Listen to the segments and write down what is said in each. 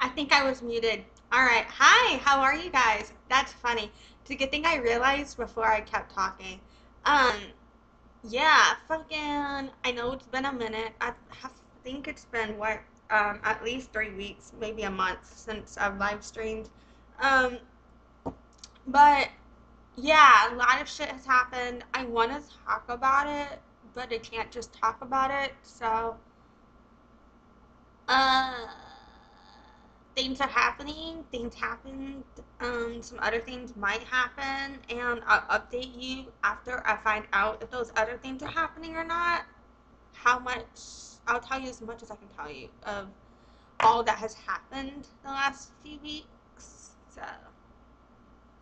I think I was muted. All right. Hi, how are you guys? That's funny. It's a good thing I realized before I kept talking. Um, yeah, fucking, I know it's been a minute. think it's been, at least 3 weeks, maybe a month since I've live streamed. Um, but yeah, a lot of shit has happened. I want to talk about it, but I can't just talk about it. So, uh, things are happening, things happened, some other things might happen, and I'll update you after I find out if those other things are happening or not. How much, I'll tell you as much as I can tell you of all that has happened the last few weeks. So,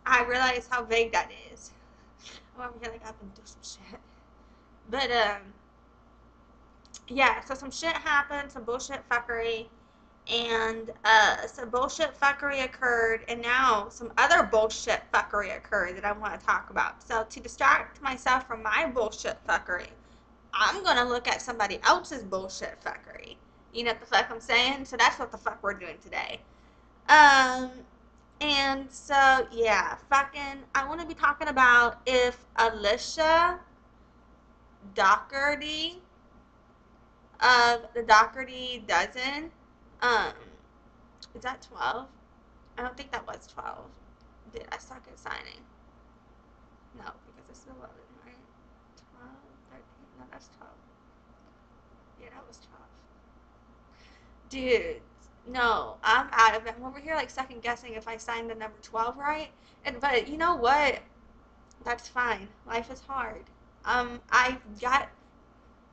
I realize how vague that is. I'm over here like I've been through some shit. But, yeah, so some shit happened, some bullshit fuckery, and some bullshit fuckery occurred, and now some other bullshit fuckery occurred that I want to talk about. So to distract myself from my bullshit fuckery, I'm gonna look at somebody else's bullshit fuckery. You know what the fuck I'm saying? So that's what the fuck we're doing today. Um, and so yeah, fucking, I want to be talking about if Alicia Dougherty of the Dougherty Dozen, um, is that 12? I don't think that was 12. Did I suck at signing? No, because it's 11, right? 12, 13. No, that's 12. Yeah, that was 12. Dude, no, I'm out of it. I'm over here like second guessing if I signed the number 12 right. But you know what? That's fine. Life is hard. I got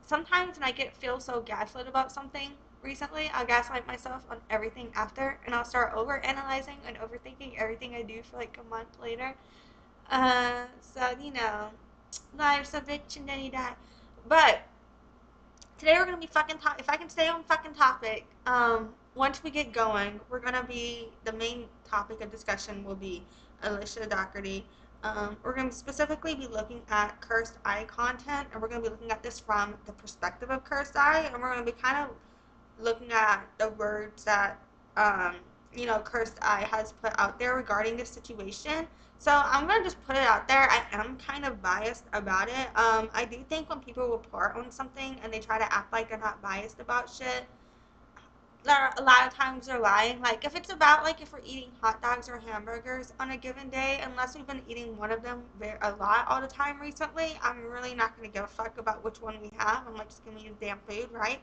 sometimes when I feel so gaslit about something recently, I'll gaslight myself on everything after, and I'll start over analyzing and overthinking everything I do for like a month later. So you know, life's a bitch and then you die. But today we're gonna be fucking talk. If I can stay on fucking topic, once we get going, we're gonna be the main topic of discussion will be Alicia Dougherty. We're gonna specifically be looking at Cursed Eye content, and we're gonna be looking at this from the perspective of Cursed Eye, and we're gonna be kind of looking at the words that Cursed Eye has put out there regarding this situation. So I'm gonna just put it out there. I am kind of biased about it. I do think when people report on something and they try to act like they're not biased about shit, a lot of times they're lying. Like if it's about like if we're eating hot dogs or hamburgers on a given day, unless we've been eating one of them a lot all the time recently, I'm really not gonna give a fuck about which one we have. I'm like, just give me the damn food, right?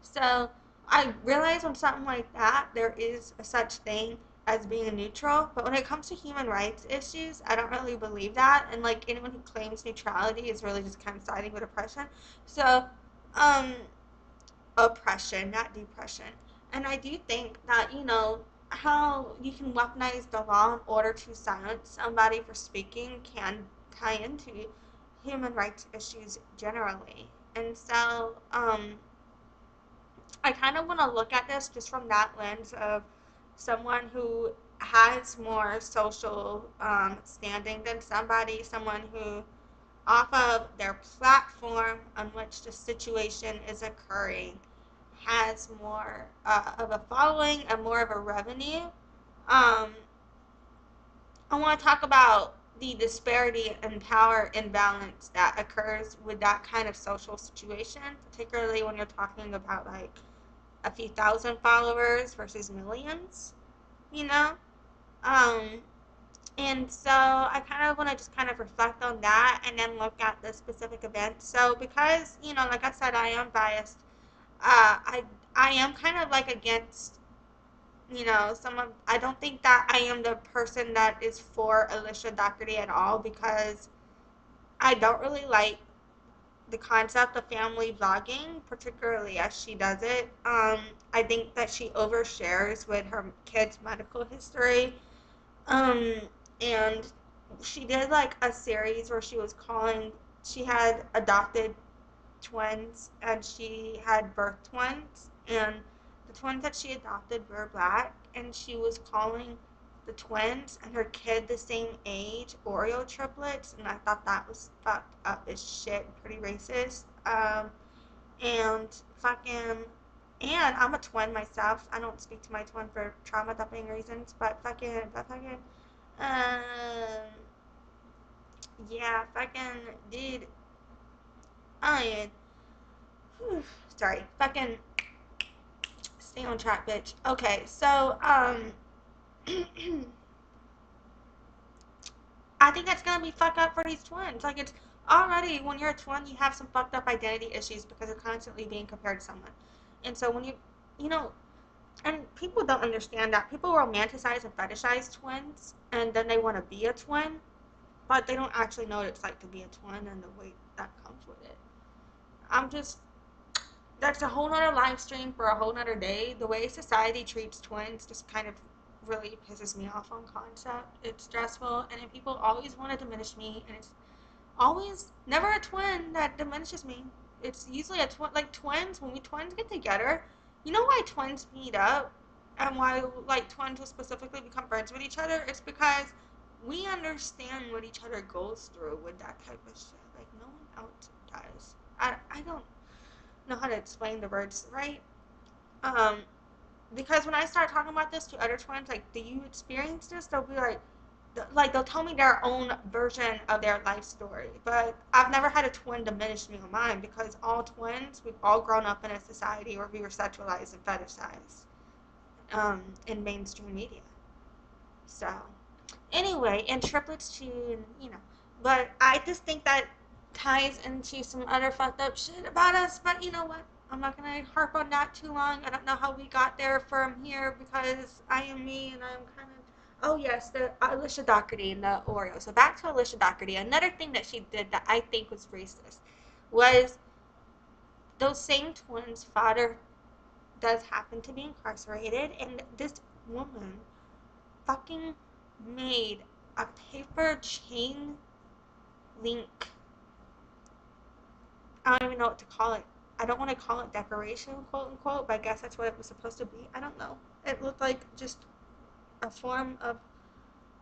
So I realize on something like that there is a such thing as being neutral, but when it comes to human rights issues, I don't really believe that. And like anyone who claims neutrality is really just kind of siding with oppression. So, um, oppression, not depression. And I do think that, how you can weaponize the law in order to silence somebody for speaking can tie into human rights issues generally. And so, I kind of want to look at this just from that lens of someone who has more social standing than someone who, off of their platform on which the situation is occurring, has more of a following and more of a revenue. Um, I want to talk about the disparity and power imbalance that occurs with that kind of social situation, particularly when you're talking about like a few thousand followers versus millions, you know? Um, and so I kind of want to just kind of reflect on that and then look at the specific event. So because, like I said, I am biased, I am kind of like against, I don't think that I am the person that is for Alicia Dougherty at all because I don't really like the concept of family vlogging, particularly as she does it. I think that she overshares with her kids' medical history. Um, and she did like a series where she had adopted twins and she had birth twins, and the twins that she adopted were black, and she was calling the twins and her kid the same age Oreo triplets, and I thought that was fucked up as shit, pretty racist. And fucking And I'm a twin myself. I don't speak to my twin for trauma dumping reasons, but um, yeah, fucking, dude, I, whew, sorry, fucking, stay on track, bitch. Okay, so, I think that's gonna be fucked up for these twins. Like, it's already, when you're a twin, you have some fucked up identity issues because you're constantly being compared to someone. And so when you know, and people don't understand that. People romanticize and fetishize twins, and then they want to be a twin, but they don't actually know what it's like to be a twin and the weight that comes with it. I'm just, that's a whole nother live stream for a whole nother day. The way society treats twins just kind of really pisses me off on concept. It's stressful, and then people always want to diminish me, and it's always never a twin that diminishes me. It's usually a twin, like twins, when we twins get together, you know why twins meet up and why like twins will specifically become friends with each other? It's because we understand what each other goes through with that type of shit. Like no one else does. I don't know how to explain the words right. Um, because when I start talking about this to other twins, like, do you experience this? They'll be like they'll tell me their own version of their life story. But I've never had a twin diminish me on mine because all twins, we've all grown up in a society where we were sexualized and fetishized in mainstream media. So, anyway, and triplets too, you know. But I just think that ties into some other fucked up shit about us. But you know what? I'm not gonna harp on that too long. I don't know how we got there from here because I am me and I'm kind of. Oh yes, the Alicia Dougherty and the Oreo. So back to Alicia Dougherty. Another thing that she did that I think was racist was those same twins' father does happen to be incarcerated, and this woman fucking made a paper chain link. I don't even know what to call it. I don't want to call it decoration, quote unquote, but I guess that's what it was supposed to be. I don't know. It looked like just a form of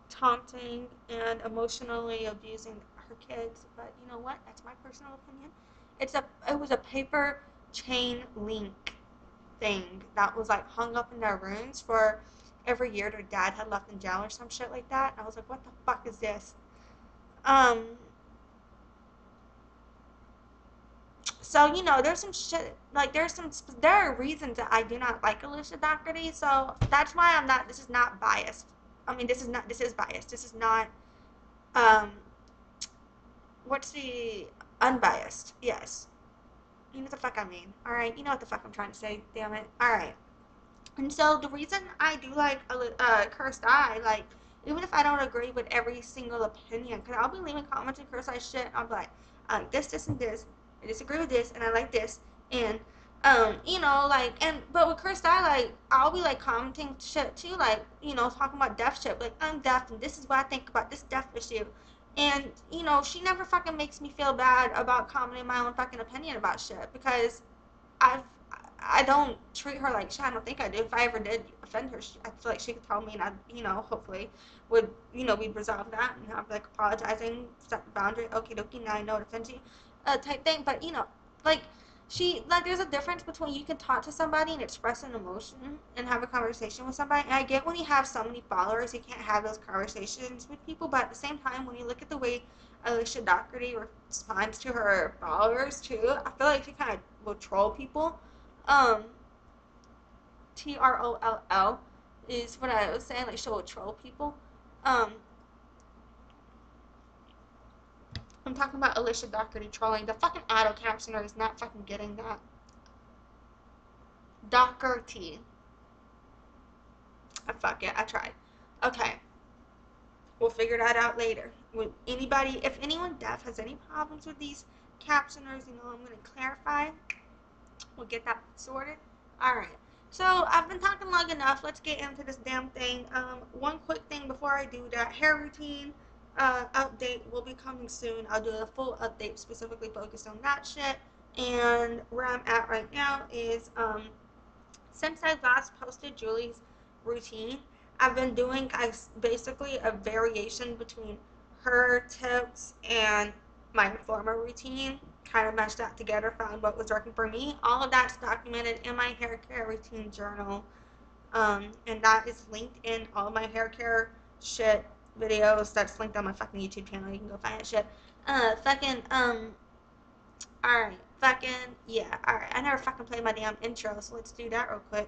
taunting and emotionally abusing her kids. But you know what? That's my personal opinion. It was a paper chain link thing that was like hung up in their rooms for every year their dad had left in jail or some shit like that. And I was like, what the fuck is this? Um, so you know, there's some shit like there are reasons that I do not like Alicia Dougherty. So that's why I'm not. This is not biased. I mean, this is not. This is biased. This is not. Um, what's the unbiased? Yes. You know what the fuck I mean. All right. You know what the fuck I'm trying to say. Damn it. All right. And so the reason I do like Cursed Eye, like even if I don't agree with every single opinion, because I'll be leaving comments and Cursed Eye shit, I'll be like, I like this, and this. I disagree with this, and I like this, and you know, like, and but with Cursed Eye, like, I'll be like commenting shit too, like, you know, talking about deaf shit, like I'm deaf, and this is what I think about this deaf issue. And you know, she never fucking makes me feel bad about commenting my own fucking opinion about shit because I've I don't treat her like shit. I don't think I do. If I ever did offend her, I feel like she could tell me, and I, you know, hopefully would, you know, we'd resolve that and have like apologizing, set the boundary. Okay, dokie, now I know it offends you, type thing. But you know, like like there's a difference between you can talk to somebody and express an emotion and have a conversation with somebody. And I get when you have so many followers, you can't have those conversations with people. But at the same time, when you look at the way Alicia Dougherty responds to her followers too, I feel like she kind of will troll people. um Troll is what I was saying, like she'll troll people. um I'm talking about Alicia Dougherty trolling. The fucking auto captioner is not fucking getting that. Dougherty. Fuck it, I tried. Okay, we'll figure that out later. With anybody, if anyone deaf has any problems with these captioners, you know, I'm gonna clarify. We'll get that sorted. Alright. So I've been talking long enough. Let's get into this damn thing. One quick thing before I do that. Hair routine update will be coming soon. I'll do a full update specifically focused on that shit. And where I'm at right now is since I last posted Julie's routine, I've been doing basically a variation between her tips and my former routine, kind of meshed that together, found what was working for me. All of that's documented in my hair care routine journal. And that is linked in all of my hair care shit videos. That's linked on my fucking YouTube channel. You can go find that shit. Alright, yeah, alright. I never fucking played my damn intro, so let's do that real quick.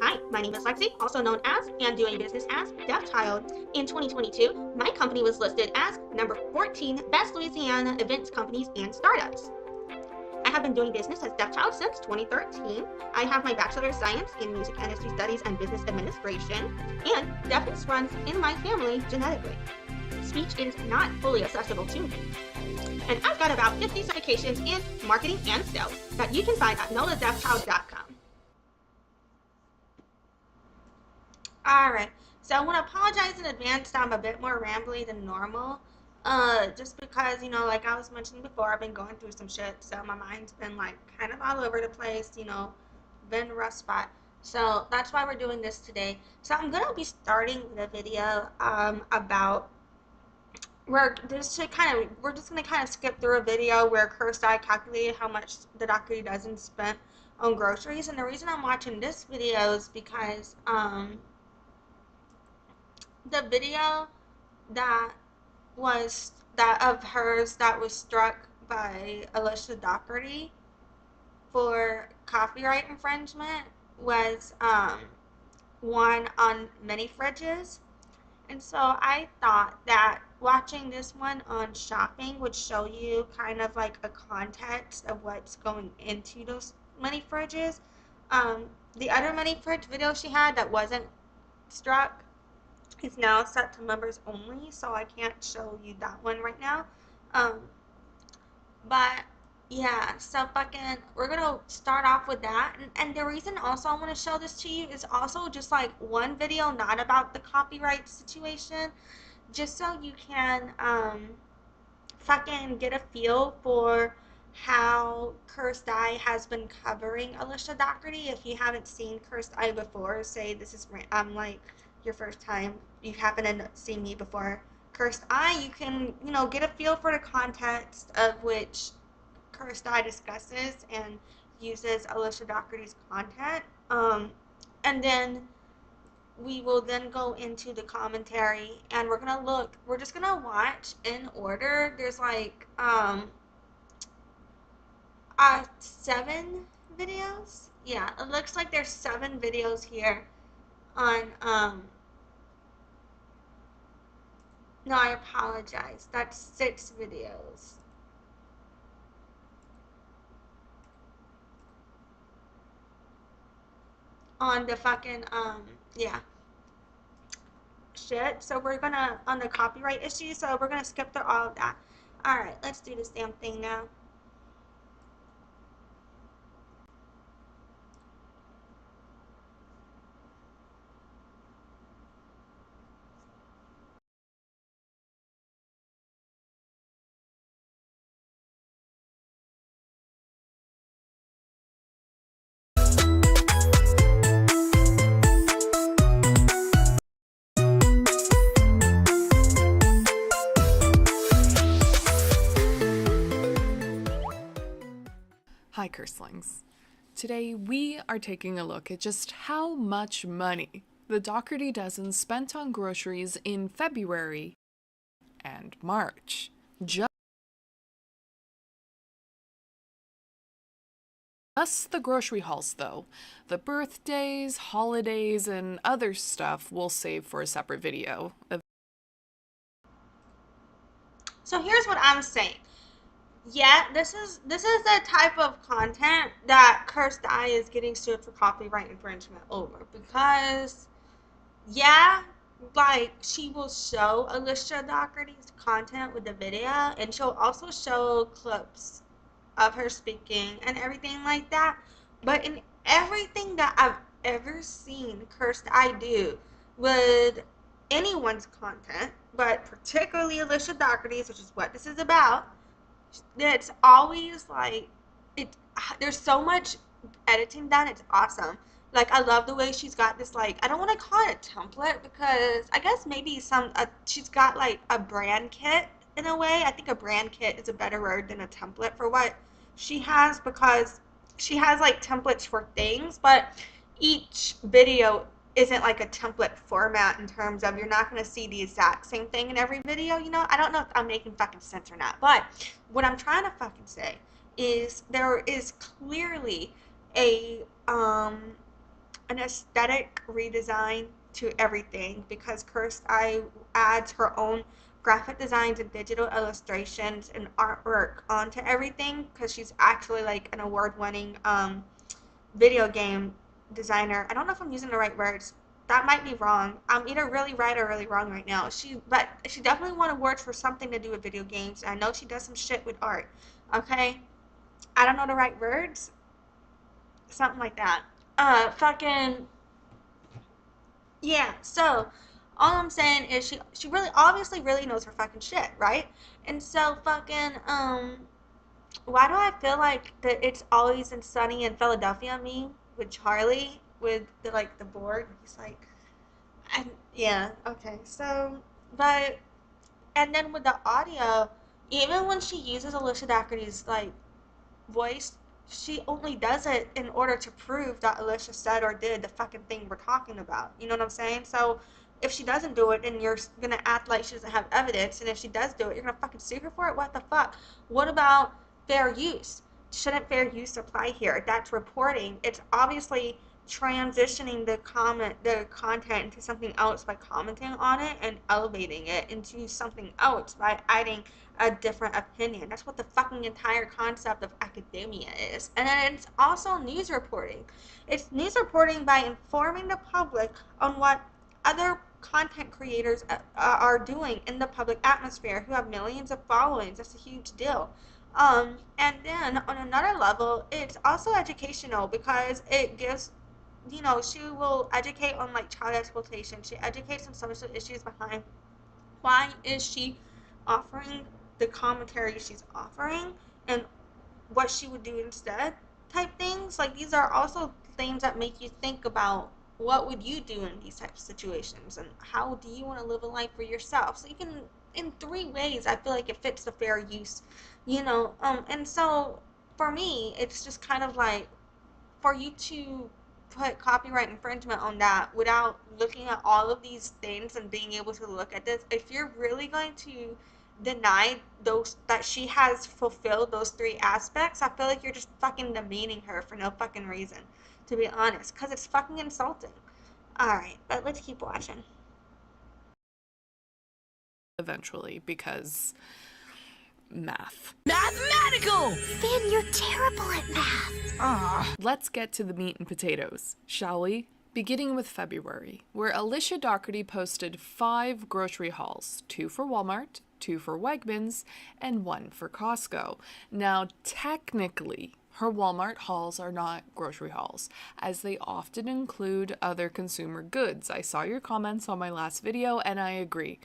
Hi, my name is Lexi, also known as and doing business as Deaf Child. In 2022, my company was listed as number 14 Best Louisiana Events Companies and Startups. I have been doing business as Deaf Child since 2013. I have my Bachelor of Science in Music Industry Studies and Business Administration, and deafness runs in my family genetically. Speech is not fully accessible to me. And I've got about 50 certifications in marketing and sales that you can find at noladeafchild.com. Alright, so I want to apologize in advance that I'm a bit more rambly than normal. Just because, you know, like I was mentioning before, I've been going through some shit, so my mind's been like kind of all over the place, you know, been a rough spot. So that's why we're doing this today. So I'm gonna be starting the video about we're just gonna kind of skip through a video where Cursed Eye calculated how much the Dougherty Dozen spent on groceries, and the reason I'm watching this video is because the video that was that of hers that was struck by Alicia Dougherty for copyright infringement was one on mini fridges. And so I thought that watching this one on shopping would show you kind of like a context of what's going into those mini fridges. The other mini fridge video she had that wasn't struck is now set to members only, so I can't show you that one right now. But yeah, so we're gonna start off with that, and the reason also I want to show this to you is also just like one video not about the copyright situation, just so you can fucking get a feel for how Cursed Eye has been covering Alicia Dougherty. If you haven't seen Cursed Eye before, say this is like your first time, you happen to see me before Cursed Eye, you can, you know, get a feel for the context of which Cursed Eye discusses and uses Alicia Dougherty's content. And then we will then go into the commentary, and we're just gonna watch in order. There's like 7 videos. Yeah, it looks like there's 7 videos here on no, I apologize. That's 6 videos. On the fucking, yeah. Shit. So we're gonna, on the copyright issue, so we're gonna skip through all of that. Alright, let's do this damn thing now. Hi, Curselings. Today we are taking a look at just how much money the Dougherty Dozen spent on groceries in February and March. Just the grocery hauls, though. The birthdays, holidays, and other stuff we'll save for a separate video. So here's what I'm saying. Yeah, this is the type of content that Cursed Eye is getting sued for copyright infringement over, because yeah, like she will show Alicia Dougherty's content with the video, and she'll also show clips of her speaking and everything like that. But in everything that I've ever seen Cursed Eye do with anyone's content, but particularly Alicia Dougherty's, which is what this is about, it's always like it. There's so much editing done. It's awesome. Like I love the way she's got this, like, I don't want to call it a template because I guess maybe she's got like a brand kit in a way. I think a brand kit is a better word than a template for what she has, because she has like templates for things, but each video isn't like a template format in terms of you're not going to see the exact same thing in every video, you know? I don't know if I'm making fucking sense or not, but what I'm trying to fucking say is there is clearly a an aesthetic redesign to everything, because Cursed Eye adds her own graphic designs and digital illustrations and artwork onto everything, because she's actually like an award-winning video game designer. I don't know if I'm using the right words. That might be wrong. I'm either really right or really wrong right now. But she definitely won awards for something to do with video games. I know she does some shit with art. Okay, I don't know the right words. Something like that. Fucking yeah. So all I'm saying is she really obviously really knows her fucking shit, right? And so fucking why do I feel like that it's always in sunny in Philadelphia me with Charlie with the like the board? He's like, yeah, okay. So, but and then with the audio, even when she uses Alicia Dougherty's like voice, she only does it in order to prove that Alicia said or did the fucking thing we're talking about. You know what I'm saying? So if she doesn't do it, then you're gonna act like she doesn't have evidence, and if she does do it, you're gonna fucking sue her for it. What the fuck? What about fair use? Shouldn't fair use apply here? That's reporting. It's obviously transitioning the content into something else by commenting on it, and elevating it into something else by adding a different opinion. That's what the fucking entire concept of academia is. And then it's also news reporting. It's news reporting by informing the public on what other content creators are doing in the public atmosphere, who have millions of followings. That's a huge deal. And then on another level, it's also educational, because it gives, you know, she will educate on like child exploitation. She educates on social issues behind why is she offering the commentary she's offering, and what she would do instead, type things. Like, these are also things that make you think about what would you do in these types of situations, and how do you want to live a life for yourself. So you can, in three ways, I feel like it fits the fair use, you know. And so for me, it's just kind of like, for you to put copyright infringement on that without looking at all of these things and being able to look at this, if you're really going to deny those, that she has fulfilled those three aspects, I feel like you're just fucking demeaning her for no fucking reason, to be honest, because it's fucking insulting. Alright, but let's keep watching. Eventually, because math. Mathematical! Finn, you're terrible at math. Let's get to the meat and potatoes, shall we? Beginning with February, where Alicia Dougherty posted 5 grocery hauls, 2 for Walmart, 2 for Wegmans, and 1 for Costco. Now, technically, her Walmart hauls are not grocery hauls, as they often include other consumer goods. I saw your comments on my last video, and I agree.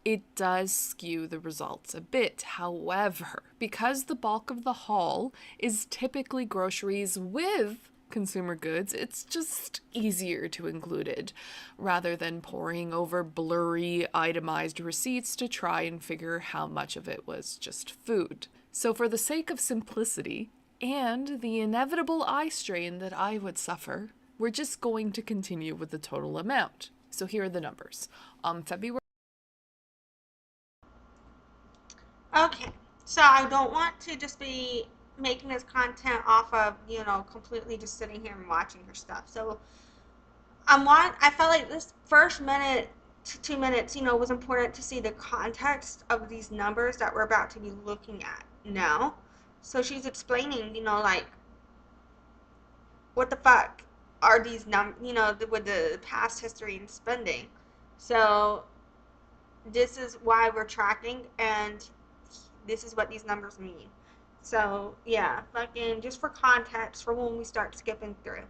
It does skew the results a bit. However, because the bulk of the haul is typically groceries with consumer goods, it's just easier to include it, rather than poring over blurry, itemized receipts to try and figure how much of it was just food. So for the sake of simplicity, and the inevitable eye strain that I would suffer, we're just going to continue with the total amount. So here are the numbers. February. Okay, so I don't want to just be making this content off of, you know, completely just sitting here and watching her stuff. So I felt like this first minute to 2 minutes, you know, was important to see the context of these numbers that we're about to be looking at now. So she's explaining, you know, like, what the fuck are these you know, with the past history and spending. So this is why we're tracking, and this is what these numbers mean. So yeah, fucking just for context for when we start skipping through.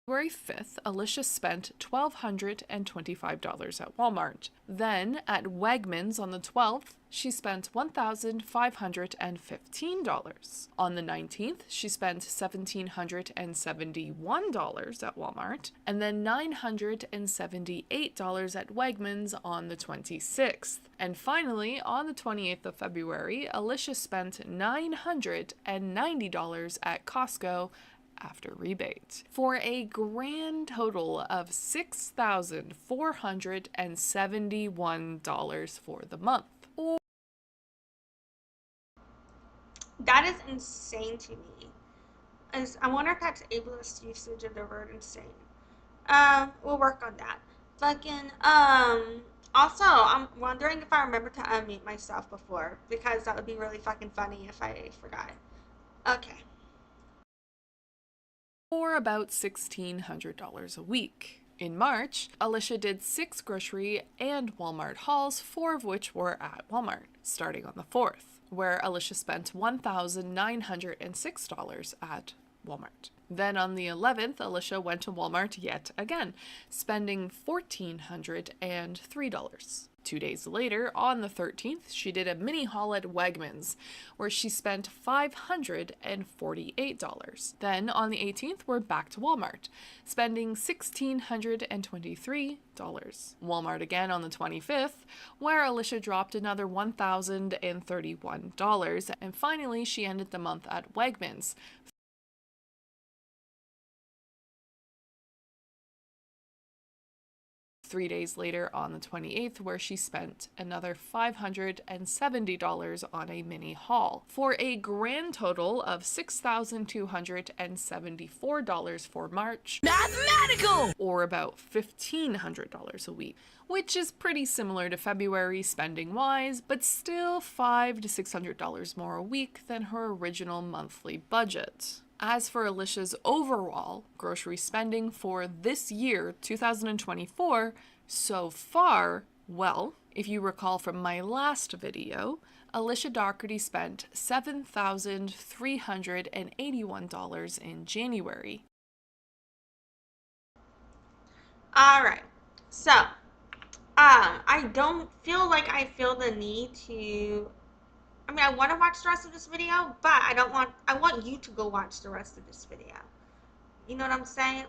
February 5th, Alicia spent $1,225 at Walmart. Then, at Wegmans on the 12th, she spent $1,515. On the 19th, she spent $1,771 at Walmart, and then $978 at Wegmans on the 26th. And finally, on the 28th of February, Alicia spent $990 at Costco after rebate, for a grand total of $6,471 for the month. That is insane to me. I wonder if that's ableist usage of the word insane. We'll work on that. Also, I'm wondering if I remember to unmute myself before, because that would be really fucking funny if I forgot. Okay. Or about $1,600 a week. In March, Alicia did 6 grocery and Walmart hauls, 4 of which were at Walmart, starting on the 4th, where Alicia spent $1,906 at Walmart. Then on the 11th, Alicia went to Walmart yet again, spending $1,403. 2 days later, on the 13th, she did a mini haul at Wegmans, where she spent $548. Then, on the 18th, we're back to Walmart, spending $1,623. Walmart again on the 25th, where Alicia dropped another $1,031. And finally, she ended the month at Wegmans, 3 days later on the 28th, where she spent another $570 on a mini haul, for a grand total of $6,274 for March. Mathematical! Or about $1,500 a week, which is pretty similar to February spending-wise, but still $500 to $600 more a week than her original monthly budget. As for Alicia's overall grocery spending for this year, 2024, so far, well, if you recall from my last video, Alicia Dougherty spent $7,381 in January. Alright, so, I don't feel like I feel the need to, I want to watch the rest of this video, but I want you to go watch the rest of this video. You know what I'm saying?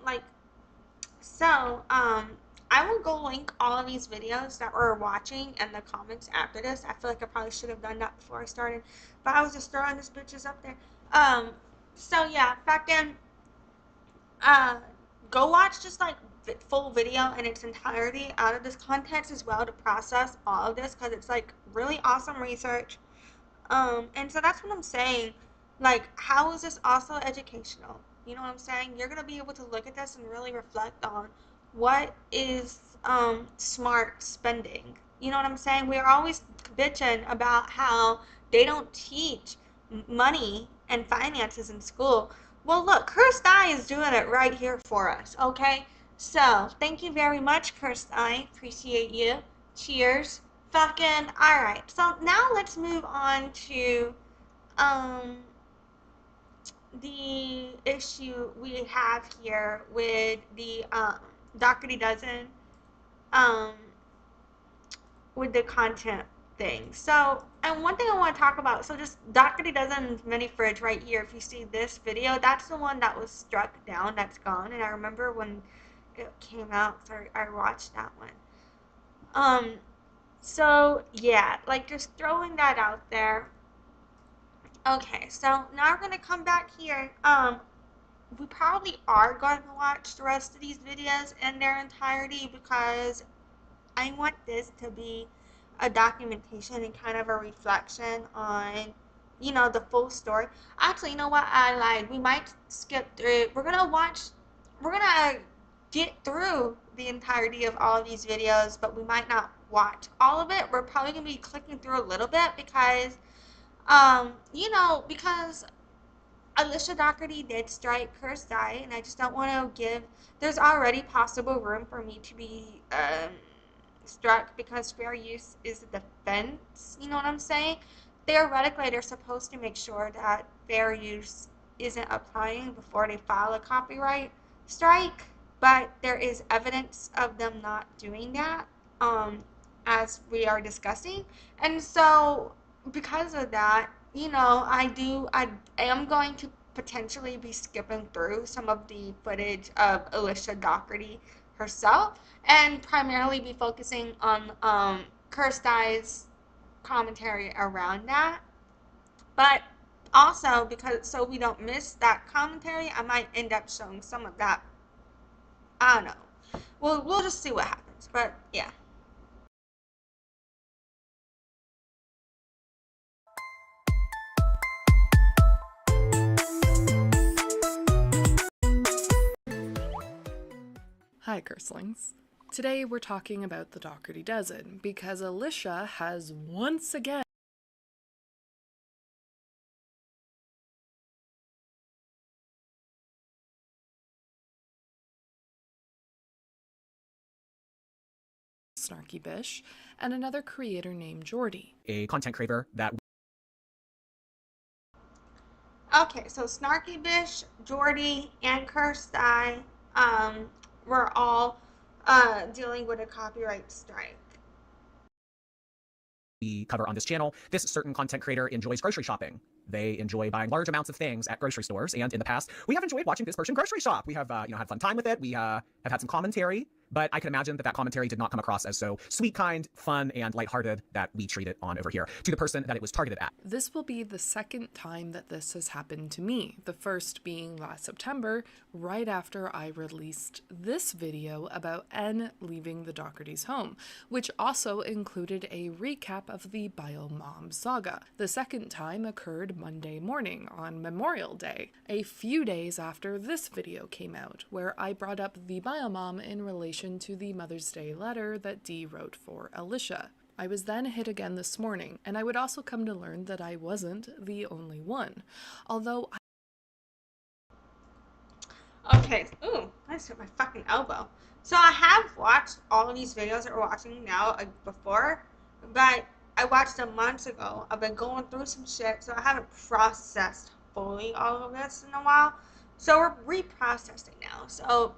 I will go link all of these videos that we're watching in the comments after this. I feel like I probably should have done that before I started, but I was just throwing these bitches up there. Go watch just full video in its entirety out of this context as well to process all of this, because it's really awesome research. And so that's what I'm saying. How is this also educational? You know what I'm saying? You're going to be able to look at this and really reflect on what is smart spending. You know what I'm saying? We're always bitching about how they don't teach money and finances in school. Well, look, Cursed Eye is doing it right here for us, okay? So, thank you very much, Cursed Eye. Appreciate you. Cheers. Alright, so now let's move on to the issue we have here with the Dougherty Dozen with the content thing. So, and one thing I want to talk about, so just Dougherty Dozen's mini fridge right here, if you see this video, that's the one that was struck down, that's gone, and I remember when it came out, so I watched that one. So, yeah, just throwing that out there. Okay, so now we're going to come back here. We probably are going to watch the rest of these videos in their entirety, because I want this to be a documentation and kind of a reflection on, the full story. Actually, you know what? I lied. We might skip through. We're going to get through the entirety of all of these videos, but we might not watch all of it. We're probably going to be clicking through a little bit because, because Alicia Dougherty did strike Cursed Eye, and I just don't want to there's already possible room for me to be struck because fair use is a defense, you know what I'm saying? Theoretically, they're supposed to make sure that fair use isn't applying before they file a copyright strike, but there is evidence of them not doing that, as we are discussing. And so, because of that, I am going to potentially be skipping through some of the footage of Alicia Dougherty herself and primarily be focusing on Cursed Eye's commentary around that. But also, because so we don't miss that commentary, I might end up showing some of that. I don't know. We'll just see what happens. But yeah. Hi, Curselings. Today we're talking about the Dougherty Dozen because Alicia has once again Snarky Bish and another creator named Jordy. A content creator that Okay, so Snarky Bish, Jordy, and Cursed Eye were all dealing with a copyright strike. we cover on this channel, this certain content creator enjoys grocery shopping. They enjoy buying large amounts of things at grocery stores, and in the past, we have enjoyed watching this person grocery shop. We have, had fun time with it. We have had some commentary, but I can imagine that commentary did not come across as so sweet, kind, fun, and lighthearted that we treat it on over here to the person that it was targeted at. This will be the second time that this has happened to me, the first being last September, right after I released this video about N leaving the Dougherty's home, which also included a recap of the Biomom saga. The second time occurred Monday morning on Memorial Day, a few days after this video came out, where I brought up the Biomom in relation to the Mother's Day letter that Dee wrote for Alicia. I was then hit again this morning, and I would also come to learn that I wasn't the only one. Although Okay, ooh, I just hit my fucking elbow. So I have watched all of these videos that we're watching now before, but I watched them months ago. I've been going through some shit, so I haven't processed fully all of this in a while. So we're reprocessing now. So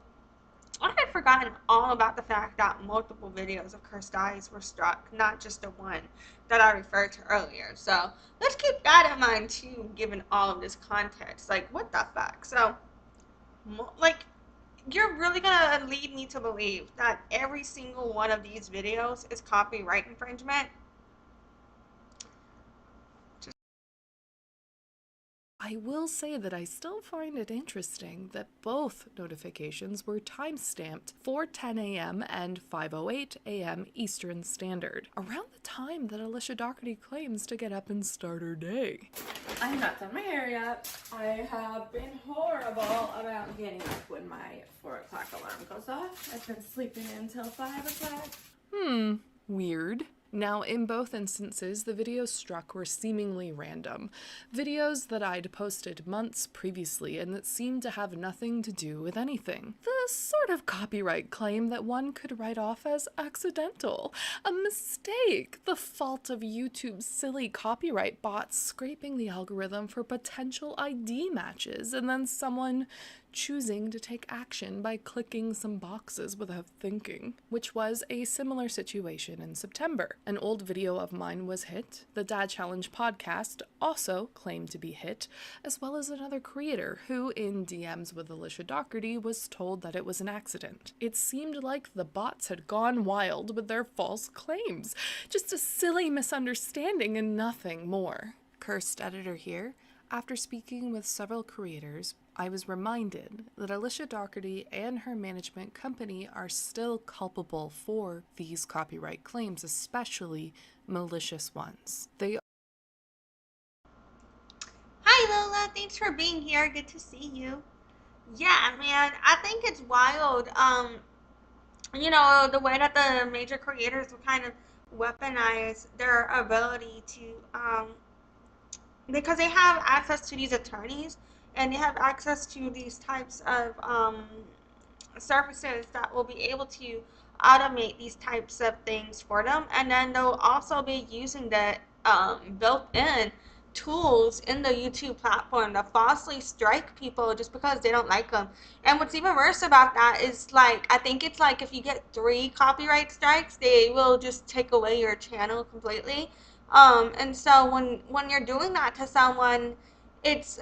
I had forgotten all about the fact that multiple videos of Cursed Eyes were struck, not just the one that I referred to earlier. So let's keep that in mind too, given all of this context. Like, what the fuck? So, like, you're really gonna lead me to believe that every single one of these videos is copyright infringement? I will say that I still find it interesting that both notifications were timestamped for 10 a.m. and 5:08 a.m. Eastern Standard, around the time that Alicia Dougherty claims to get up and start her day. I have not done my hair yet. I have been horrible about getting up when my 4 o'clock alarm goes off. I've been sleeping until 5 o'clock. Weird. Now, in both instances, the videos struck were seemingly random. Videos that I'd posted months previously and that seemed to have nothing to do with anything. The sort of copyright claim that one could write off as accidental. A mistake. The fault of YouTube's silly copyright bots scraping the algorithm for potential ID matches, and then someone choosing to take action by clicking some boxes without thinking, which was a similar situation in September. An old video of mine was hit, the Dad Challenge podcast also claimed to be hit, as well as another creator who, in DMs with Alicia Dougherty, was told that it was an accident. It seemed like the bots had gone wild with their false claims. Just a silly misunderstanding and nothing more. Cursed editor here. After speaking with several creators, I was reminded that Alicia Dougherty and her management company are still culpable for these copyright claims, especially malicious ones. Hi Lola, thanks for being here. Good to see you. Yeah, man, I think it's wild. The way that the major creators will kind of weaponize their ability to because they have access to these attorneys and they have access to these types of services that will be able to automate these types of things for them, and then they'll also be using the built-in tools in the YouTube platform to falsely strike people just because they don't like them. And what's even worse about that is, like, I think it's like if you get 3 copyright strikes, they will just take away your channel completely. And so when you're doing that to someone, it's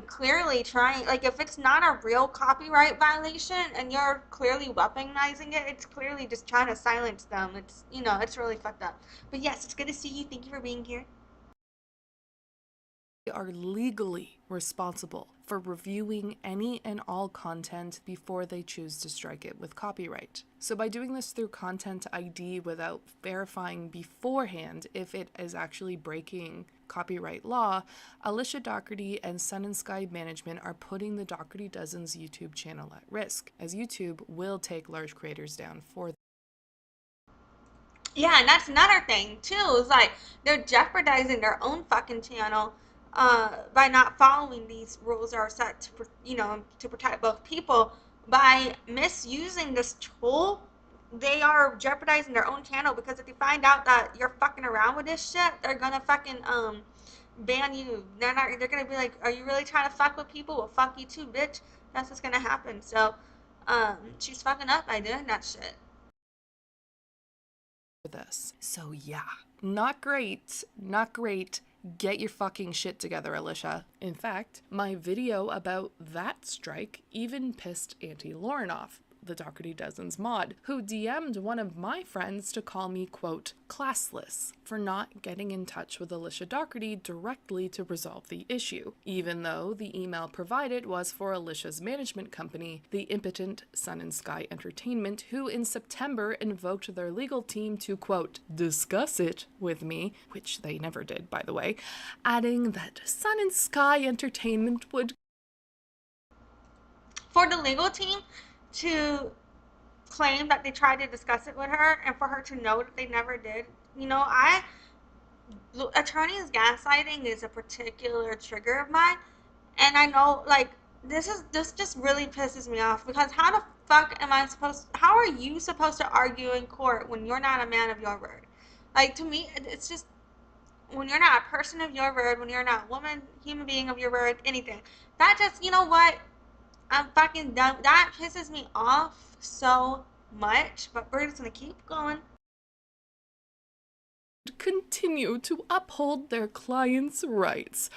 clearly trying, like, if it's not a real copyright violation and you're clearly weaponizing it, it's clearly just trying to silence them. It's, you know, it's really fucked up. But yes, it's good to see you. Thank you for being here. Are legally responsible for reviewing any and all content before they choose to strike it with copyright. So by doing this through Content ID without verifying beforehand if it is actually breaking copyright law, Alicia Dougherty and Sun and Sky Management are putting the Dougherty Dozen's YouTube channel at risk, as YouTube will take large creators down for them. Yeah, and that's another thing too, is like they're jeopardizing their own fucking channel by not following these rules that are set to, you know, to protect both people. By misusing this tool, they are jeopardizing their own channel, because if they find out that you're fucking around with this shit, they're gonna fucking ban you. They're gonna be like, are you really trying to fuck with people? Well, fuck you too, bitch. That's what's gonna happen. So she's fucking up by doing that shit. This. So yeah, not great, not great. Get your fucking shit together, Alicia. In fact, my video about that strike even pissed Auntie Lauren off, the Dougherty Dozen's mod, who DM'd one of my friends to call me, quote, classless for not getting in touch with Alicia Dougherty directly to resolve the issue, even though the email provided was for Alicia's management company, the impotent Sun and Sky Entertainment, who in September invoked their legal team to, quote, discuss it with me, which they never did, by the way, adding that Sun and Sky Entertainment would... For the legal team to claim that they tried to discuss it with her, and for her to know that they never did. You know, attorneys gaslighting is a particular trigger of mine, and I know, like, this just really pisses me off, because how the fuck how are you supposed to argue in court when you're not a man of your word? Like, to me, it's just, when you're not a person of your word, when you're not a woman, human being of your word, anything, that just, you know what, I'm fucking done. That pisses me off so much, but we're just gonna keep going. Continue to uphold their clients' rights.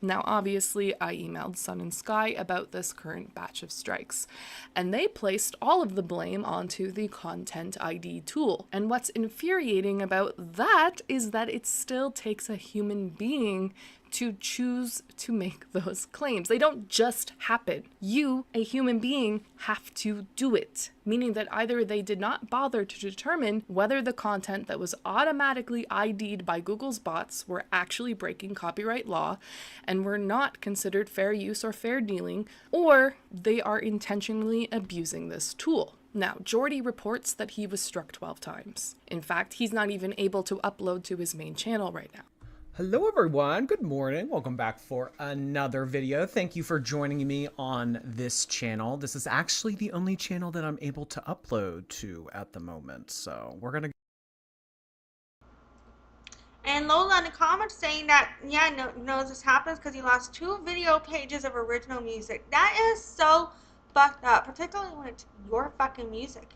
Now, obviously, I emailed Sun and Sky about this current batch of strikes, and they placed all of the blame onto the Content ID tool. And what's infuriating about that is that it still takes a human being to choose to make those claims. They don't just happen. You, a human being, have to do it, meaning that either they did not bother to determine whether the content that was automatically ID'd by Google's bots were actually breaking copyright law and were not considered fair use or fair dealing, or they are intentionally abusing this tool. Now, Jordy reports that he was struck 12 times. In fact, he's not even able to upload to his main channel right now. Hello everyone, good morning. Welcome back for another video. Thank you for joining me on this channel. This is actually the only channel that I'm able to upload to at the moment, so we're gonna... And Lola in the comments saying that, yeah, knows this happens because he lost 2 video pages of original music. That is so fucked up, particularly when it's your fucking music.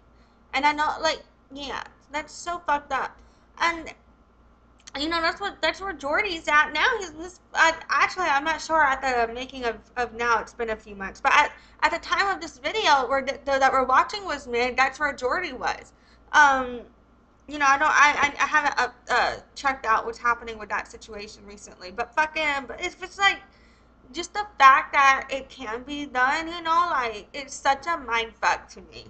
And I know, like, yeah, that's so fucked up. And you know, that's where Jordy's at now. Actually, I'm not sure at the making of now. It's been a few months, but at the time of this video that we're watching was made, that's where Jordy was. You know, I haven't checked out what's happening with that situation recently, but fucking, but it's like, just the fact that it can be done, you know, like, it's such a mindfuck to me.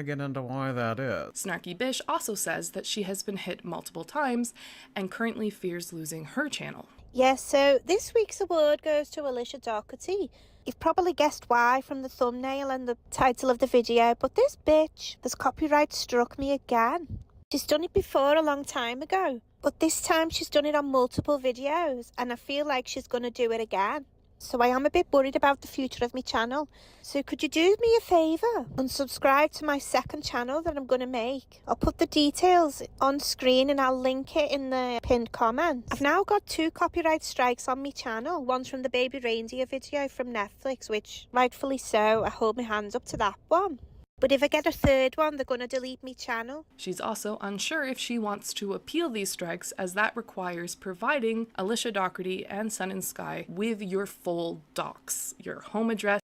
Get into why that is. Snarky Bish also says that she has been hit multiple times and currently fears losing her channel. Yes, so this week's award goes to Alicia Dougherty. You've probably guessed why from the thumbnail and the title of the video, but this bitch has copyright struck me again. She's done it before a long time ago, but this time she's done it on multiple videos, and I feel like she's going to do it again. So I am a bit worried about the future of my channel. So could you do me a favour and subscribe to my second channel that I'm going to make? I'll put the details on screen and I'll link it in the pinned comments. I've now got 2 copyright strikes on my channel. One's from the baby reindeer video from Netflix, which rightfully so, I hold my hands up to that one. But if I get a third one, they're going to delete me channel. She's also unsure if she wants to appeal these strikes, as that requires providing Alicia Dougherty and Sun and Sky with your full docs, your home address.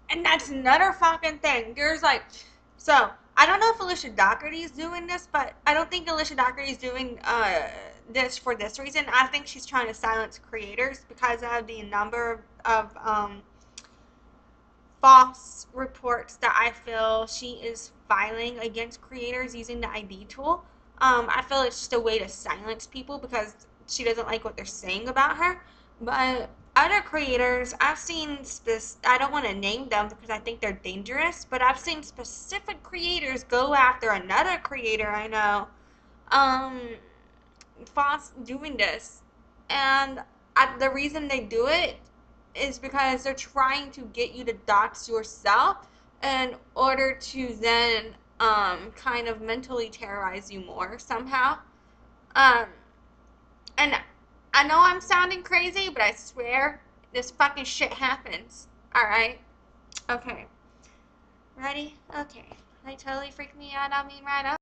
And that's another fucking thing. There's like, so I don't know if Alicia Dougherty is doing this, but I don't think Alicia Dougherty is doing this for this reason. I think she's trying to silence creators because of the number of false reports that I feel she is filing against creators using the ID tool. I feel it's just a way to silence people because she doesn't like what they're saying about her. But other creators, I've seen I don't want to name them because I think they're dangerous, but I've seen specific creators go after another creator I know, false doing this. And the reason they do it is because they're trying to get you to dox yourself in order to then kind of mentally terrorize you more somehow. And I know I'm sounding crazy, but I swear this fucking shit happens. Alright? Okay. Ready? Okay. They totally freaked me out. I mean, right up.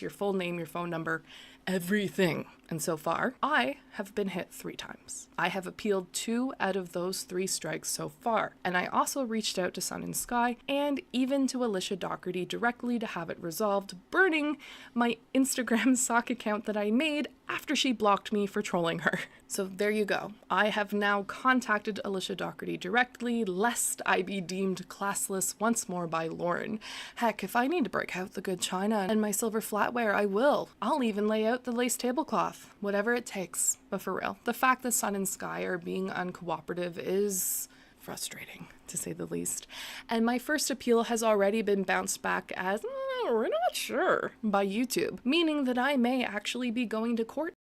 Your full name, your phone number, everything. And so far, I have been hit 3 times. I have appealed 2 out of those 3 strikes so far. And I also reached out to Sun and Sky and even to Alicia Dougherty directly to have it resolved, burning my Instagram sock account that I made after she blocked me for trolling her. So there you go. I have now contacted Alicia Dougherty directly, lest I be deemed classless once more by Lauren. Heck, if I need to break out the good china and my silver flatware, I will. I'll even lay out the lace tablecloth, whatever it takes. But for real, the fact that Sun and Sky are being uncooperative is frustrating, to say the least. And my first appeal has already been bounced back as, we're not sure, by YouTube, meaning that I may actually be going to court.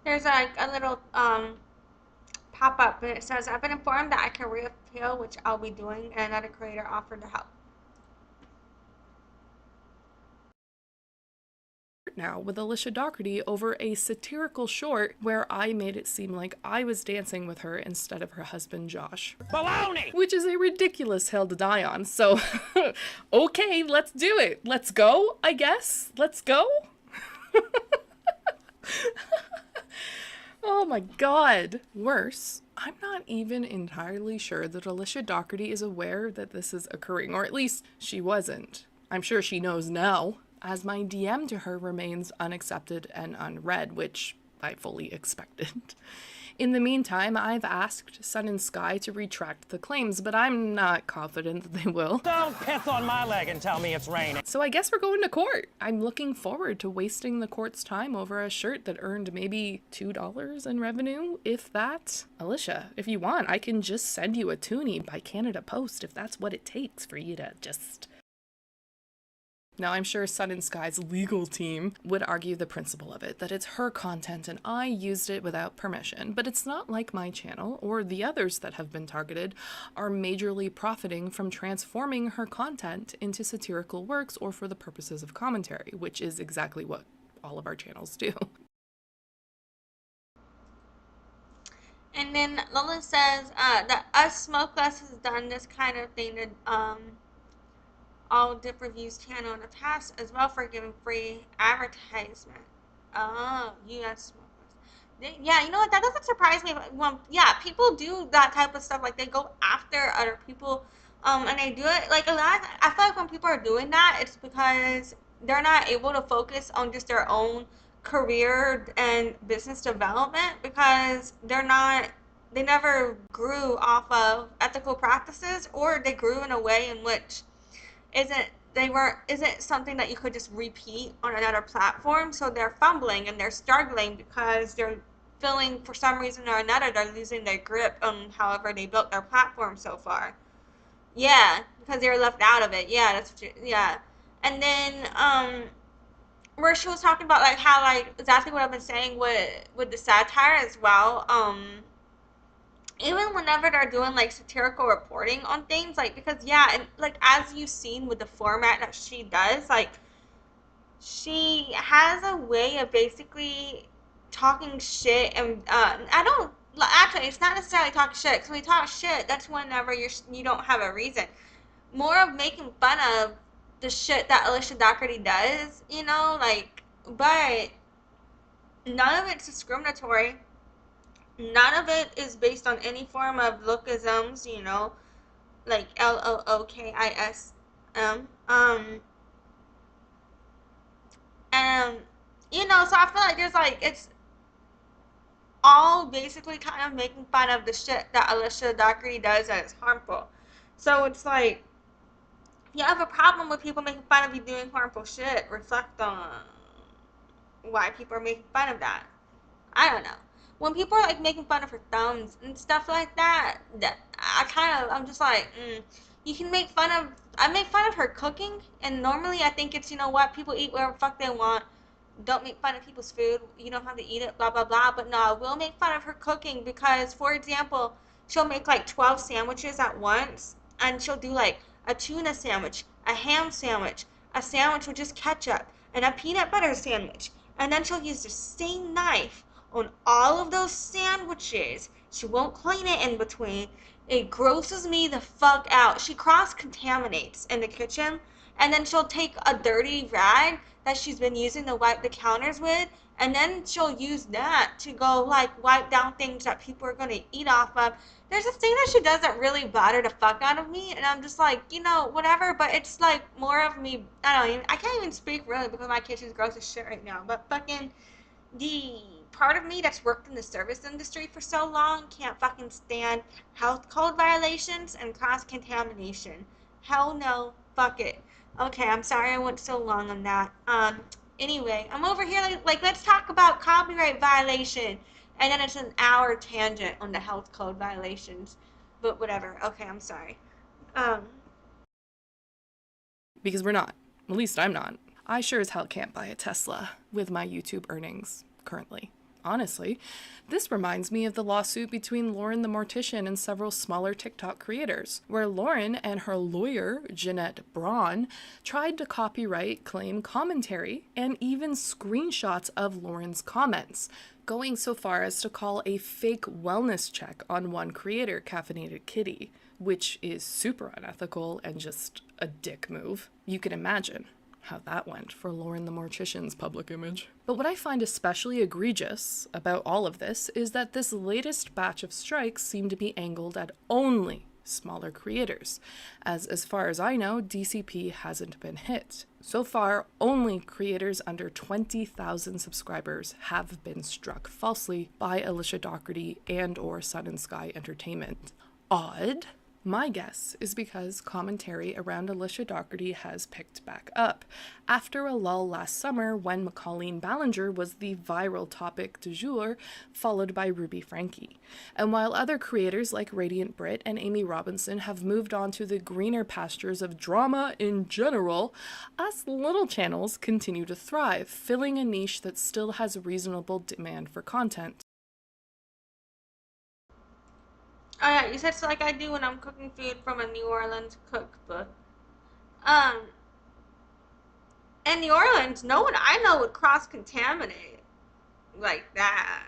There's like a little pop-up, and it says, I've been informed that I can reappeal, which I'll be doing, and another creator offered to help. Now with Alicia Dougherty over a satirical short where I made it seem like I was dancing with her instead of her husband Josh. Baloney! Which is a ridiculous hill to die on, so okay, let's do it. Let's go, I guess. Let's go. Oh my god. Worse, I'm not even entirely sure that Alicia Dougherty is aware that this is occurring, or at least she wasn't. I'm sure she knows now, as my DM to her remains unaccepted and unread, which I fully expected. In the meantime, I've asked Sun and Sky to retract the claims, but I'm not confident that they will. Don't piss on my leg and tell me it's raining. So I guess we're going to court. I'm looking forward to wasting the court's time over a shirt that earned maybe $2 in revenue, if that. Alicia, if you want, I can just send you a toonie by Canada Post if that's what it takes for you to just... Now, I'm sure Sun and Sky's legal team would argue the principle of it, that it's her content and I used it without permission, but it's not like my channel, or the others that have been targeted, are majorly profiting from transforming her content into satirical works or for the purposes of commentary, which is exactly what all of our channels do. And then Lola says that Us Smokeless has done this kind of thing to all Dip Reviews channel in the past as well for giving free advertisement. Oh, US Smokeless. Yeah, you know what? That doesn't surprise me. Well, yeah, people do that type of stuff. Like, they go after other people, and they do it. Like, a lot, I feel like when people are doing that, it's because they're not able to focus on just their own career and business development because they never grew off of ethical practices, or they grew in a way in which isn't something that you could just repeat on another platform. So they're fumbling and they're struggling because they're feeling, for some reason or another, they're losing their grip on however they built their platform so far. Yeah, because they were left out of it. Yeah, that's true. Yeah. And then where she was talking about like how like exactly what I've been saying with the satire as well. Even whenever they're doing like satirical reporting on things, like because yeah, and like as you've seen with the format that she does, like she has a way of basically talking shit, and I don't actually. It's not necessarily talking shit because when you talk shit, that's whenever you don't have a reason. More of making fun of the shit that Alicia Dougherty does, you know, like, but none of it's discriminatory. None of it is based on any form of lookisms, you know, like LOOKISM. And you know, so I feel like there's like it's all basically kind of making fun of the shit that Alicia Dougherty does that is harmful. So it's like, if you have a problem with people making fun of you doing harmful shit, reflect on why people are making fun of that. I don't know. When people are like making fun of her thumbs and stuff like that, I'm just like, you can make fun of. I make fun of her cooking, and normally I think it's, you know what, people eat whatever the fuck they want. Don't make fun of people's food. You don't have to eat it, blah blah blah. But no, I will make fun of her cooking because, for example, she'll make like 12 sandwiches at once, and she'll do like a tuna sandwich, a ham sandwich, a sandwich with just ketchup, and a peanut butter sandwich. And then she'll use the same knife on all of those sandwiches. She won't clean it in between. It grosses me the fuck out. She cross contaminates in the kitchen, and then she'll take a dirty rag that she's been using to wipe the counters with, and then she'll use that to go like wipe down things that people are going to eat off of. There's this thing that she does that really bother the fuck out of me, and I'm just like, you know, whatever, but it's like more of me. I can't even speak really because my kitchen's gross as shit right now, but fucking the part of me that's worked in the service industry for so long can't fucking stand health code violations and cross contamination. Hell no, fuck it. Okay, I'm sorry I went so long on that. Anyway, I'm over here like let's talk about copyright violation, and then it's an hour tangent on the health code violations. But whatever. Okay, I'm sorry. Um, Because we're not. At least I'm not. I sure as hell can't buy a Tesla with my YouTube earnings currently. Honestly, this reminds me of the lawsuit between Lauren the Mortician and several smaller TikTok creators, where Lauren and her lawyer, Jeanette Braun, tried to copyright claim commentary and even screenshots of Lauren's comments, going so far as to call a fake wellness check on one creator, Caffeinated Kitty, which is super unethical and just a dick move. You can imagine how that went for Lauren the Mortician's public image. But what I find especially egregious about all of this is that this latest batch of strikes seem to be angled at only smaller creators, as far as I know, DCP hasn't been hit. So far, only creators under 20,000 subscribers have been struck falsely by Alicia Dougherty and or Sun and Sky Entertainment. Odd? My guess is because commentary around Alicia Dougherty has picked back up, after a lull last summer when Macauline Ballinger was the viral topic du jour, followed by Ruby Frankie. And while other creators like Radiant Brit and Amy Robinson have moved on to the greener pastures of drama in general, us little channels continue to thrive, filling a niche that still has reasonable demand for content. oh yeah, you said so like I do when I'm cooking food from a New Orleans cookbook. Um, in New Orleans, no one I know would cross contaminate like that.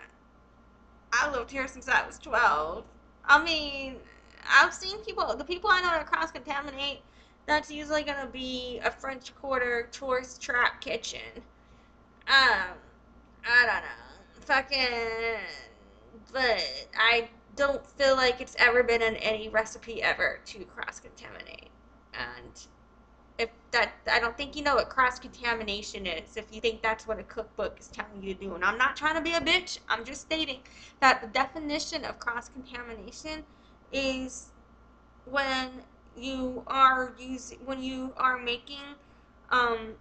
I lived here since I was 12. I mean, I've seen people, the people I know that cross contaminate, that's usually gonna be a French Quarter tourist trap kitchen. Um, I don't know. Fucking, but I don't feel like it's ever been in any recipe ever to cross contaminate. And if that, I don't think you know what cross contamination is if you think that's what a cookbook is telling you to do. And I'm not trying to be a bitch, I'm just stating that the definition of cross contamination is when when you are making um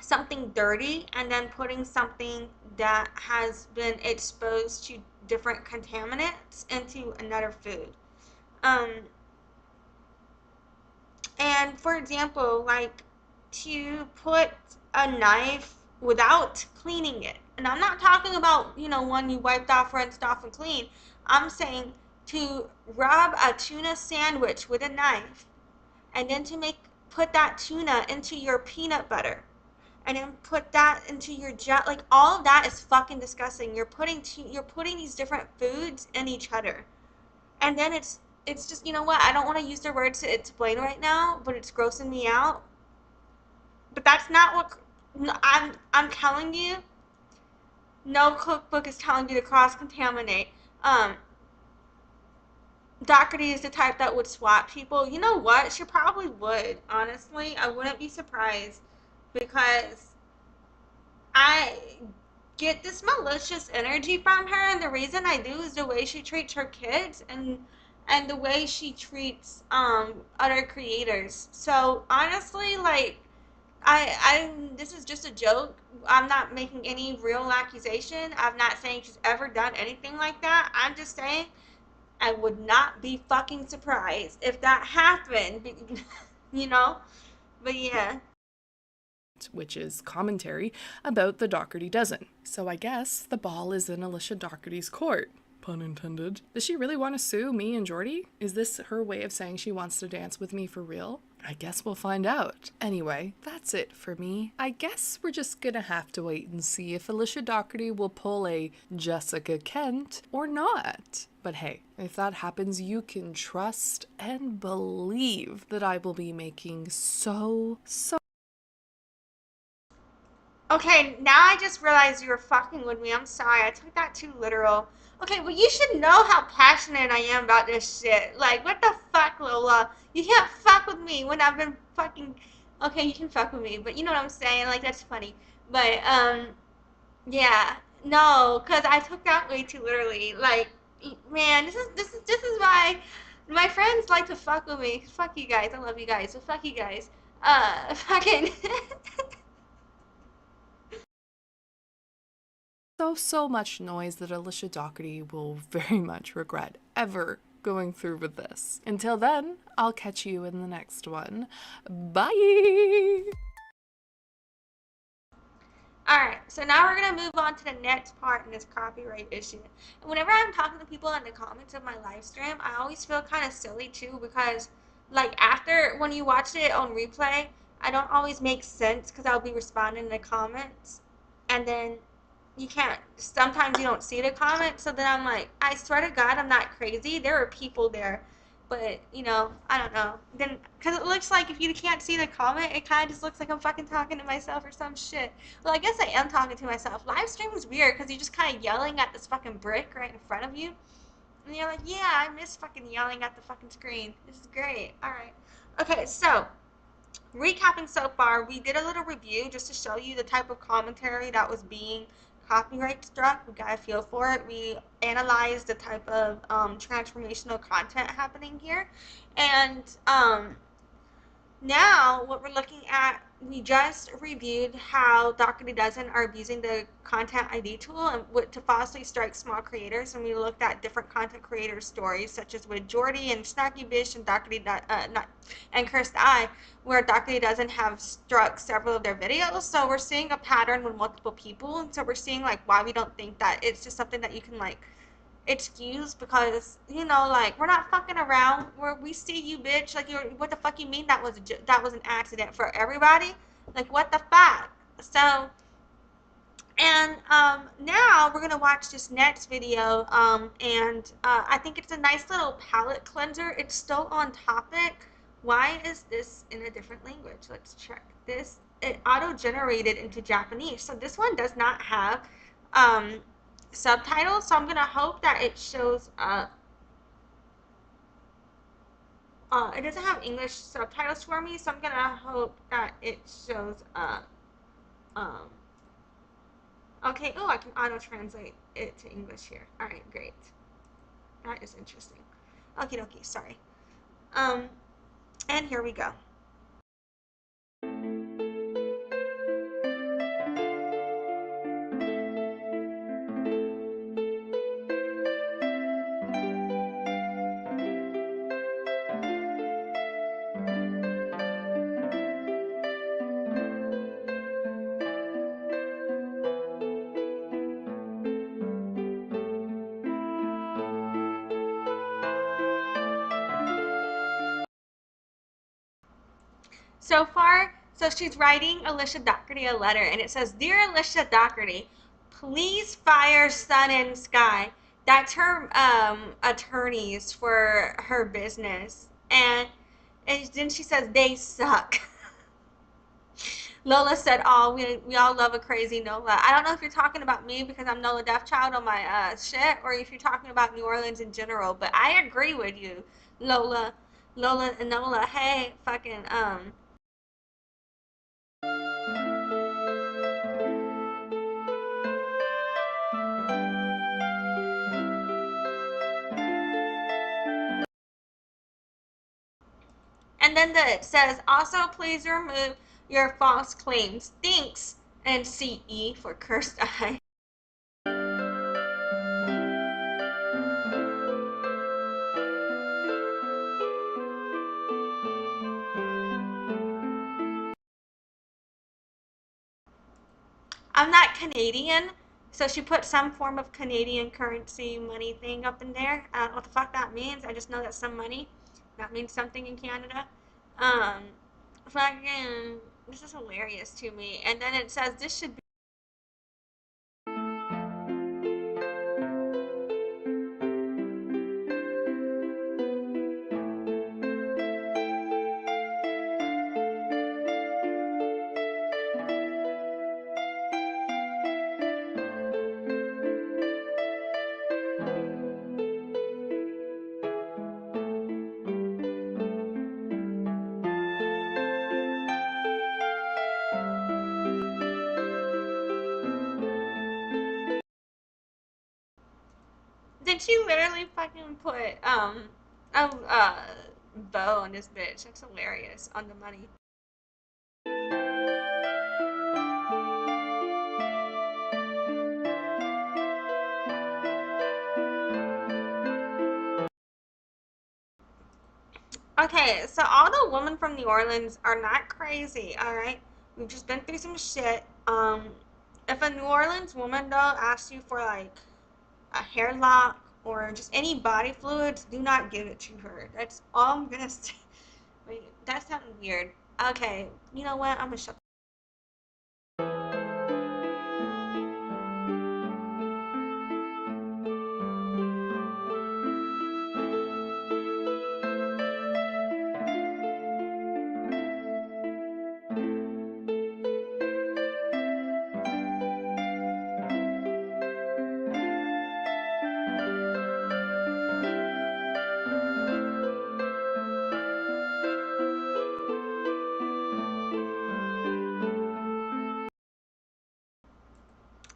something dirty and then putting something that has been exposed to different contaminants into another food. Um, and for example, like to put a knife without cleaning it. And I'm not talking about, one you wiped off, rinsed off, and clean. I'm saying to rub a tuna sandwich with a knife and then to put that tuna into your peanut butter and then put that into your jet. Like, all of that is fucking disgusting. You're putting these different foods in each other. And then it's just, you know what? I don't want to use the words to explain right now, but it's grossing me out. But that's not what I'm telling you. No cookbook is telling you to cross contaminate. Dougherty is the type that would swap people. You know what? She probably would. Honestly, I wouldn't be surprised because I get this malicious energy from her, and the reason I do is the way she treats her kids and the way she treats other creators. So honestly, like, I this is just a joke. I'm not making any real accusation. I'm not saying she's ever done anything like that. I'm just saying I would not be fucking surprised if that happened. you know? But yeah. Which is commentary about the Dougherty Dozen. So I guess the ball is in Alicia Dougherty's court. Pun intended. Does she really want to sue me and Jordy? Is this her way of saying she wants to dance with me for real? I guess we'll find out. Anyway, that's it for me. I guess we're just gonna have to wait and see if Alicia Dougherty will pull a Jessica Kent or not. But hey, if that happens, you can trust and believe that I will be making so Okay, now I just realized you were fucking with me. I'm sorry. I took that too literal. Okay, well, you should know how passionate I am about this shit. Like, what the fuck, Lola? You can't fuck with me when I've been fucking... Okay, you can fuck with me, but you know what I'm saying? Like, that's funny. But, yeah. No, because I took that way too literally. Like, man, this is why my friends like to fuck with me. Fuck you guys. I love you guys, but fuck you guys. Fucking... so much noise that Alicia Dougherty will very much regret ever going through with this. Until then, I'll catch you in the next one. Bye! Alright, so now we're going to move on to the next part in this copyright issue. And whenever I'm talking to people in the comments of my live stream, I always feel kind of silly too because, like, when you watch it on replay, I don't always make sense because I'll be responding to the comments. And then sometimes you don't see the comments, so then I'm like, I swear to God, I'm not crazy. There are people there. But, I don't know. Then, because it looks like if you can't see the comment, it kind of just looks like I'm fucking talking to myself or some shit. Well, I guess I am talking to myself. Live stream is weird because you're just kind of yelling at this fucking brick right in front of you. And you're like, yeah, I miss fucking yelling at the fucking screen. This is great. Alright. Okay, so, recapping so far, we did a little review just to show you the type of commentary that was being copyright struck. We got a feel for it. We analyzed the type of transformational content happening here. And now what we're looking at, we just reviewed how Dougherty Dozen are abusing the content ID tool and to falsely strike small creators. And we looked at different content creators' stories, such as with Jordy and Snarky Bish and and Cursed Eye, where Dougherty Dozen have struck several of their videos. So we're seeing a pattern with multiple people. And so we're seeing like why we don't think that it's just something that you can like excuse because like we're not fucking around. We see you, bitch. Like, what the fuck you mean that was an accident for everybody? Like, what the fuck? So, and now we're gonna watch this next video. And I think it's a nice little palette cleanser. It's still on topic. Why is this in a different language? Let's check this. It auto-generated into Japanese. So this one does not have subtitles, so I'm gonna hope that it shows it doesn't have English subtitles for me, so I'm gonna hope that it shows okay, I can auto translate it to English here. Alright, great. That is interesting. Okie dokie, sorry. And here we go. So far, so she's writing Alicia Dougherty a letter, and it says, "Dear Alicia Dougherty, please fire Sun and Sky." That's her attorneys for her business, and then she says they suck. Lola said, "Oh, we all love a crazy Nola." I don't know if you're talking about me because I'm Nola Deathchild on my shit, or if you're talking about New Orleans in general. But I agree with you, Lola, Lola and Nola. Hey, fucking And then it says, "Also, please remove your false claims. Thanks." And CE for Cursed Eye. I'm not Canadian, so she put some form of Canadian currency money thing up in there. I don't know what the fuck that means. I just know that's some money. That means something in Canada. Um, fucking, this is hilarious to me. And then it says this should be. Did she literally fucking put a bow on this bitch? That's hilarious on the money. Okay, so all the women from New Orleans are not crazy, alright? We've just been through some shit. If a New Orleans woman though asks you for like a hair lock or just any body fluids, do not give it to her. That's all I'm gonna say. Wait, that sounded weird. Okay, you know what? I'm gonna shut.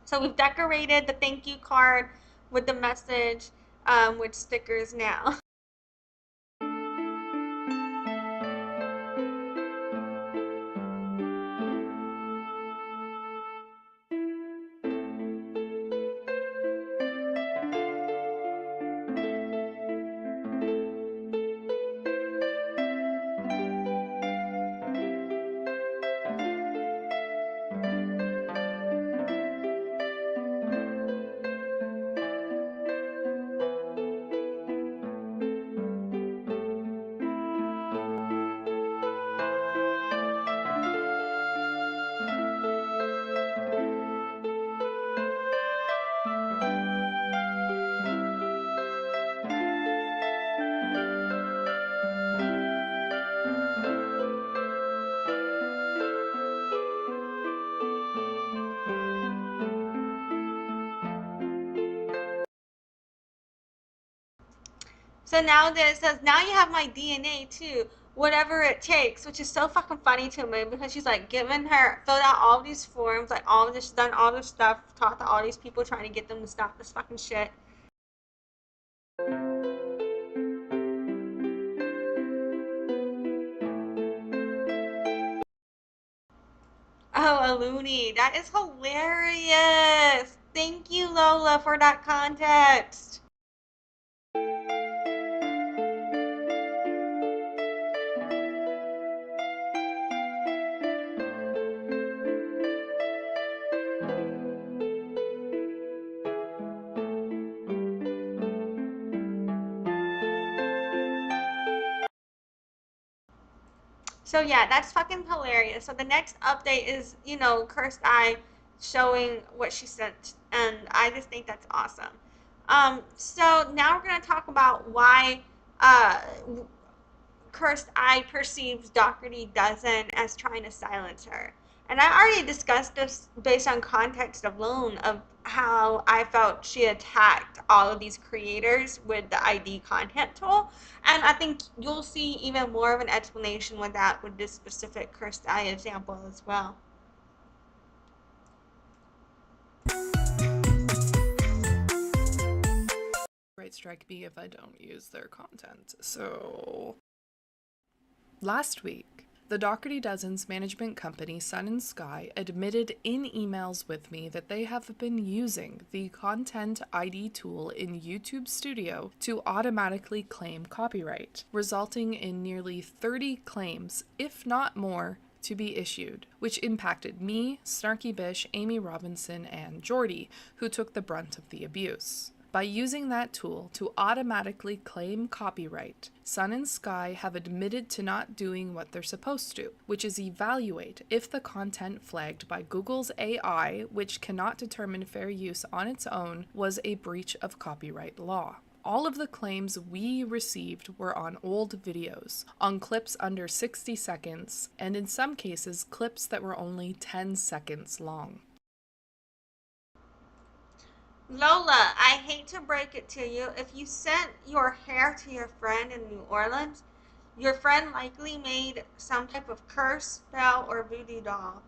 So we've decorated the thank you card with the message, with stickers now. So now that it says, now you have my DNA too, whatever it takes, which is so fucking funny to me because she's like filled out all these forms, like all this, done all this stuff, talked to all these people trying to get them to stop this fucking shit. Oh, a loony. That is hilarious. Thank you, Lola, for that context. So yeah, that's fucking hilarious. So the next update is, Cursed Eye showing what she sent, and I just think that's awesome. So now we're gonna talk about why uh Cursed Eye perceives Dougherty Dozen as trying to silence her. And I already discussed this based on context alone of how I felt she attacked all of these creators with the ID content tool. And I think you'll see even more of an explanation with that with this specific Cursed Eye example as well. Right, strike me if I don't use their content. So, last week, the Dougherty Dozen's management company, Sun and Sky, admitted in emails with me that they have been using the Content ID tool in YouTube Studio to automatically claim copyright, resulting in nearly 30 claims, if not more, to be issued, which impacted me, Snarky Bish, Amy Robinson, and Jordy, who took the brunt of the abuse. By using that tool to automatically claim copyright, Sun and Sky have admitted to not doing what they're supposed to, which is evaluate if the content flagged by Google's AI, which cannot determine fair use on its own, was a breach of copyright law. All of the claims we received were on old videos, on clips under 60 seconds, and in some cases, clips that were only 10 seconds long. Lola, I hate to break it to you. If you sent your hair to your friend in New Orleans, your friend likely made some type of curse, spell, or voodoo doll.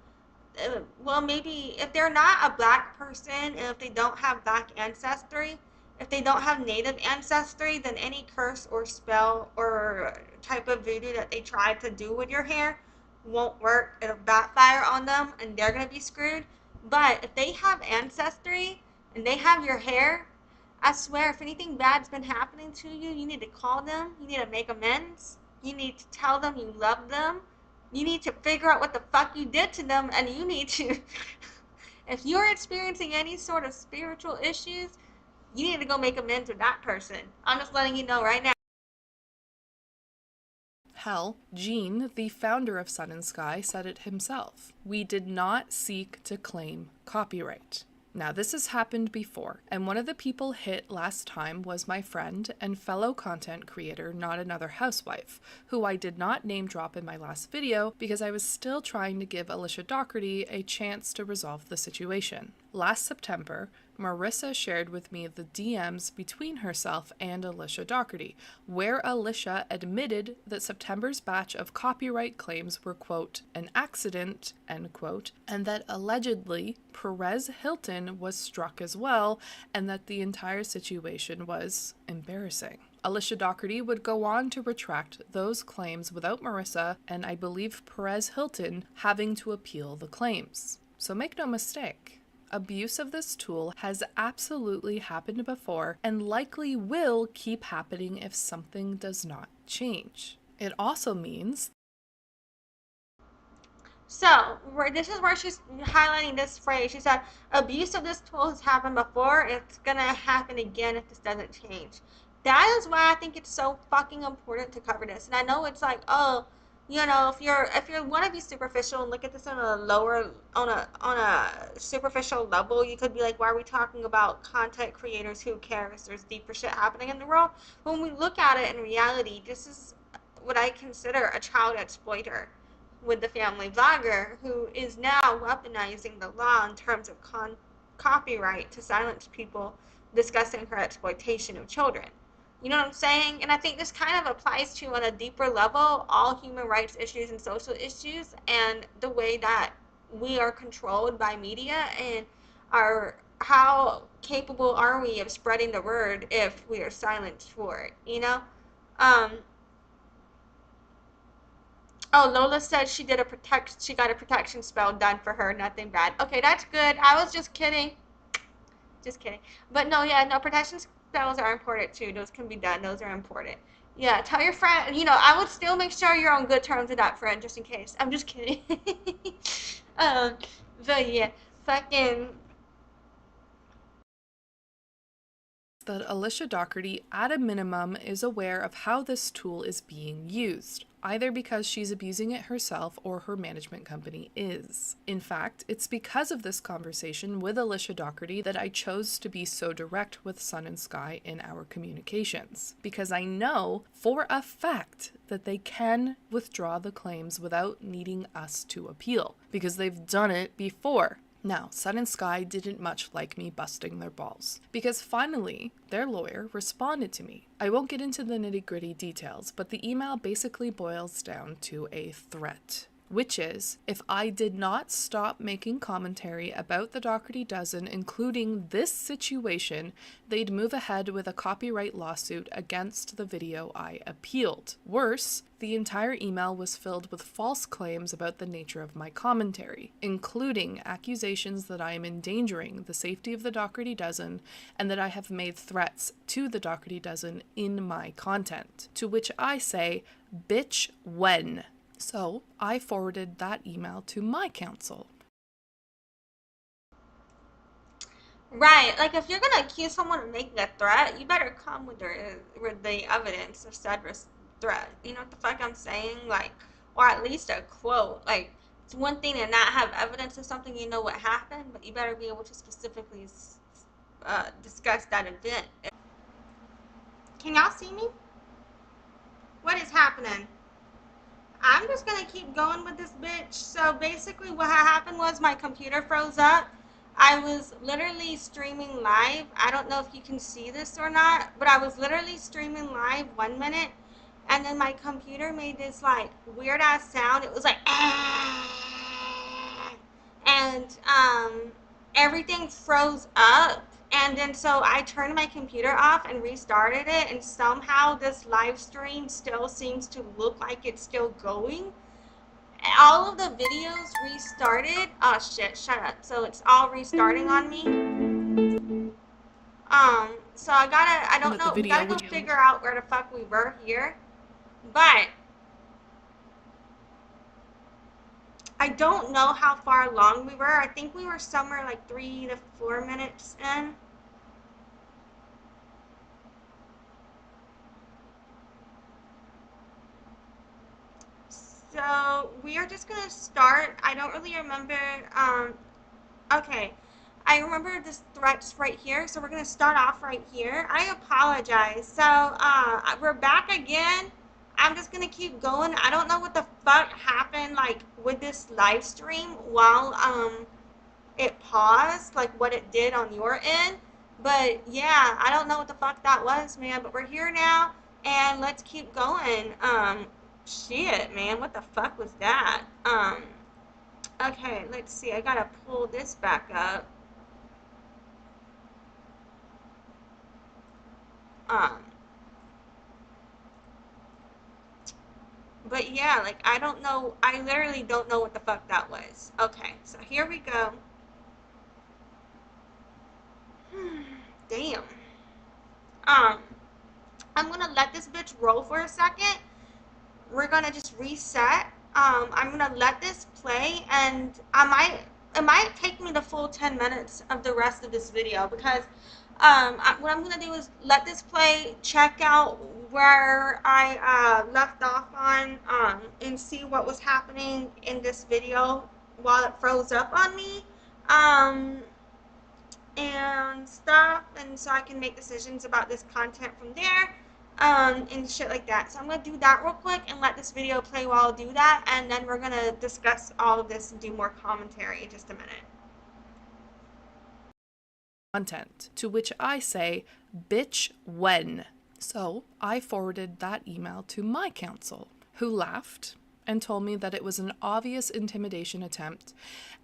Well, maybe if they're not a black person and if they don't have black ancestry, if they don't have native ancestry, then any curse or spell or type of voodoo that they try to do with your hair won't work. It'll backfire on them and they're going to be screwed. But if they have ancestry and they have your hair, I swear, if anything bad's been happening to you, you need to call them. You need to make amends. You need to tell them you love them. You need to figure out what the fuck you did to them, and you need to, if you're experiencing any sort of spiritual issues, you need to go make amends with that person. I'm just letting you know right now. Hell, Gene, the founder of Sun and Sky, said it himself. We did not seek to claim copyright. Now, this has happened before, and one of the people hit last time was my friend and fellow content creator, Not Another Housewife, who I did not name drop in my last video because I was still trying to give Alicia Dougherty a chance to resolve the situation. Last September, Marissa shared with me the DMs between herself and Alicia Dougherty, where Alicia admitted that September's batch of copyright claims were, quote, an accident, end quote, and that allegedly Perez Hilton was struck as well, and that the entire situation was embarrassing. Alicia Dougherty would go on to retract those claims without Marissa and I believe Perez Hilton having to appeal the claims. So make no mistake. Abuse of this tool has absolutely happened before and likely will keep happening if something does not change. It also means this is where she's highlighting this phrase. She said, abuse of this tool has happened before. It's going to happen again if this doesn't change. That is why I think it's so fucking important to cover this. And I know it's like, oh, if you want to be superficial and look at this on a superficial level, you could be like, why are we talking about content creators? Who cares? There's deeper shit happening in the world. But when we look at it in reality, this is what I consider a child exploiter with the family vlogger who is now weaponizing the law in terms of copyright to silence people discussing her exploitation of children. You know what I'm saying? And I think this kind of applies to, on a deeper level, all human rights issues and social issues and the way that we are controlled by media and how capable are we of spreading the word if we are silenced for it, Oh, Lola said she got a protection spell done for her. Nothing bad. Okay, that's good. I was just kidding. Just kidding. But no, yeah, no, protection spells are important too. Those can be done. Those are important. Yeah, tell your friend, I would still make sure you're on good terms with that friend just in case. I'm just kidding. But yeah, fucking. that Alicia Dougherty, at a minimum, is aware of how this tool is being used, either because she's abusing it herself or her management company is. In fact, it's because of this conversation with Alicia Dougherty that I chose to be so direct with Sun and Sky in our communications, because I know for a fact that they can withdraw the claims without needing us to appeal, because they've done it before. Now, Sun and Sky didn't much like me busting their balls, because finally, their lawyer responded to me. I won't get into the nitty-gritty details, but the email basically boils down to a threat, which is, if I did not stop making commentary about the Dougherty Dozen, including this situation, they'd move ahead with a copyright lawsuit against the video I appealed. Worse, the entire email was filled with false claims about the nature of my commentary, including accusations that I am endangering the safety of the Dougherty Dozen and that I have made threats to the Dougherty Dozen in my content. To which I say, bitch, when? So I forwarded that email to my counsel. Right, like if you're gonna accuse someone of making a threat, you better come with the evidence of said threat. You know what the fuck I'm saying? Like, or at least a quote. Like, it's one thing to not have evidence of something, you know what happened, but you better be able to specifically discuss that event. Can y'all see me? What is happening? I'm just gonna keep going with this bitch. So basically what happened was my computer froze up. I was literally streaming live. I don't know if you can see this or not, but I was literally streaming live 1 minute, and then my computer made this like weird ass sound. It was like and everything froze up. And then so I turned my computer off and restarted it, and somehow this live stream still seems to look like it's still going. All of the videos restarted. Oh shit, shut up. So it's all restarting on me. So I don't know, we gotta go figure out where the fuck we were here. But I don't know how far along we were. I think we were somewhere like 3 to 4 minutes in. So we are just gonna start. I don't really remember. Okay, I remember this threats right here. So we're gonna start off right here. I apologize. So we're back again. I'm just gonna keep going. I don't know what the fuck happened like with this live stream while it paused, like what it did on your end. But yeah, I don't know what the fuck that was, man. But we're here now, and let's keep going. Shit, man, what the fuck was that? Okay, let's see. I gotta pull this back up. But yeah, like I don't know. I literally don't know what the fuck that was. Okay, so here we go. Damn. I'm gonna let this bitch roll for a second. We're gonna just reset. I'm gonna let this play, and it might take me the full 10 minutes of the rest of this video, because what I'm gonna do is let this play, check out where I left off on, and see what was happening in this video while it froze up on me, and stuff, and so I can make decisions about this content from there. And shit like that. So I'm going to do that real quick and let this video play while I do that, and then we're going to discuss all of this and do more commentary in just a minute. Content, to which I say, bitch, when? So I forwarded that email to my counsel, who laughed and told me that it was an obvious intimidation attempt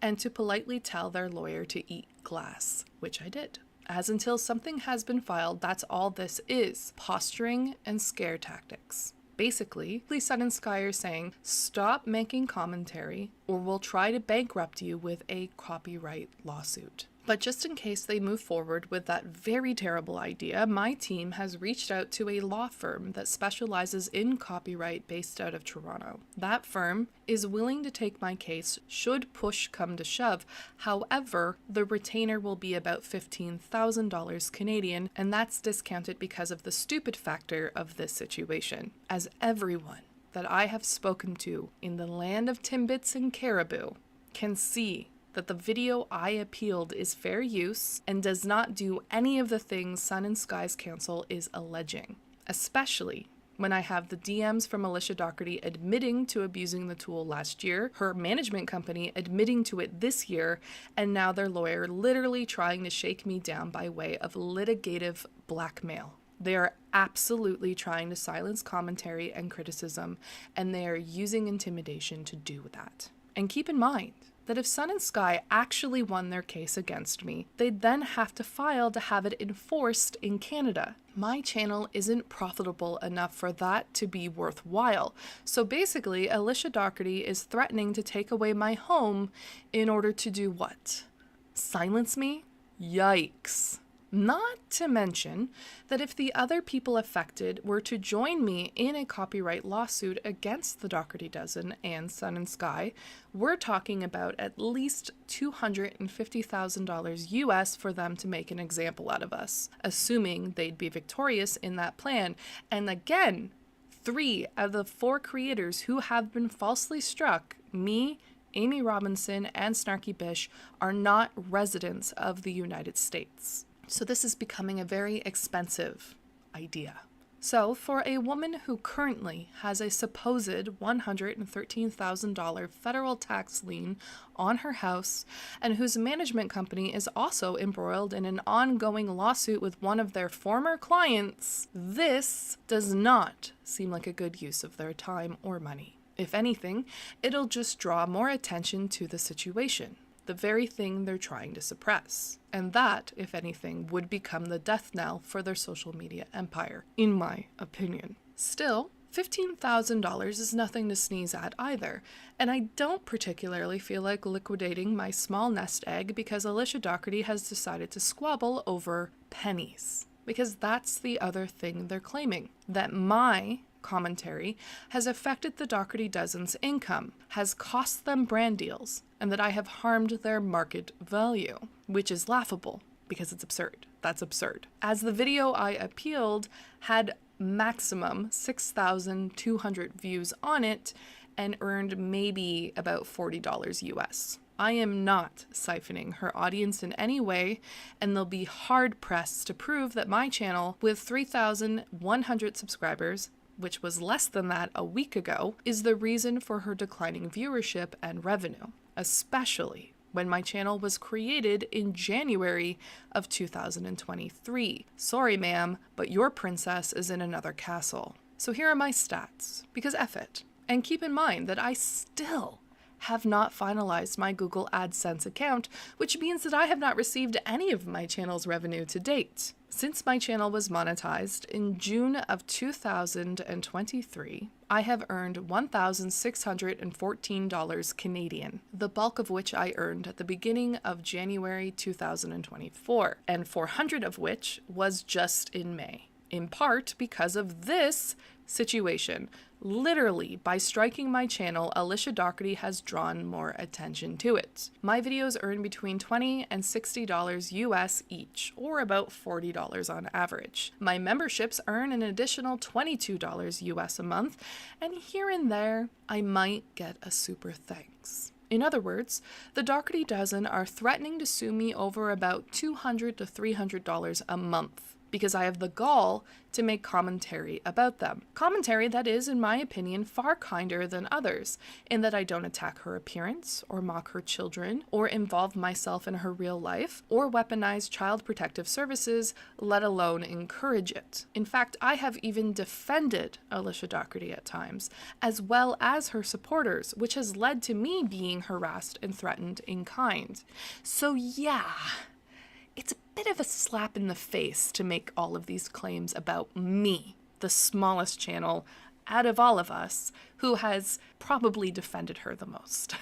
and to politely tell their lawyer to eat glass, which I did. As until something has been filed, that's all this is. Posturing and scare tactics. Basically, Sun and Sky are saying, stop making commentary or we'll try to bankrupt you with a copyright lawsuit. But just in case they move forward with that very terrible idea, my team has reached out to a law firm that specializes in copyright based out of Toronto. That firm is willing to take my case should push come to shove. However, the retainer will be about $15,000 Canadian, and that's discounted because of the stupid factor of this situation. As everyone that I have spoken to in the land of Timbits and Caribou can see that the video I appealed is fair use and does not do any of the things Sun and Skies Council is alleging, especially when I have the DMs from Alicia Dougherty admitting to abusing the tool last year, her management company admitting to it this year, and now their lawyer literally trying to shake me down by way of litigative blackmail. They are absolutely trying to silence commentary and criticism, and they are using intimidation to do that. And keep in mind that if Sun and Sky actually won their case against me, they'd then have to file to have it enforced in Canada. My channel isn't profitable enough for that to be worthwhile. So basically, Alicia Dougherty is threatening to take away my home in order to do what? Silence me? Yikes. Not to mention that if the other people affected were to join me in a copyright lawsuit against the Dougherty Dozen and Sun and Sky, we're talking about at least $250,000 US for them to make an example out of us, assuming they'd be victorious in that plan. And again, 3 of the 4 creators who have been falsely struck, me, Amy Robinson, and Snarky Bish, are not residents of the United States. So this is becoming a very expensive idea. So for a woman who currently has a supposed $113,000 federal tax lien on her house and whose management company is also embroiled in an ongoing lawsuit with one of their former clients, this does not seem like a good use of their time or money. If anything, it'll just draw more attention to the situation, the very thing they're trying to suppress. And that, if anything, would become the death knell for their social media empire, in my opinion. Still, $15,000 is nothing to sneeze at either, and I don't particularly feel like liquidating my small nest egg because Alicia Dougherty has decided to squabble over pennies. Because that's the other thing they're claiming, that my commentary has affected the Dougherty Dozen's income, has cost them brand deals, and that I have harmed their market value, which is laughable because it's absurd. That's absurd. As the video I appealed had maximum 6,200 views on it and earned maybe about $40 US. I am not siphoning her audience in any way, and they'll be hard-pressed to prove that my channel, with 3,100 subscribers, which was less than that a week ago, is the reason for her declining viewership and revenue, especially when my channel was created in January of 2023. Sorry, ma'am, but your princess is in another castle. So here are my stats, because F it. And keep in mind that I still have not finalized my Google AdSense account, which means that I have not received any of my channel's revenue to date. Since my channel was monetized in June of 2023, I have earned $1,614 Canadian, the bulk of which I earned at the beginning of January 2024, and $400 of which was just in May, in part because of this situation. Literally, by striking my channel, Alicia Dougherty has drawn more attention to it. My videos earn between $20 and $60 US each, or about $40 on average. My memberships earn an additional $22 US a month, and here and there, I might get a super thanks. In other words, the Dougherty Dozen are threatening to sue me over about $200 to $300 a month, because I have the gall to make commentary about them. Commentary that is, in my opinion, far kinder than others, in that I don't attack her appearance, or mock her children, or involve myself in her real life, or weaponize child protective services, let alone encourage it. In fact, I have even defended Alicia Dougherty at times, as well as her supporters, which has led to me being harassed and threatened in kind. So yeah, it's a bit of a slap in the face to make all of these claims about me, the smallest channel out of all of us, who has probably defended her the most.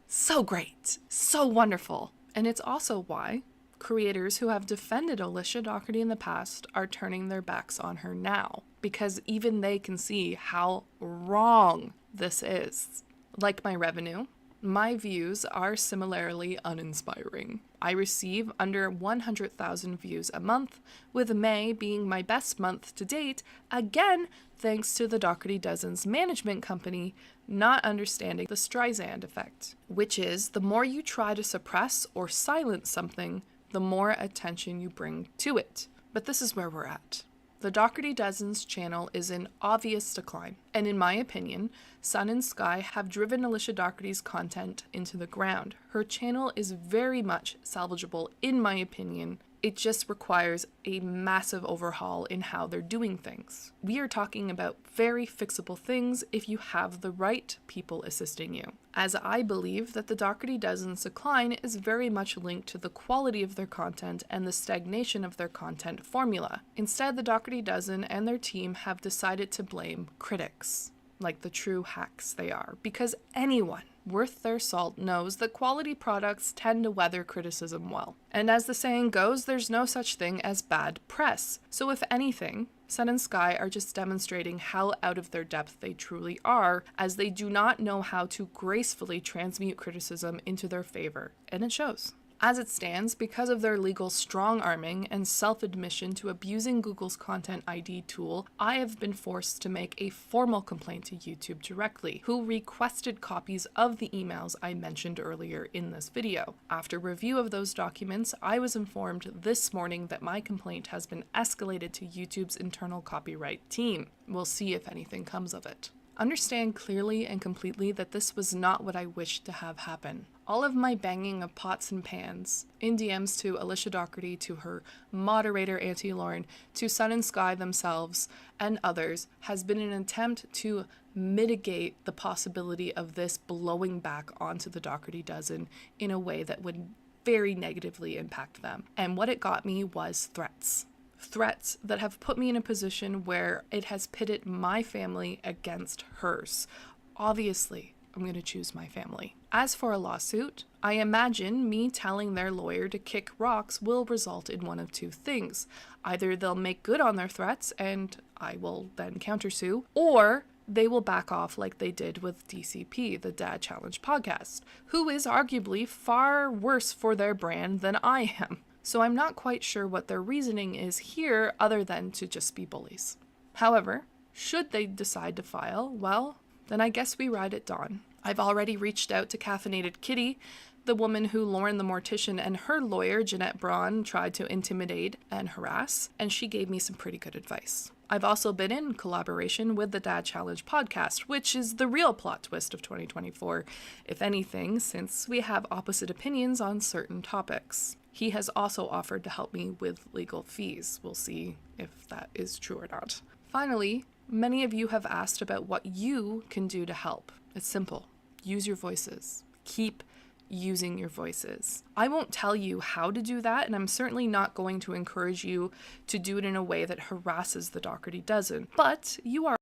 So great, so wonderful, And it's also why creators who have defended Alicia Dougherty in the past are turning their backs on her now, because even they can see how wrong this is. Like my revenue, my views are similarly uninspiring. I receive under 100,000 views a month, with May being my best month to date, again thanks to the Dougherty Dozen's management company not understanding the Streisand effect, which is the more you try to suppress or silence something, the more attention you bring to it. But this is where we're at. The Dougherty Dozen's channel is in obvious decline, and in my opinion, Sun and Sky have driven Alicia Dougherty's content into the ground. Her channel is very much salvageable, in my opinion. It just requires a massive overhaul in how they're doing things. We are talking about very fixable things if you have the right people assisting you, as I believe that the Dougherty Dozen's decline is very much linked to the quality of their content and the stagnation of their content formula. Instead, the Dougherty Dozen and their team have decided to blame critics, like the true hacks they are, because anyone worth their salt knows that quality products tend to weather criticism well. And as the saying goes, there's no such thing as bad press. So if anything, Sun and Sky are just demonstrating how out of their depth they truly are, as they do not know how to gracefully transmute criticism into their favor, and it shows. As it stands, because of their legal strong-arming and self-admission to abusing Google's Content ID tool, I have been forced to make a formal complaint to YouTube directly, who requested copies of the emails I mentioned earlier in this video. After review of those documents, I was informed this morning that my complaint has been escalated to YouTube's internal copyright team. We'll see if anything comes of it. Understand clearly and completely that this was not what I wished to have happen. All of my banging of pots and pans, in DMs to Alicia Dougherty, to her moderator Auntie Lauren, to Sun and Sky themselves, and others, has been an attempt to mitigate the possibility of this blowing back onto the Dougherty Dozen in a way that would very negatively impact them. And what it got me was threats. Threats that have put me in a position where it has pitted my family against hers. Obviously, I'm going to choose my family. As for a lawsuit, I imagine me telling their lawyer to kick rocks will result in one of two things. Either they'll make good on their threats and I will then countersue, or they will back off like they did with DCP, the Dad Challenge podcast, who is arguably far worse for their brand than I am. So I'm not quite sure what their reasoning is here other than to just be bullies. However, should they decide to file, well, then I guess we ride at dawn. I've already reached out to Caffeinated Kitty, the woman who Lauren the Mortician and her lawyer, Jeanette Braun, tried to intimidate and harass, and she gave me some pretty good advice. I've also been in collaboration with the Dad Challenge podcast, which is the real plot twist of 2024, if anything, since we have opposite opinions on certain topics. He has also offered to help me with legal fees. We'll see if that is true or not. Finally, many of you have asked about what you can do to help. It's simple. Use your voices. Keep using your voices. I won't tell you how to do that, and I'm certainly not going to encourage you to do it in a way that harasses the Dougherty Dozen, but you are.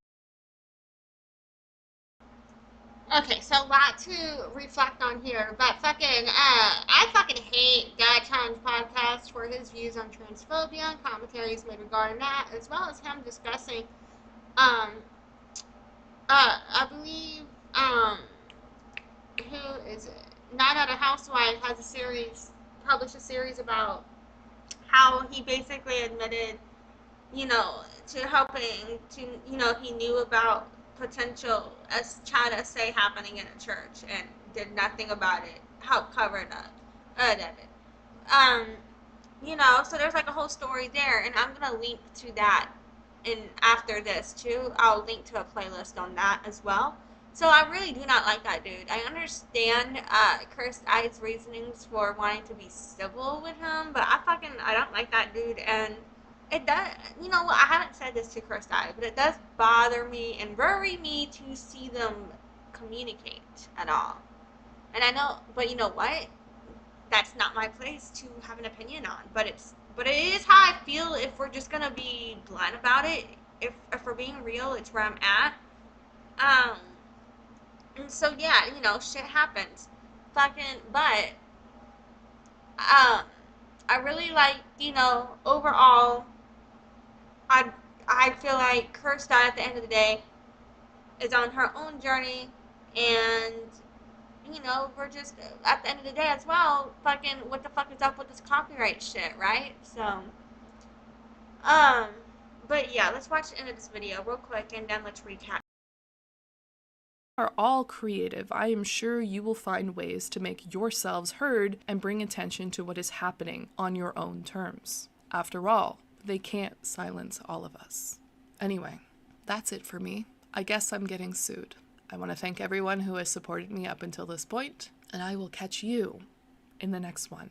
Okay, so a lot to reflect on here, but I fucking hate Dad Challenge podcast for his views on transphobia and commentaries made regarding that, as well as him discussing, I believe, who is it? Not Out a Housewife has published a series about how he basically admitted, to helping to, he knew about potential child essay happening in a church and did nothing about it, helped cover it up. So there's like a whole story there, and I'm gonna link to that after this too. I'll link to a playlist on that as well. So I really do not like that dude. I understand Cursed Eye's reasonings for wanting to be civil with him, but I don't like that dude, and it does, I haven't said this to Cursed Eye, but it does bother me and worry me to see them communicate at all. And I know, but you know what? That's not my place to have an opinion on, but it is how I feel if we're just gonna be blunt about it. If we're being real, it's where I'm at. And so yeah, shit happens. But I really like, overall, I I feel like Cursed Eye at the end of the day is on her own journey, and we're just at the end of the day as well, fucking what the fuck is up with this copyright shit, right? So, um, but yeah, let's watch the end of this video real quick, and then let's recap. Are all creative, I am sure you will find ways to make yourselves heard and bring attention to what is happening on your own terms. After all, they can't silence all of us. Anyway, that's it for me. I guess I'm getting sued. I want to thank everyone who has supported me up until this point, and I will catch you in the next one.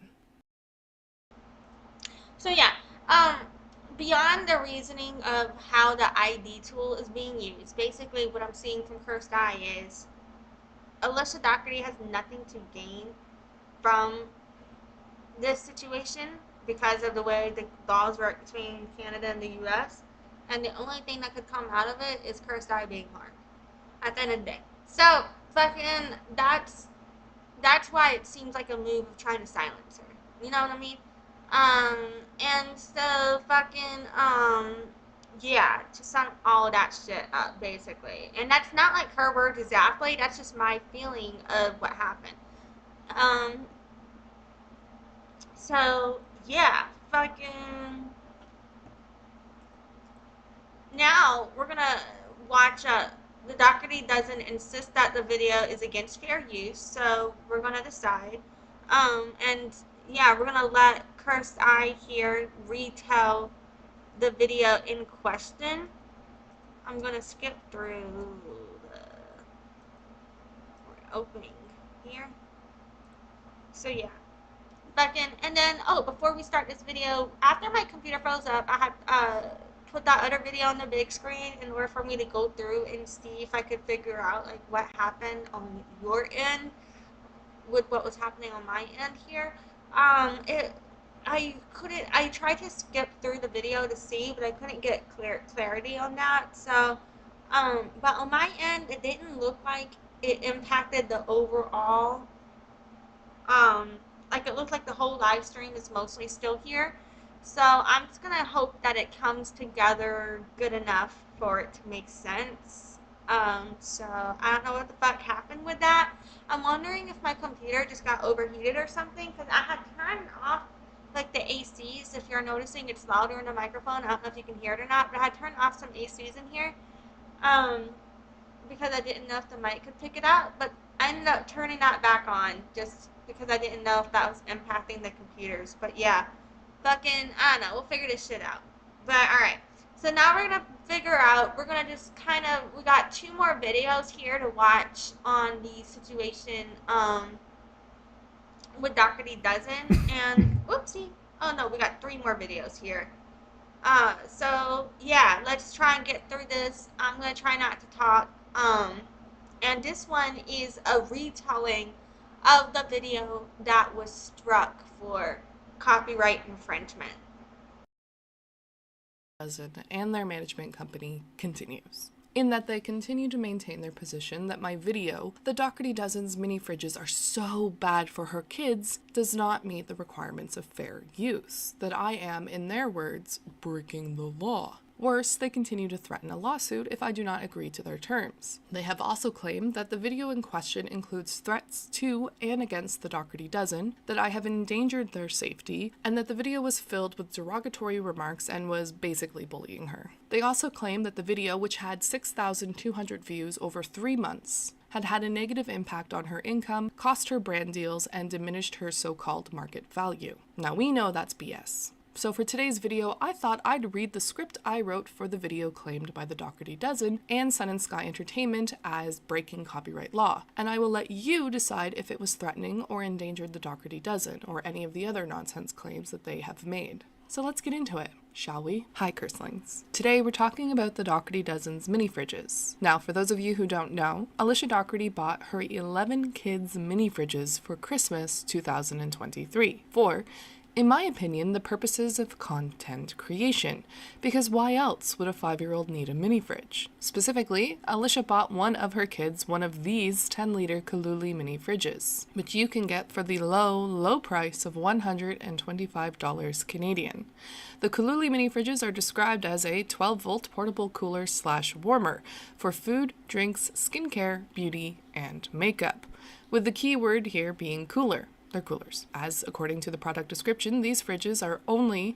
So yeah, beyond the reasoning of how the ID tool is being used, basically what I'm seeing from Cursed Eye is Alicia Dougherty has nothing to gain from this situation because of the way the laws work between Canada and the US. And the only thing that could come out of it is Cursed Eye being harmed at the end of the day. So, fucking, that's why it seems like a move of trying to silence her. You know what I mean? And so fucking, yeah, to sum all that shit up, basically. And that's not like her words exactly, that's just my feeling of what happened. So, yeah, fucking, now we're gonna watch, the Dougherty Dozen insist that the video is against fair use, so we're gonna decide. And yeah, we're gonna let Cursed Eye here retell the video in question. I'm gonna skip through the opening here. So yeah, fucking, and then before we start this video, after my computer froze up, I had put that other video on the big screen in order for me to go through and see if I could figure out like what happened on your end with what was happening on my end here. I tried to skip through the video to see, but I couldn't get clarity on that. So, but on my end, it didn't look like it impacted the overall, like it looked like the whole live stream is mostly still here. So I'm just gonna hope that it comes together good enough for it to make sense. So I don't know what the fuck happened with that. I'm wondering if my computer just got overheated or something, because I had turned off like the ACs. If you're noticing, it's louder in the microphone. I don't know if you can hear it or not, but I had turned off some ACs in here, because I didn't know if the mic could pick it up. But I ended up turning that back on just because I didn't know if that was impacting the computers. But yeah, fucking, I don't know. We'll figure this shit out. But alright. So now we're going to figure out, we're going to just kind of, we got 2 more videos here to watch on the situation with Dougherty Dozen. And, whoopsie. Oh no, we got 3 more videos here. So, yeah, let's try and get through this. I'm going to try not to talk. And this one is a retelling of the video that was struck for copyright infringement. And their management company continues, in that they continue to maintain their position that my video, the Dougherty Dozen's mini fridges are so bad for her kids, does not meet the requirements of fair use, that I am, in their words, breaking the law. Worse, they continue to threaten a lawsuit if I do not agree to their terms. They have also claimed that the video in question includes threats to and against the Dougherty Dozen, that I have endangered their safety, and that the video was filled with derogatory remarks and was basically bullying her. They also claim that the video, which had 6,200 views over 3 months, had had a negative impact on her income, cost her brand deals, and diminished her so-called market value. Now we know that's BS. So for today's video, I thought I'd read the script I wrote for the video claimed by the Dougherty Dozen and Sun and Sky Entertainment as breaking copyright law, and I will let you decide if it was threatening or endangered the Dougherty Dozen or any of the other nonsense claims that they have made. So let's get into it, shall we? Hi, Curselings. Today we're talking about the Dougherty Dozen's mini fridges. Now, for those of you who don't know, Alicia Dougherty bought her 11 kids' mini fridges for Christmas 2023 for in my opinion, the purposes of content creation, because why else would a 5-year-old need a mini fridge? Specifically, Alicia bought one of her kids one of these 10-liter Kaluli mini fridges, which you can get for the low price of $125 Canadian. The Kaluli mini fridges are described as a 12-volt portable cooler/warmer for food, drinks, skincare, beauty, and makeup, with the key word here being cooler. They're coolers. As according to the product description, these fridges are only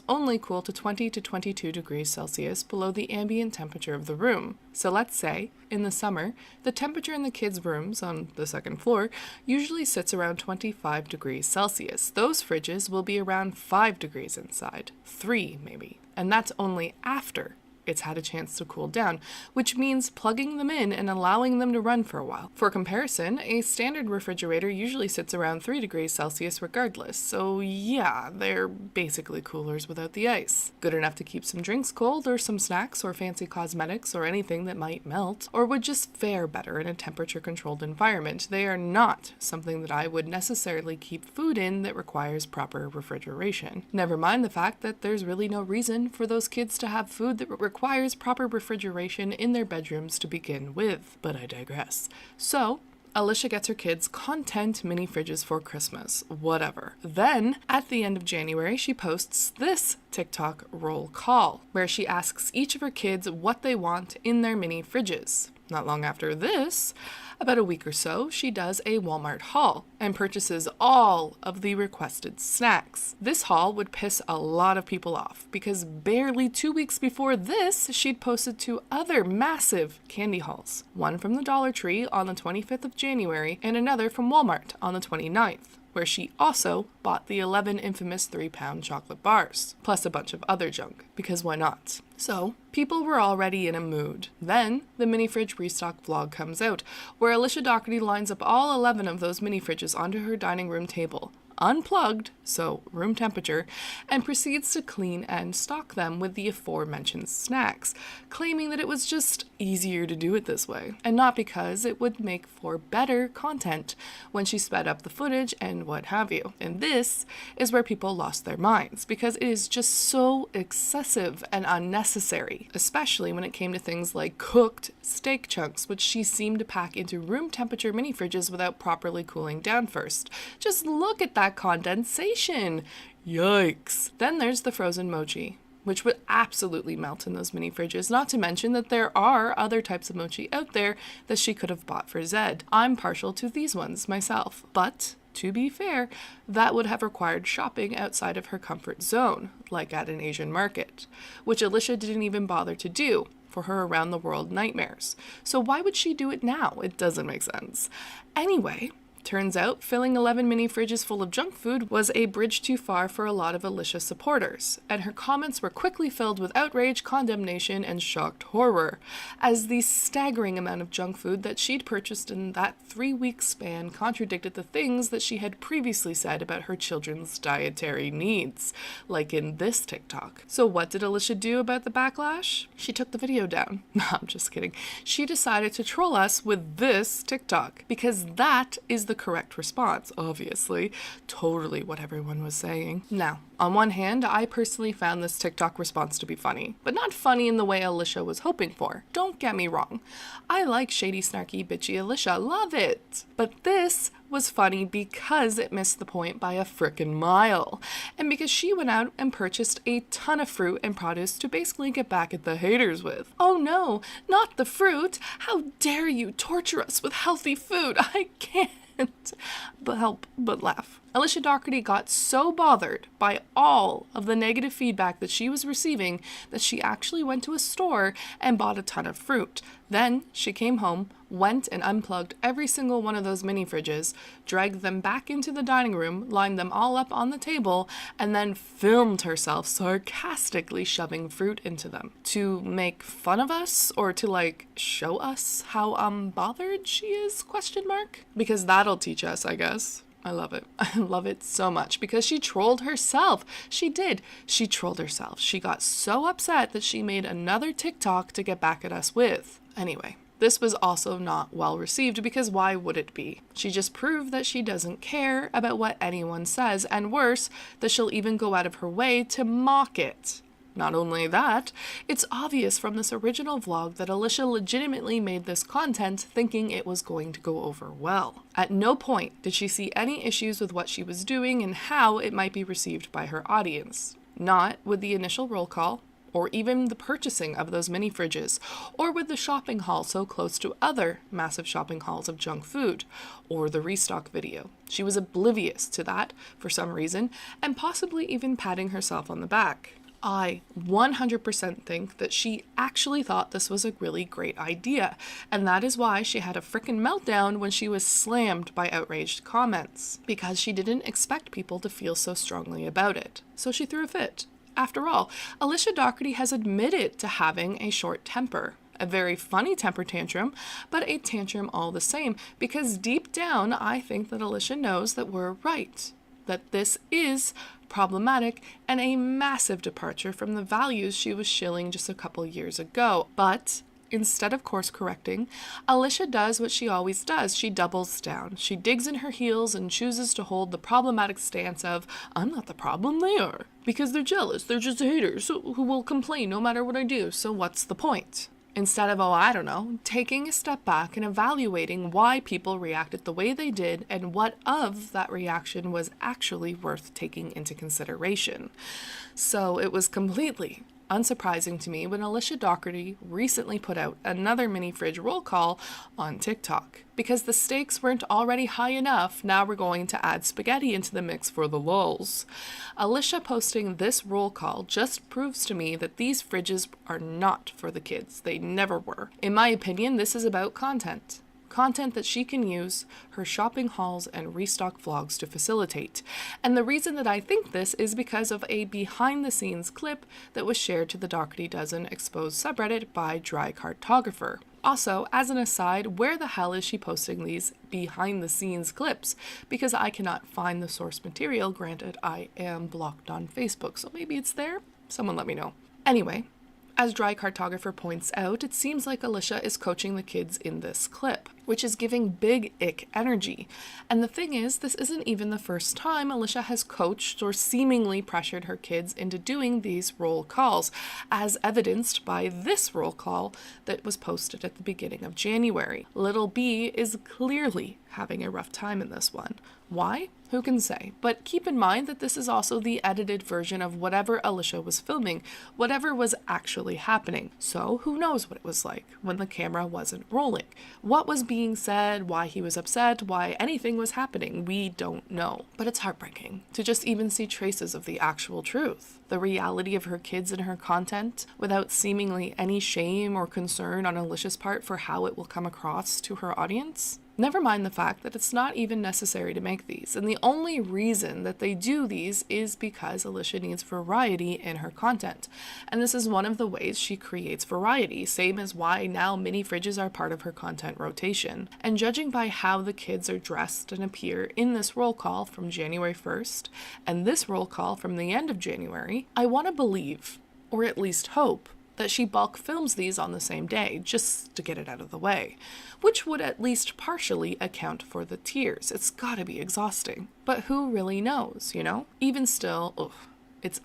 only cool to 20 to 22 degrees Celsius below the ambient temperature of the room. So let's say, in the summer, the temperature in the kids' rooms on the second floor usually sits around 25 degrees Celsius. Those fridges will be around 5 degrees inside, 3 maybe, and that's only after it's had a chance to cool down, which means plugging them in and allowing them to run for a while. For comparison, a standard refrigerator usually sits around 3 degrees Celsius regardless, so yeah, they're basically coolers without the ice. Good enough to keep some drinks cold, or some snacks or fancy cosmetics or anything that might melt, or would just fare better in a temperature-controlled environment. They are not something that I would necessarily keep food in that requires proper refrigeration. Never mind the fact that there's really no reason for those kids to have food that requires proper refrigeration in their bedrooms to begin with, but I digress. So, Alicia gets her kids content mini fridges for Christmas, whatever. Then, at the end of January, she posts this TikTok roll call, where she asks each of her kids what they want in their mini fridges. Not long after this, about a week or so, she does a Walmart haul and purchases all of the requested snacks. This haul would piss a lot of people off because barely 2 weeks before this, she'd posted 2 other massive candy hauls. One from the Dollar Tree on the 25th of January and another from Walmart on the 29th. Where she also bought the 11 infamous 3-pound chocolate bars, plus a bunch of other junk, because why not? So, people were already in a mood. Then, the mini fridge restock vlog comes out, where Alicia Dougherty lines up all 11 of those mini fridges onto her dining room table, unplugged, so room temperature, and proceeds to clean and stock them with the aforementioned snacks, claiming that it was just easier to do it this way, and not because it would make for better content when she sped up the footage and what have you. And this is where people lost their minds, because it is just so excessive and unnecessary, especially when it came to things like cooked steak chunks, which she seemed to pack into room temperature mini fridges without properly cooling down first. Just look at that condensation. Yikes. Then there's the frozen mochi, which would absolutely melt in those mini fridges, not to mention that there are other types of mochi out there that she could have bought for Zed. I'm partial to these ones myself, but to be fair, that would have required shopping outside of her comfort zone, like at an Asian market, which Alicia didn't even bother to do for her around the world nightmares. So why would she do it now? It doesn't make sense. Anyway, turns out filling 11 mini fridges full of junk food was a bridge too far for a lot of Alicia supporters, and her comments were quickly filled with outrage, condemnation, and shocked horror, as the staggering amount of junk food that she'd purchased in that 3-week span contradicted the things that she had previously said about her children's dietary needs, like in this TikTok. So what did Alicia do about the backlash? She took the video down. No, I'm just kidding. She decided to troll us with this TikTok, because that is the correct response, obviously. Totally what everyone was saying. Now, on one hand, I personally found this TikTok response to be funny, but not funny in the way Alicia was hoping for. Don't get me wrong. I like shady, snarky, bitchy Alicia. Love it. But this was funny because it missed the point by a frickin' mile. And because she went out and purchased a ton of fruit and produce to basically get back at the haters with. Oh no, not the fruit. How dare you torture us with healthy food? I can't but help but laugh. Alicia Dougherty got so bothered by all of the negative feedback that she was receiving that she actually went to a store and bought a ton of fruit. Then she came home, went and unplugged every single one of those mini fridges, dragged them back into the dining room, lined them all up on the table, and then filmed herself sarcastically shoving fruit into them. To make fun of us, or to show us how bothered she is, ? Because that'll teach us, I guess. I love it. I love it so much because she trolled herself. She did. She trolled herself. She got so upset that she made another TikTok to get back at us with. Anyway, This was also not well received because why would it be? She just proved that she doesn't care about what anyone says, and worse, that she'll even go out of her way to mock it. Not only that, it's obvious from this original vlog that Alicia legitimately made this content thinking it was going to go over well. At no point did she see any issues with what she was doing and how it might be received by her audience. Not with the initial roll call, or even the purchasing of those mini fridges, or with the shopping haul so close to other massive shopping hauls of junk food, or the restock video. She was oblivious to that for some reason, and possibly even patting herself on the back. I 100% think that she actually thought this was a really great idea, and that is why she had a frickin' meltdown when she was slammed by outraged comments, because she didn't expect people to feel so strongly about it. So she threw a fit. After all, Alicia Dougherty has admitted to having a short temper. A very funny temper tantrum, but a tantrum all the same, because deep down I think that Alicia knows that we're right. That this is problematic and a massive departure from the values she was shilling just a couple years ago. But instead of course correcting, Alicia does what she always does. She doubles down. She digs in her heels and chooses to hold the problematic stance of, I'm not the problem, they are. Because they're jealous, they're just haters who will complain no matter what I do, so what's the point? Instead of, taking a step back and evaluating why people reacted the way they did and what of that reaction was actually worth taking into consideration. So it was completely unsurprising to me when Alicia Dougherty recently put out another mini fridge roll call on TikTok. Because the stakes weren't already high enough, now we're going to add spaghetti into the mix for the lulz. Alicia posting this roll call just proves to me that these fridges are not for the kids. They never were. In my opinion, this is about content. Content that she can use her shopping hauls and restock vlogs to facilitate. And the reason that I think this is because of a behind-the-scenes clip that was shared to the Dougherty Dozen exposed subreddit by Dry Cartographer. Also, as an aside, where the hell is she posting these behind-the-scenes clips? Because I cannot find the source material. Granted, I am blocked on Facebook, so maybe it's there? Someone let me know. Anyway, as Dry Cartographer points out, it seems like Alicia is coaching the kids in this clip, which is giving big ick energy. And the thing is, this isn't even the first time Alicia has coached or seemingly pressured her kids into doing these roll calls, as evidenced by this roll call that was posted at the beginning of January. Little B is clearly having a rough time in this one. Why? Who can say? But keep in mind that this is also the edited version of whatever Alicia was filming, whatever was actually happening. So who knows what it was like when the camera wasn't rolling? What was being said, why he was upset, why anything was happening, we don't know. But it's heartbreaking to just even see traces of the actual truth. The reality of her kids and her content, without seemingly any shame or concern on Alicia's part for how it will come across to her audience. Never mind the fact that it's not even necessary to make these, and the only reason that they do these is because Alicia needs variety in her content. And this is one of the ways she creates variety, same as why now mini fridges are part of her content rotation. And judging by how the kids are dressed and appear in this roll call from January 1st, and this roll call from the end of January, I want to believe, or at least hope, that she bulk films these on the same day, just to get it out of the way, which would at least partially account for the tears. It's gotta be exhausting. But who really knows, you know? Even still, it's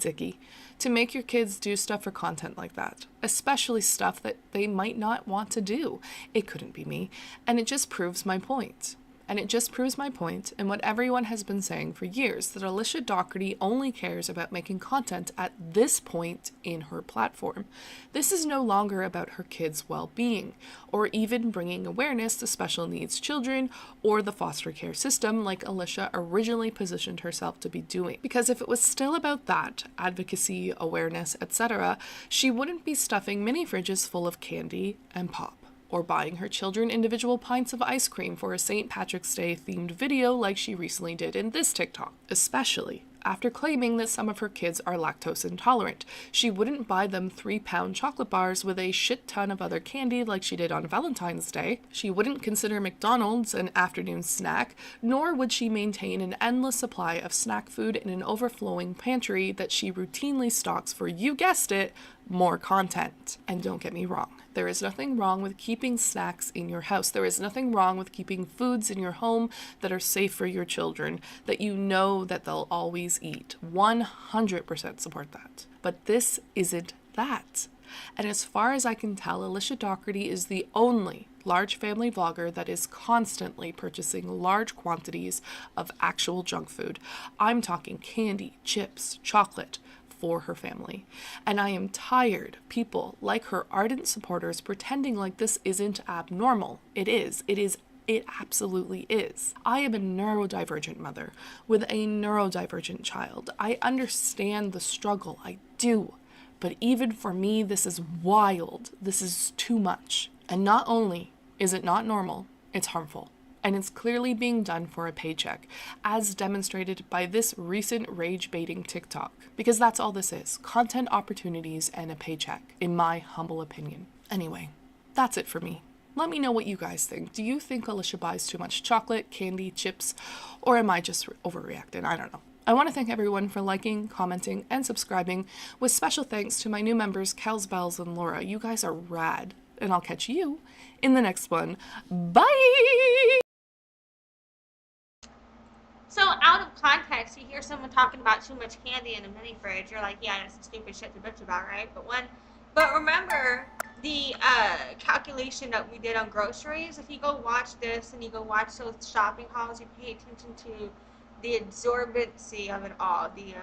icky to make your kids do stuff for content like that, especially stuff that they might not want to do. It couldn't be me, and it just proves my point. And it just proves my point and what everyone has been saying for years, that Alicia Dougherty only cares about making content at this point in her platform. This is no longer about her kids' well-being, or even bringing awareness to special needs children or the foster care system like Alicia originally positioned herself to be doing. Because if it was still about that, advocacy, awareness, etc., she wouldn't be stuffing mini fridges full of candy and pop, or buying her children individual pints of ice cream for a St. Patrick's Day themed video like she recently did in this TikTok. Especially after claiming that some of her kids are lactose intolerant. She wouldn't buy them 3-pound chocolate bars with a shit ton of other candy like she did on Valentine's Day. She wouldn't consider McDonald's an afternoon snack, nor would she maintain an endless supply of snack food in an overflowing pantry that she routinely stocks for, you guessed it, more content. And don't get me wrong, there is nothing wrong with keeping snacks in your house. There is nothing wrong with keeping foods in your home that are safe for your children, that you know that they'll always eat. 100% support that. But this isn't that. And as far as I can tell, Alicia Dougherty is the only large family vlogger that is constantly purchasing large quantities of actual junk food. I'm talking candy, chips, chocolate for her family. And I am tired of people like her ardent supporters pretending like this isn't abnormal. It is. It absolutely is. I am a neurodivergent mother with a neurodivergent child. I understand the struggle. I do. But even for me, this is wild. This is too much. And not only is it not normal, it's harmful. And it's clearly being done for a paycheck, as demonstrated by this recent rage-baiting TikTok. Because that's all this is. Content opportunities and a paycheck, in my humble opinion. Anyway, that's it for me. Let me know what you guys think. Do you think Alicia buys too much chocolate, candy, chips, or am I just overreacting? I don't know. I want to thank everyone for liking, commenting, and subscribing, with special thanks to my new members, Kels, Bells, and Laura. You guys are rad, and I'll catch you in the next one. Bye! So out of context, you hear someone talking about too much candy in a mini fridge. You're like, yeah, that's some stupid shit to bitch about, right? But remember the calculation that we did on groceries. If you go watch this and you go watch those shopping hauls, you pay attention to the absorbency of it all, the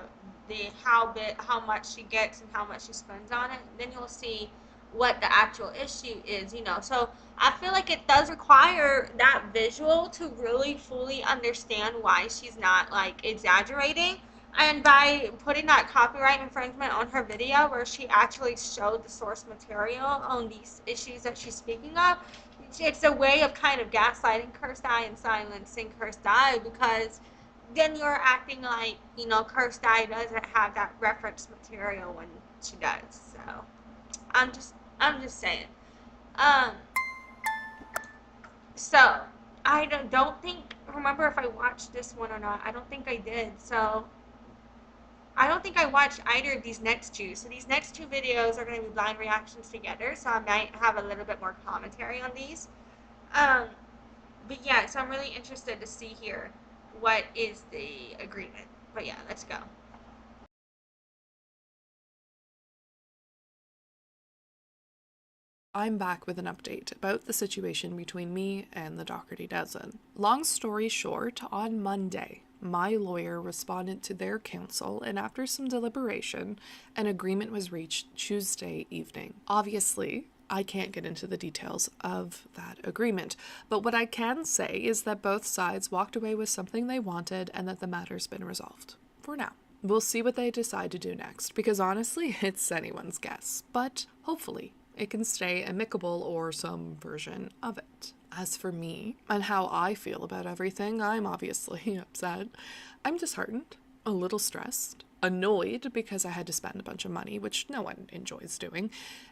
how much she gets and how much she spends on it. Then you'll see what the actual issue is, So I feel like it does require that visual to really fully understand why she's not like exaggerating. And by putting that copyright infringement on her video where she actually showed the source material on these issues that she's speaking of, it's a way of kind of gaslighting Cursed Eye and silencing Cursed Eye, because then you're acting like, Cursed Eye doesn't have that reference material when she does. So I'm just saying. So I don't remember if I watched this one or not. I don't think I did. So I don't think I watched either of these next two. So these next two videos are going to be blind reactions together. So I might have a little bit more commentary on these. But yeah, so I'm really interested to see here what is the agreement. But yeah, let's go. I'm back with an update about the situation between me and the Dougherty Dozen. Long story short, on Monday, my lawyer responded to their counsel, and after some deliberation, an agreement was reached Tuesday evening. Obviously, I can't get into the details of that agreement, but what I can say is that both sides walked away with something they wanted and that the matter's been resolved. For now. We'll see what they decide to do next, because honestly, it's anyone's guess, but hopefully it can stay amicable or some version of it. As for me and how I feel about everything, I'm obviously upset. I'm disheartened, a little stressed, annoyed because I had to spend a bunch of money, which no one enjoys doing,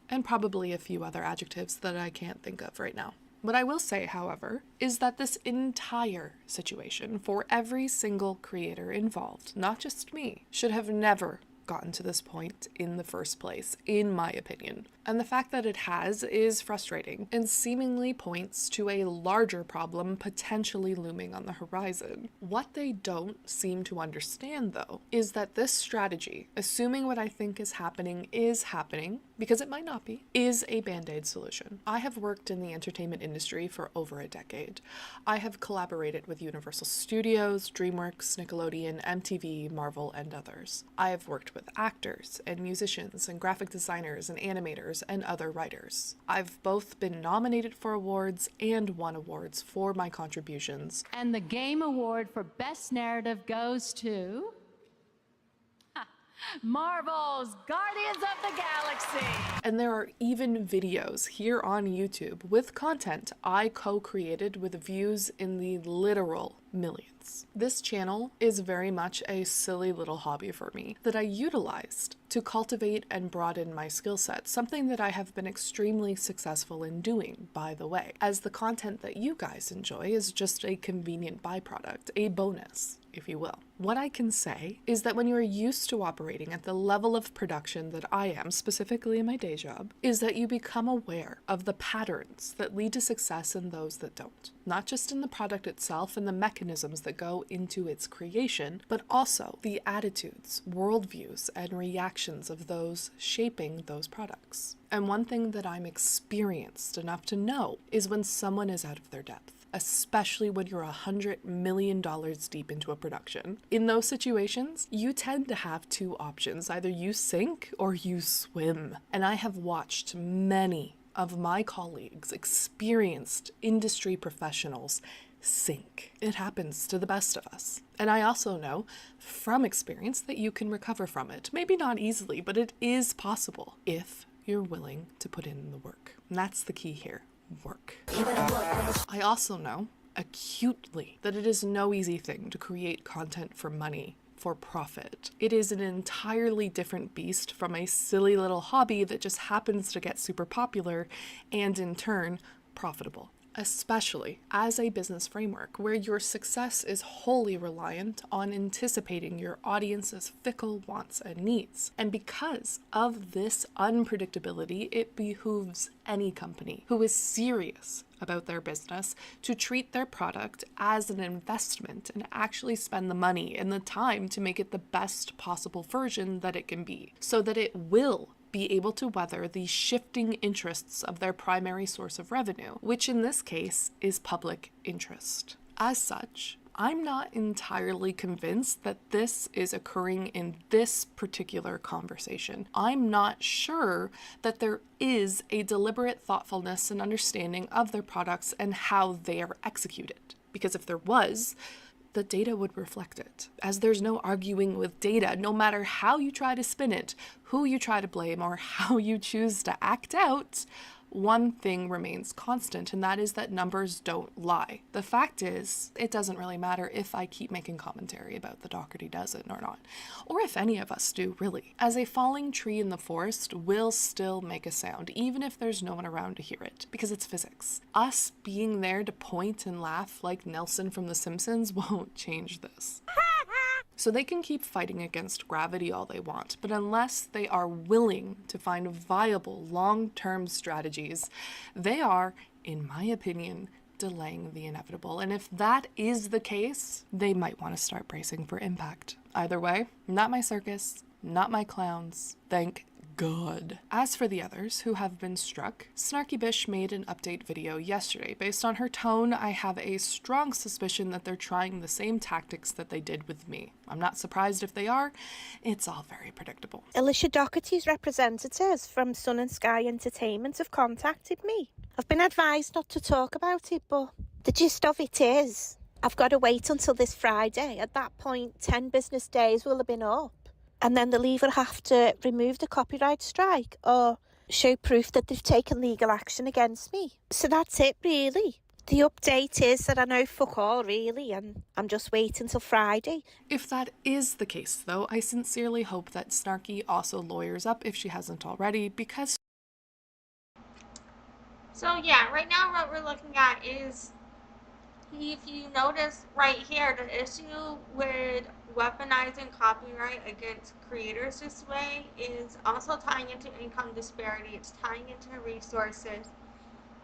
and probably a few other adjectives that I can't think of right now. What I will say, however, is that this entire situation for every single creator involved, not just me, should have never gotten to this point in the first place, in my opinion. And the fact that it has is frustrating and seemingly points to a larger problem potentially looming on the horizon. What they don't seem to understand, though, is that this strategy, assuming what I think is happening, because it might not be, is a band-aid solution. I have worked in the entertainment industry for over a decade. I have collaborated with Universal Studios, DreamWorks, Nickelodeon, MTV, Marvel, and others. I have worked with actors and musicians and graphic designers and animators and other writers. I've both been nominated for awards and won awards for my contributions. And the Game Award for Best Narrative goes to Marvel's Guardians of the Galaxy. And there are even videos here on YouTube with content I co-created with views in the literal millions. This channel is very much a silly little hobby for me that I utilized to cultivate and broaden my skill set, something that I have been extremely successful in doing, by the way, as the content that you guys enjoy is just a convenient byproduct, a bonus. if you will. What I can say is that when you are used to operating at the level of production that I am, specifically in my day job, is that you become aware of the patterns that lead to success and those that don't. Not just in the product itself and the mechanisms that go into its creation, but also the attitudes, worldviews, and reactions of those shaping those products. And one thing that I'm experienced enough to know is when someone is out of their depth, especially when you're $100 million deep into a production. In those situations, you tend to have two options. Either you sink or you swim. And I have watched many of my colleagues, experienced industry professionals, sink. It happens to the best of us. And I also know from experience that you can recover from it. Maybe not easily, but it is possible if you're willing to put in the work. And that's the key here. Work. I also know acutely that it is no easy thing to create content for money, for profit. It is an entirely different beast from a silly little hobby that just happens to get super popular and in turn profitable. Especially as a business framework where your success is wholly reliant on anticipating your audience's fickle wants and needs. And because of this unpredictability, it behooves any company who is serious about their business to treat their product as an investment and actually spend the money and the time to make it the best possible version that it can be, so that it will be able to weather the shifting interests of their primary source of revenue, which in this case is public interest. As such, I'm not entirely convinced that this is occurring in this particular conversation. I'm not sure that there is a deliberate thoughtfulness and understanding of their products and how they are executed. Because if there was, the data would reflect it. As there's no arguing with data, no matter how you try to spin it, who you try to blame, or how you choose to act out, one thing remains constant, and that is that numbers don't lie. The fact is, it doesn't really matter if I keep making commentary about the Dougherty Dozen or not, or if any of us do, really, as a falling tree in the forest will still make a sound, even if there's no one around to hear it, because it's physics. Us being there to point and laugh like Nelson from The Simpsons won't change this. So they can keep fighting against gravity all they want, but unless they are willing to find viable long-term strategies, they are, in my opinion, delaying the inevitable. And if that is the case, they might want to start bracing for impact. Either way, not my circus, not my clowns. Thank God. As for the others who have been struck, Snarky Bish made an update video yesterday. Based on her tone, I have a strong suspicion that they're trying the same tactics that they did with me. I'm not surprised if they are. It's all very predictable. Alicia Dougherty's representatives from Sun and Sky Entertainment have contacted me. I've been advised not to talk about it, but the gist of it is I've got to wait until this Friday. At that point, 10 business days will have been up. And then they'll either have to remove the copyright strike or show proof that they've taken legal action against me. So that's it, really. The update is that I know fuck all, really, and I'm just waiting till Friday. If that is the case, though, I sincerely hope that Snarky also lawyers up if she hasn't already, because... So yeah, right now what we're looking at is, if you notice right here, the issue with weaponizing copyright against creators this way is also tying into income disparity. It's tying into resources.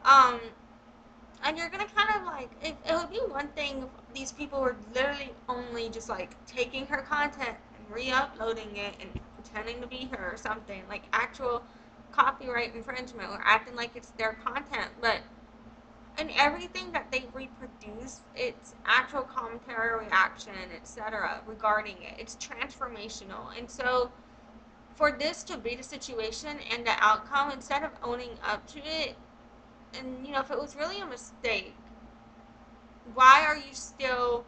And you're gonna kind of like, it would be one thing if these people were literally only just like taking her content and re-uploading it and pretending to be her or something, like actual copyright infringement, or acting like it's their content. But and everything that they reproduce, it's actual commentary, reaction, etc. regarding it. It's transformational. And so for this to be the situation and the outcome, instead of owning up to it, and if it was really a mistake, why are you still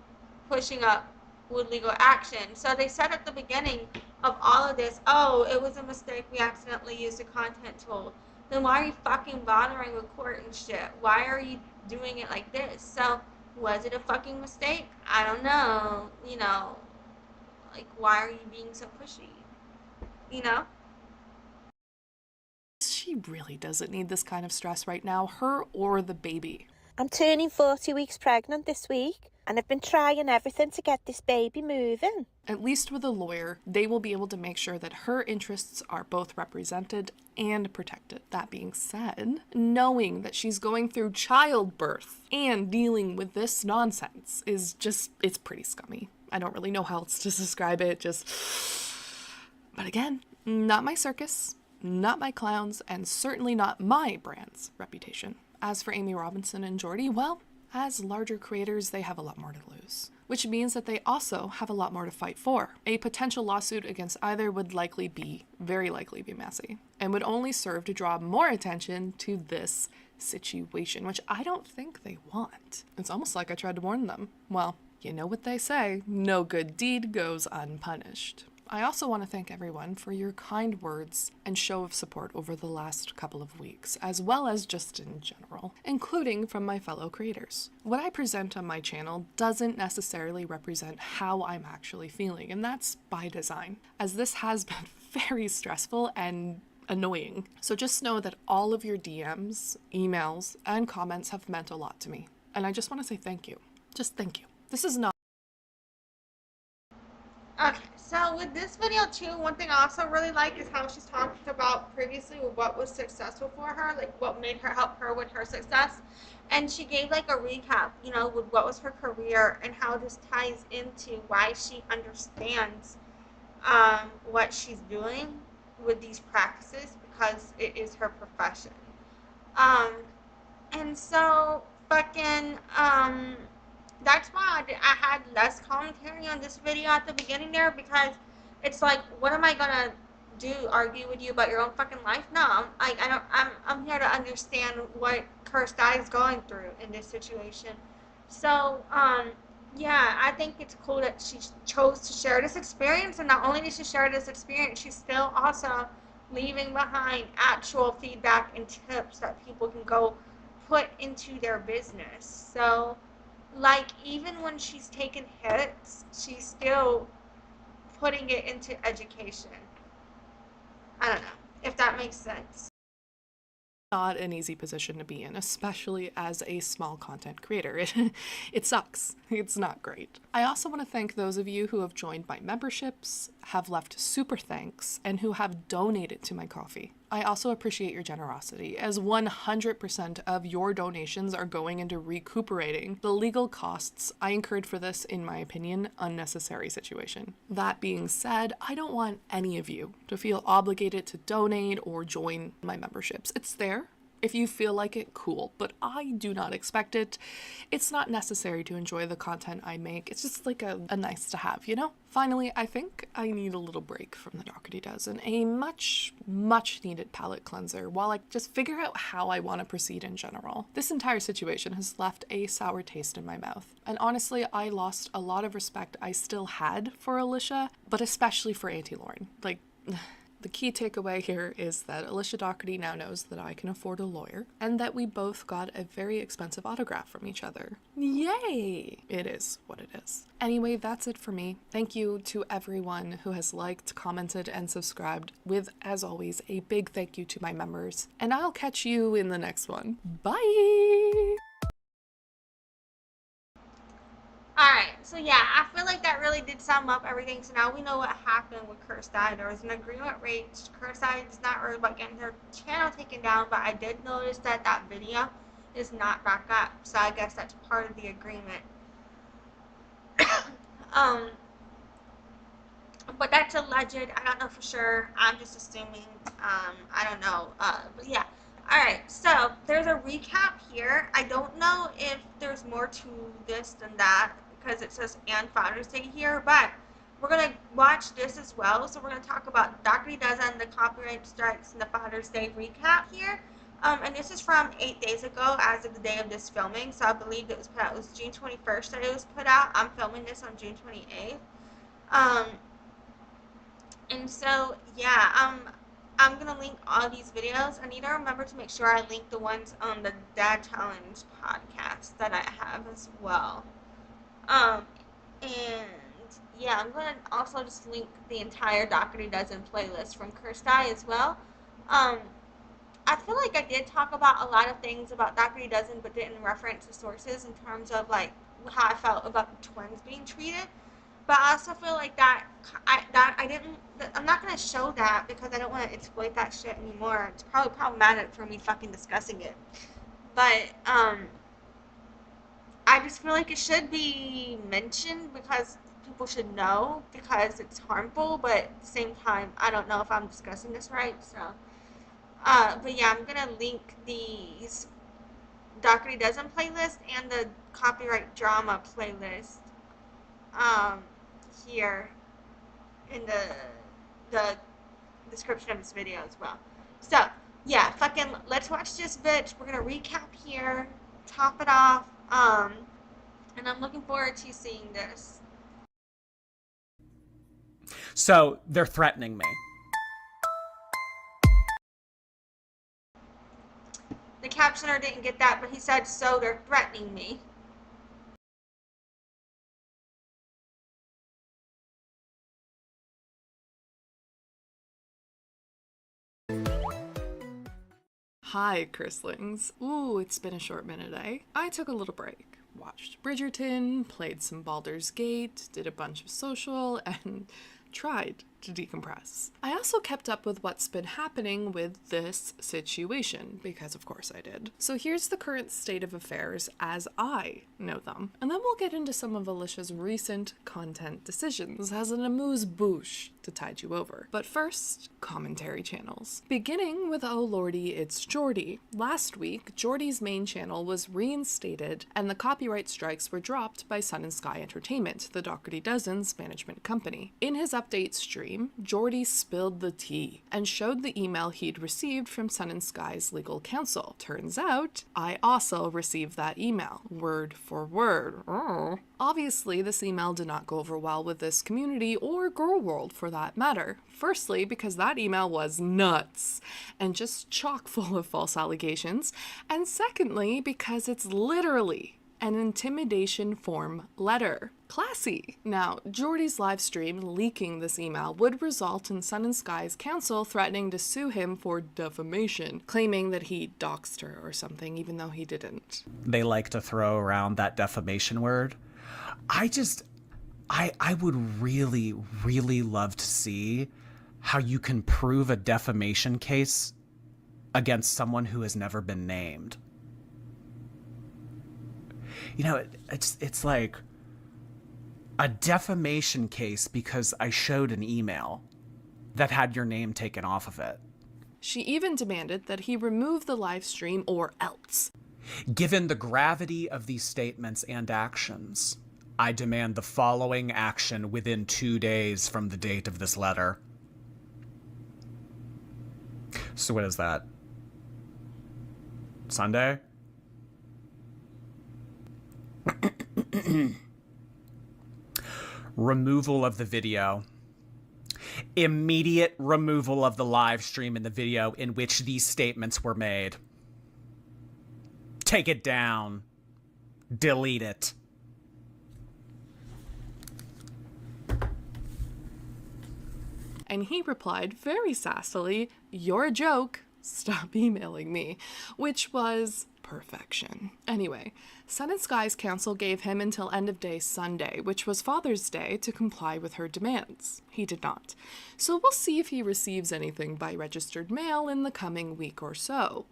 pushing up with legal action? So they said at the beginning of all of this, oh, it was a mistake, we accidentally used a content tool. Then why are you fucking bothering with court and shit? Why are you doing it like this? So, was it a fucking mistake? I don't know. Like, why are you being so pushy? She really doesn't need this kind of stress right now, her or the baby. I'm turning 40 weeks pregnant this week, and have been trying everything to get this baby moving. At least with a lawyer, they will be able to make sure that her interests are both represented and protected. That being said, knowing that she's going through childbirth and dealing with this nonsense is just, it's pretty scummy. I don't really know how else to describe it, But again, not my circus, not my clowns, and certainly not my brand's reputation. As for Amy Robinson and Jordy, well, as larger creators, they have a lot more to lose, which means that they also have a lot more to fight for. A potential lawsuit against either would very likely be messy, and would only serve to draw more attention to this situation, which I don't think they want. It's almost like I tried to warn them. Well, you know what they say, no good deed goes unpunished. I also want to thank everyone for your kind words and show of support over the last couple of weeks, as well as just in general, including from my fellow creators. What I present on my channel doesn't necessarily represent how I'm actually feeling, and that's by design, as this has been very stressful and annoying. So just know that all of your DMs, emails, and comments have meant a lot to me, and I just want to say thank you. Just thank you. This is not Okay, so with this video too, one thing I also really like is how she's talked about previously what was successful for her, like what made her help her with her success. And she gave like a recap, you know, with what was her career and how this ties into why she understands what she's doing with these practices, because it is her profession. And so fucking that's why I had less commentary on this video at the beginning there, because it's like, what am I gonna do? Argue with you about your own fucking life? No, I'm here to understand what Cursed Eye is going through in this situation. So, yeah, I think it's cool that she chose to share this experience, and not only did she share this experience, she's still also leaving behind actual feedback and tips that people can go put into their business. So, like, even when she's taking hits, she's still putting it into education. I don't know if that makes sense. not an easy position to be in, especially as a small content creator. It sucks. It's not great. I also want to thank those of you who have joined my memberships, have left super thanks, and who have donated to my coffee. I also appreciate your generosity, as 100% of your donations are going into recuperating the legal costs I incurred for this, in my opinion, unnecessary situation. That being said, I don't want any of you to feel obligated to donate or join my memberships. It's there. If you feel like it, cool, but I do not expect it. It's not necessary to enjoy the content I make. It's just like a nice to have, you know? Finally, I think I need a little break from the Dougherty Dozen, a much needed palate cleanser while I just figure out how I want to proceed in general. This entire situation has left a sour taste in my mouth, and honestly, I lost a lot of respect I still had for Alicia, but especially for Auntie Lauren. Like, the key takeaway here is that Alicia Dougherty now knows that I can afford a lawyer, and that we both got a very expensive autograph from each other. Yay! It is what it is. Anyway, that's it for me. Thank you to everyone who has liked, commented, and subscribed, with, as always, a big thank you to my members. And I'll catch you in the next one. Bye! Alright, so yeah, I feel like that really did sum up everything. So now we know what happened with Cursed Eye. There was an agreement reached. Cursed Eye is not worried about getting her channel taken down, but I did notice that that video is not back up. So I guess that's part of the agreement. But that's alleged. I don't know for sure. I'm just assuming. I don't know. But yeah. Alright, so there's a recap here. I don't know if there's more to this than that, because it says and Father's Day here, but we're going to watch this as well. So we're going to talk about Dougherty Dozen, the copyright strikes, and the Father's Day recap here. And this is from 8 days ago as of the day of this filming. So I believe it was put out. It was June 21st that it was put out. I'm filming this on June 28th. And so, yeah, I'm going to link all these videos. I need to remember to make sure I link the ones on the Dad Challenge podcast that I have as well. And yeah, I'm going to also just link the entire Dougherty Dozen playlist from Cursed Eye as well. I feel like I did talk about a lot of things about Dougherty Dozen, but didn't reference the sources in terms of like how I felt about the twins being treated. But I also feel like I'm not gonna show that because I don't want to exploit that shit anymore. It's probably problematic for me fucking discussing it. But I just feel like it should be mentioned because people should know because it's harmful. But at the same time, I don't know if I'm discussing this right. So, but yeah, I'm gonna link these Dougherty Dozen playlist and the copyright drama playlist here in the description of this video as well. So yeah, fucking let's watch this bitch. We're gonna recap here, top it off, and I'm looking forward to seeing this. So they're threatening me. The captioner didn't get that, but he said, so they're threatening me. Hi, Curslings. Ooh, it's been a short minute, eh? I took a little break. Watched Bridgerton, played some Baldur's Gate, did a bunch of social, and tried to decompress. I also kept up with what's been happening with this situation, because of course I did. So here's the current state of affairs as I know them. And then we'll get into some of Alicia's recent content decisions as an amuse-bouche to tide you over. But first, commentary channels. Beginning with Oh Lordy, It's Geordie. Last week, Geordie's main channel was reinstated and the copyright strikes were dropped by Sun and Sky Entertainment, the Dougherty Dozen's management company. In his update stream, Geordie spilled the tea and showed the email he'd received from Sun and Sky's legal counsel. Turns out, I also received that email, word for word. Obviously, this email did not go over well with this community or girl world for that matter. Firstly, because that email was nuts and just chock full of false allegations. And secondly, because it's literally an intimidation form letter. Classy. Now, Geordie's live stream leaking this email would result in Sun and Sky's counsel threatening to sue him for defamation, claiming that he doxed her or something, even though he didn't. They like to throw around that defamation word. I would really, really love to see how you can prove a defamation case against someone who has never been named. You know, it's like a defamation case because I showed an email that had your name taken off of it. She even demanded that he remove the live stream or else. Given the gravity of these statements and actions, I demand the following action within 2 days from the date of this letter. So what is that? Sunday? Removal of the video. Immediate removal of the live stream and the video in which these statements were made. Take it down. Delete it. And he replied very sassily, "You're a joke. Stop emailing me," which was perfection. Anyway, Sun and Sky's counsel gave him until end of day Sunday, which was Father's Day, to comply with her demands. He did not. So we'll see if he receives anything by registered mail in the coming week or so.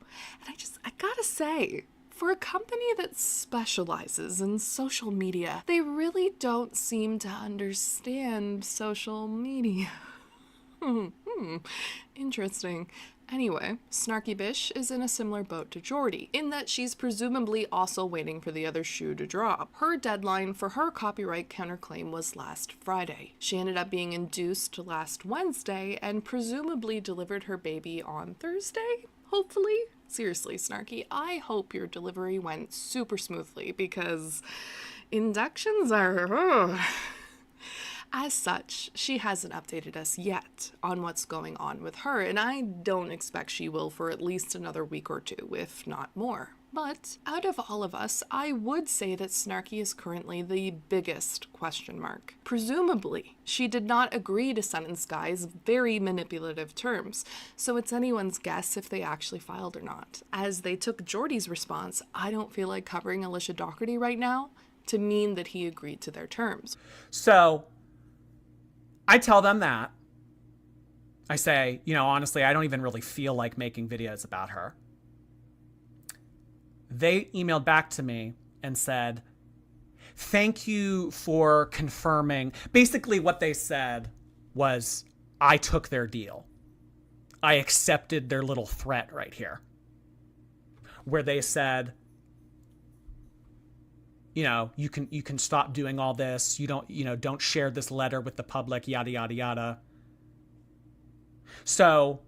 And I gotta say, for a company that specializes in social media, they really don't seem to understand social media. Interesting. Anyway, Snarky Bish is in a similar boat to Geordie, in that she's presumably also waiting for the other shoe to drop. Her deadline for her copyright counterclaim was last Friday. She ended up being induced last Wednesday and presumably delivered her baby on Thursday, hopefully? Seriously, Snarky, I hope your delivery went super smoothly because inductions are... As such, she hasn't updated us yet on what's going on with her, and I don't expect she will for at least another week or two, if not more. But out of all of us, I would say that Snarky is currently the biggest question mark. Presumably, she did not agree to Sun and Sky's very manipulative terms, so it's anyone's guess if they actually filed or not. As they took Jordy's response, I don't feel like covering Alicia Dougherty right now to mean that he agreed to their terms. So I tell them that. I say, honestly, I don't even really feel like making videos about her. They emailed back to me and said, thank you for confirming. Basically what they said was, I took their deal. I accepted their little threat right here. Where they said, you can stop doing all this. You don't share this letter with the public, yada, yada, yada. So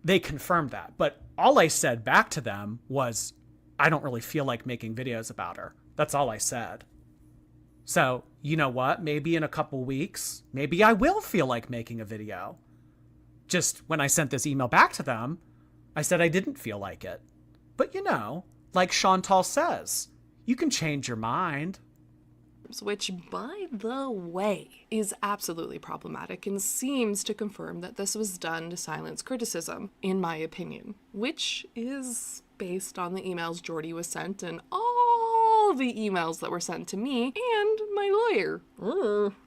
they confirmed that. But all I said back to them was, I don't really feel like making videos about her. That's all I said. So, you know what? Maybe in a couple weeks, maybe I will feel like making a video. Just when I sent this email back to them, I said I didn't feel like it. But like Chantal says, you can change your mind. Which, by the way, is absolutely problematic and seems to confirm that this was done to silence criticism, in my opinion, which is based on the emails Jordy was sent and all the emails that were sent to me and my lawyer.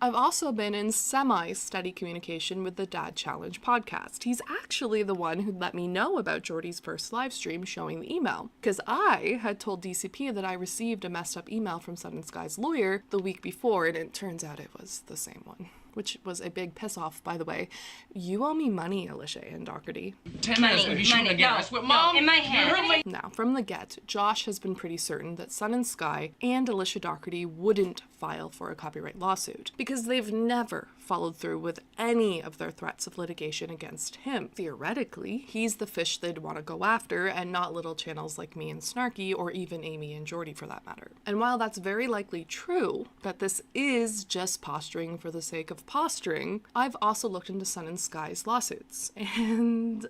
I've also been in semi-steady communication with the Dad Challenge podcast. He's actually the one who let me know about Jordy's first live stream showing the email, because I had told DCP that I received a messed up email from Sun and Sky's lawyer the week before, and it turns out it was the same one. Which was a big piss off, by the way. You owe me money, Alicia and Dougherty. Money, no, in my hand. Now, from the get, Josh has been pretty certain that Sun and Sky and Alicia Dougherty wouldn't file for a copyright lawsuit because they've never followed through with any of their threats of litigation against him. Theoretically, he's the fish they'd want to go after and not little channels like me and Snarky or even Amy and Jordy for that matter. And while that's very likely true, that this is just posturing for the sake of posturing, I've also looked into Sun and Sky's lawsuits, and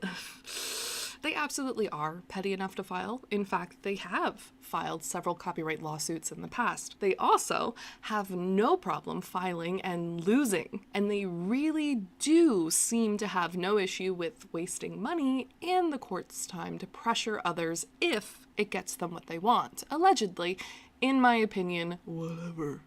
they absolutely are petty enough to file. In fact, they have filed several copyright lawsuits in the past. They also have no problem filing and losing, and they really do seem to have no issue with wasting money and the court's time to pressure others if it gets them what they want. Allegedly, in my opinion, whatever.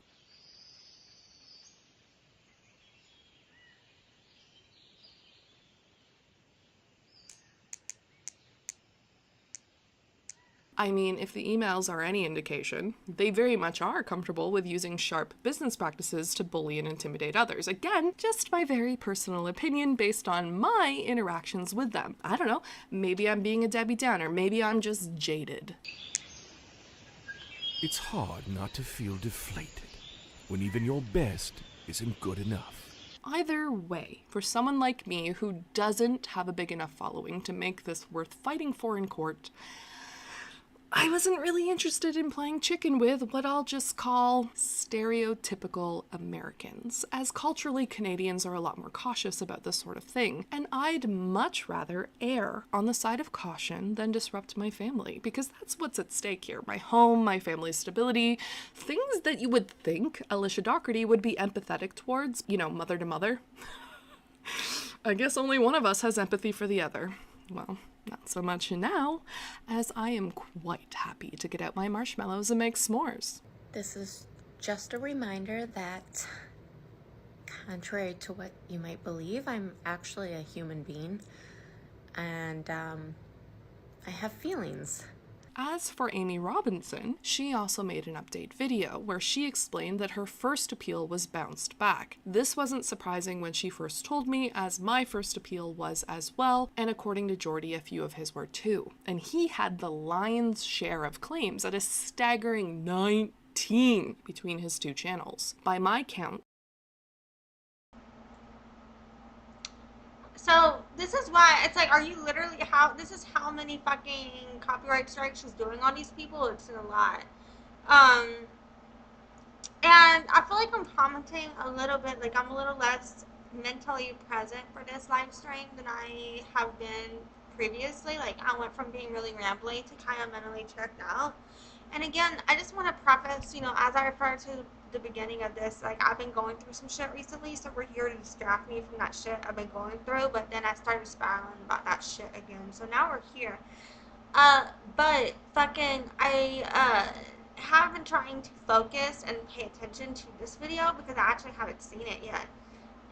I mean, if the emails are any indication, they very much are comfortable with using sharp business practices to bully and intimidate others. Again, just my very personal opinion based on my interactions with them. I don't know, maybe I'm being a Debbie Downer, maybe I'm just jaded. It's hard not to feel deflated when even your best isn't good enough. Either way, for someone like me who doesn't have a big enough following to make this worth fighting for in court, I wasn't really interested in playing chicken with what I'll just call stereotypical Americans, as culturally Canadians are a lot more cautious about this sort of thing, and I'd much rather err on the side of caution than disrupt my family, because that's what's at stake here. My home, my family's stability, things that you would think Alicia Dougherty would be empathetic towards, mother to mother. I guess only one of us has empathy for the other. Well, not so much now, as I am quite happy to get out my marshmallows and make s'mores. This is just a reminder that, contrary to what you might believe, I'm actually a human being, and I have feelings. As for Amy Robinson, she also made an update video where she explained that her first appeal was bounced back. This wasn't surprising when she first told me, as my first appeal was as well, and according to Jordy, a few of his were too. And he had the lion's share of claims at a staggering 19 between his two channels. By my count, So this is why it's like, are you literally this is how many fucking copyright strikes she's doing on these people? It's a lot. And I feel like I'm commenting a little bit, like I'm a little less mentally present for this live stream than I have been previously. Like I went from being really rambly to kind of mentally checked out. And again, I just want to preface, as I refer to the beginning of this, like I've been going through some shit recently, so we're here to distract me from that shit I've been going through, but then I started spiraling about that shit again. So now we're here. But fucking, I have been trying to focus and pay attention to this video because I actually haven't seen it yet.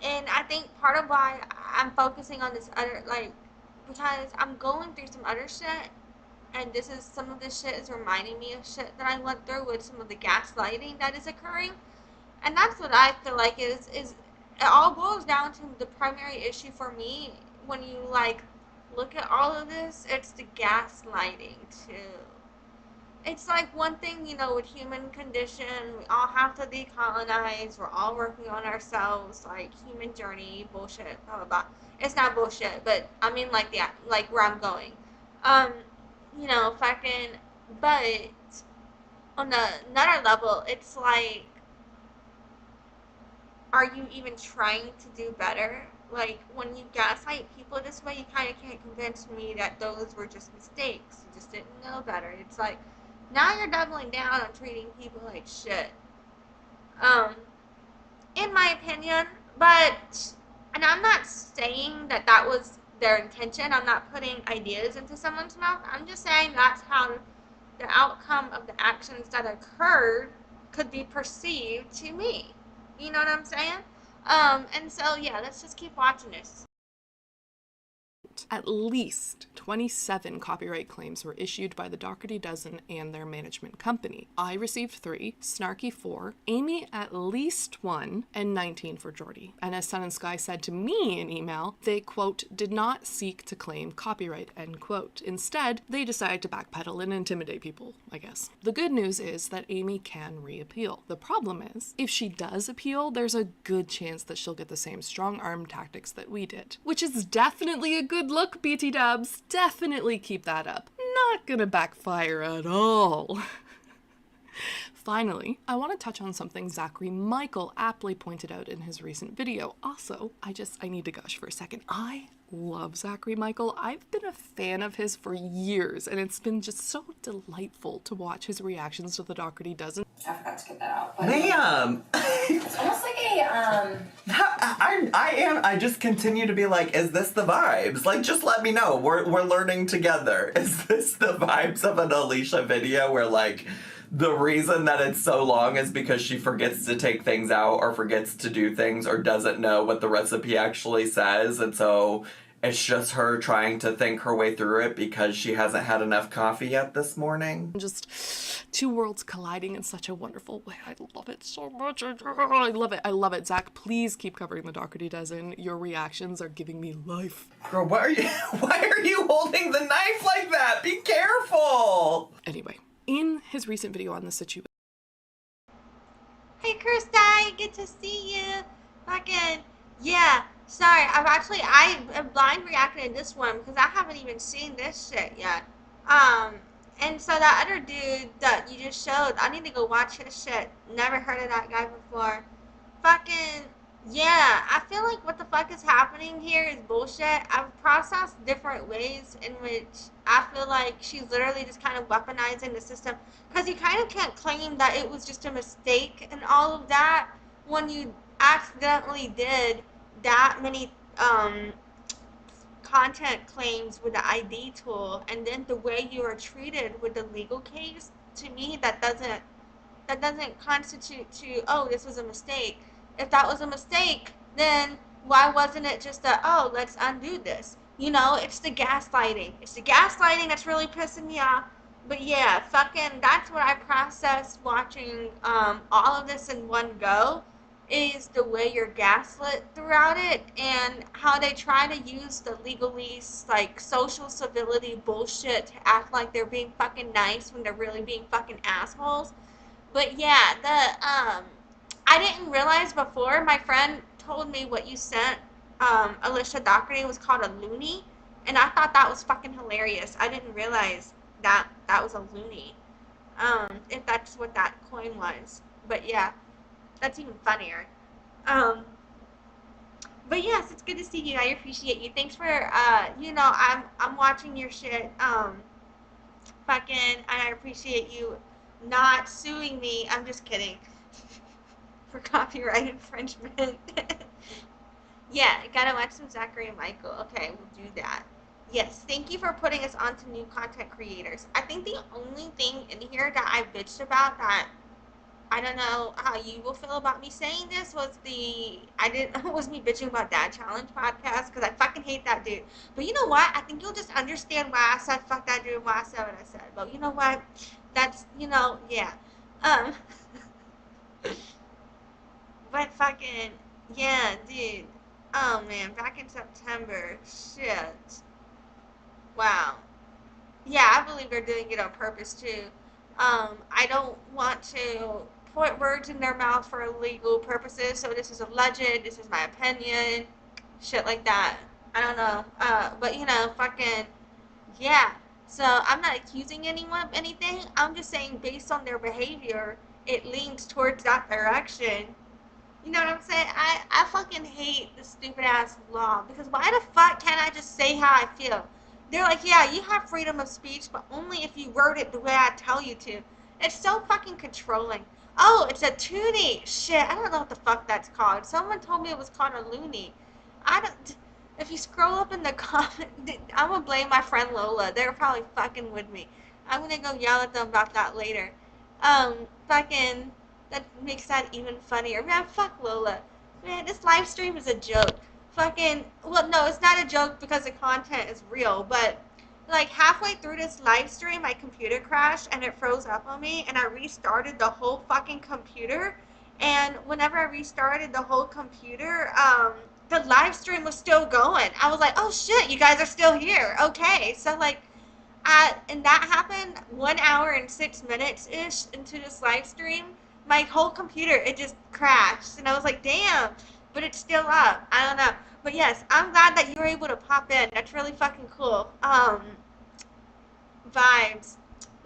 And I think part of why I'm focusing on this other, because I'm going through some other shit, and some of this shit is reminding me of shit that I went through with some of the gaslighting that is occurring. And that's what I feel like is it all boils down to the primary issue for me when you, look at all of this, it's the gaslighting, too. It's like one thing, with human condition, we all have to decolonize, we're all working on ourselves, like human journey, bullshit, blah, blah, blah. It's not bullshit, but I mean like where I'm going. Fucking, but on another level, it's like, are you even trying to do better? Like, when you gaslight people this way, you kind of can't convince me that those were just mistakes. You just didn't know better. It's like, now you're doubling down on treating people like shit. In my opinion, and I'm not saying that that was their intention. I'm not putting ideas into someone's mouth. I'm just saying that's how the outcome of the actions that occurred could be perceived to me. You know what I'm saying? And so, yeah, let's just keep watching this. At least 27 copyright claims were issued by the Dougherty Dozen and their management company. I received 3, Snarky 4, Amy at least 1, and 19 for Jordy. And as Sun and Sky said to me in email, they, quote, did not seek to claim copyright, end quote. Instead, they decided to backpedal and intimidate people, I guess. The good news is that Amy can reappeal. The problem is, if she does appeal, there's a good chance that she'll get the same strong-arm tactics that we did, which is definitely a good look, BT dubs. Definitely keep that up. Not gonna backfire at all. Finally, I want to touch on something Zachary Michael aptly pointed out in his recent video. Also, I need to gush for a second. I love Zachary Michael. I've been a fan of his for years, and it's been just so delightful to watch his reactions to the Dougherty Dozen. I forgot to get that out. Ma'am! It's almost like a, I just continue to be like, is this the vibes? Like, just let me know. We're learning together. Is this the vibes of an Alicia video where, like, the reason that it's so long is because she forgets to take things out or forgets to do things or doesn't know what the recipe actually says, and so it's just her trying to think her way through it because she hasn't had enough coffee yet this morning? Just two worlds colliding in such a wonderful way. I love it so much. I love it. I love it. Zach, please keep covering the Dougherty Dozen. Your reactions are giving me life. Girl, why are you holding the knife like that? Be careful! Anyway, in his recent video on the situation. Hey, Cursed Eye, good to see you. Fucking, yeah. Sorry, I blind reacted to this one because I haven't even seen this shit yet. And so that other dude that you just showed, I need to go watch his shit. Never heard of that guy before. Fucking, yeah, I feel like what the fuck is happening here is bullshit. I've processed different ways in which I feel like she's literally just kind of weaponizing the system. Because you kind of can't claim that it was just a mistake and all of that when you accidentally did that many content claims with the ID tool, and then the way you are treated with the legal case. To me, that doesn't constitute to, oh, this was a mistake. If that was a mistake, then why wasn't it just a, oh, let's undo this? You know, it's the gaslighting. It's the gaslighting that's really pissing me off. But yeah, fucking, that's what I processed watching all of this in one go, is the way you're gaslit throughout it and how they try to use the legalese, like, social civility bullshit to act like they're being fucking nice when they're really being fucking assholes. But yeah, I didn't realize before, my friend told me what you sent Alicia Dougherty was called a loony, and I thought that was fucking hilarious. I didn't realize that was a loony, if that's what that coin was. But yeah, That's even funnier. But yes, it's good to see you. I appreciate you. Thanks for I'm watching your shit. Fucking, and I appreciate you not suing me. I'm just kidding. For copyright infringement. Yeah, gotta watch some Zachary and Michael. Okay, we'll do that. Yes, thank you for putting us on to new content creators. I think the only thing in here that I bitched about that I don't know how you will feel about me saying this was was me bitching about Dad Challenge podcast because I fucking hate that dude. But you know what? I think you'll just understand why I said fuck that dude and why I said what I said. But you know what? That's yeah. Um, but fucking yeah, dude. Oh man, back in September, shit. Wow. Yeah, I believe they're doing it on purpose too. I don't want to put words in their mouth for legal purposes, so this is alleged, this is my opinion, shit like that. I don't know. But fucking, yeah. So I'm not accusing anyone of anything. I'm just saying based on their behavior, it leans towards that direction. You know what I'm saying? I fucking hate the stupid ass law because why the fuck can't I just say how I feel? They're like, yeah, you have freedom of speech, but only if you word it the way I tell you to. It's so fucking controlling. Oh, it's a toonie. Shit, I don't know what the fuck that's called. Someone told me it was called a loony. I don't. If you scroll up in the comment, I'm gonna blame my friend Lola. They're probably fucking with me. I'm gonna go yell at them about that later. Fucking. That makes that even funnier. Man, fuck Lola. Man, this live stream is a joke. Fucking, well, no, it's not a joke because the content is real, but like halfway through this live stream, my computer crashed and it froze up on me, and I restarted the whole fucking computer. And whenever I restarted the whole computer, the live stream was still going. I was like, oh shit, you guys are still here. Okay, so like, and that happened 1 hour and 6 minutes ish into this live stream. My whole computer, it just crashed, and I was like, damn, but it's still up. I don't know. But yes, I'm glad that you were able to pop in. That's really fucking cool. Vibes.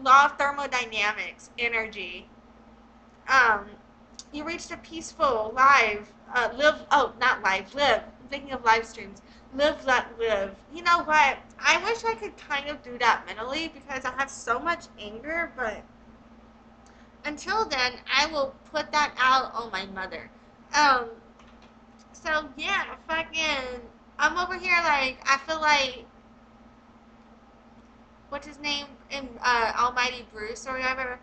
Law of thermodynamics. Energy. You reached a peaceful live. Not live. Live. I'm thinking of live streams. Live, let live. You know what? I wish I could kind of do that mentally because I have so much anger, but until then, I will put that out on my mother. So yeah, fucking, I'm over here like, I feel like, what's his name in Almighty Bruce or whatever?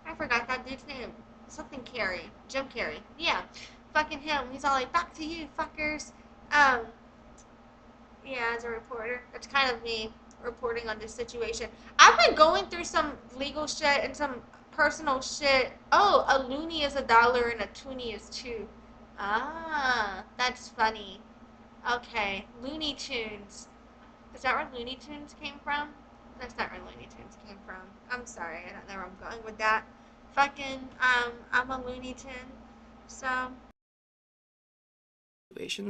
I forgot that dude's name. Something Carey. Jim Carrey. Yeah. Fucking him. He's all like, back to you, fuckers. Yeah, as a reporter. That's kind of me reporting on this situation. I've been going through some legal shit and some personal shit. Oh, a loony is $1 and a toonie is 2. Ah, that's funny. Okay, Looney Tunes. Is that where Looney Tunes came from? That's not where Looney Tunes came from. I'm sorry, I don't know where I'm going with that. Fucking, I'm a Looney Tune, so.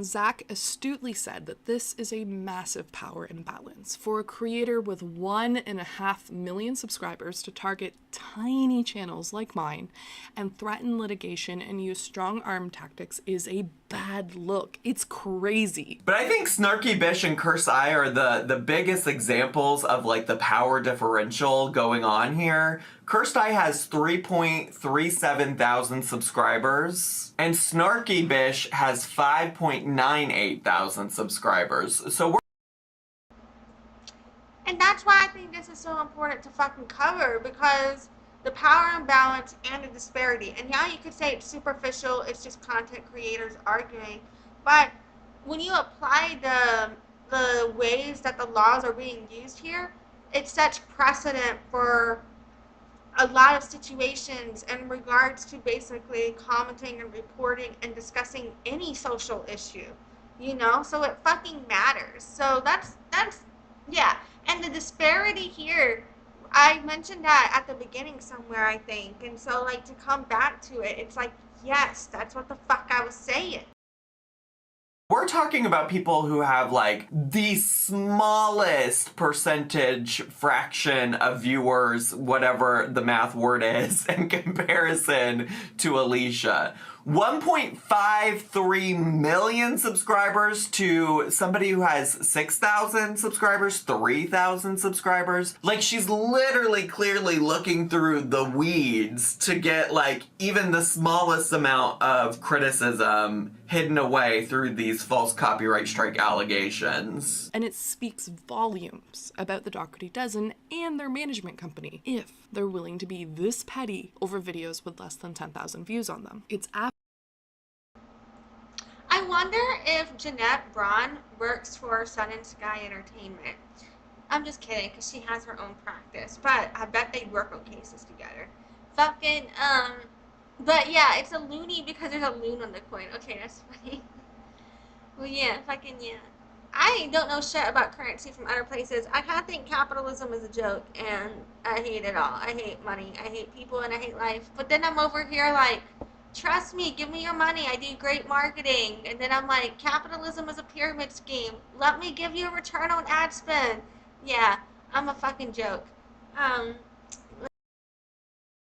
Zach astutely said that this is a massive power imbalance for a creator with 1.5 million subscribers to target tiny channels like mine and threaten litigation and use strong arm tactics is a bad look. It's crazy. But I think Snarky Bish and Cursed Eye are the biggest examples of like the power differential going on here. Cursed Eye has 3.37 thousand subscribers, and Snarky Bish has 5.98 thousand subscribers. So we're. And that's why I think this is so important to fucking cover, because the power imbalance and the disparity. And yeah, you could say it's superficial, it's just content creators arguing. But when you apply the ways that the laws are being used here, it sets precedent for a lot of situations in regards to basically commenting and reporting and discussing any social issue, so it fucking matters. So that's yeah. And the disparity here, I mentioned that at the beginning somewhere, I think, and so like to come back to it, it's like, yes, that's what the fuck I was saying. We're talking about people who have like the smallest percentage fraction of viewers, whatever the math word is, in comparison to Alicia. 1.53 million subscribers to somebody who has 6,000 subscribers, 3,000 subscribers. Like, she's literally clearly looking through the weeds to get, like, even the smallest amount of criticism hidden away through these false copyright strike allegations. And it speaks volumes about the Dougherty Dozen and their management company if they're willing to be this petty over videos with less than 10,000 views on them. It's I wonder if Jeanette Braun works for Sun and Sky Entertainment. I'm just kidding, because she has her own practice, but I bet they work on cases together. Fucking, but yeah, it's a loony because there's a loon on the coin. Okay, that's funny. Well, yeah, fucking yeah. I don't know shit about currency from other places. I kind of think capitalism is a joke, and I hate it all. I hate money, I hate people, and I hate life. But then I'm over here like, trust me, give me your money, I do great marketing. And then I'm like, capitalism is a pyramid scheme. Let me give you a return on ad spend. Yeah, I'm a fucking joke.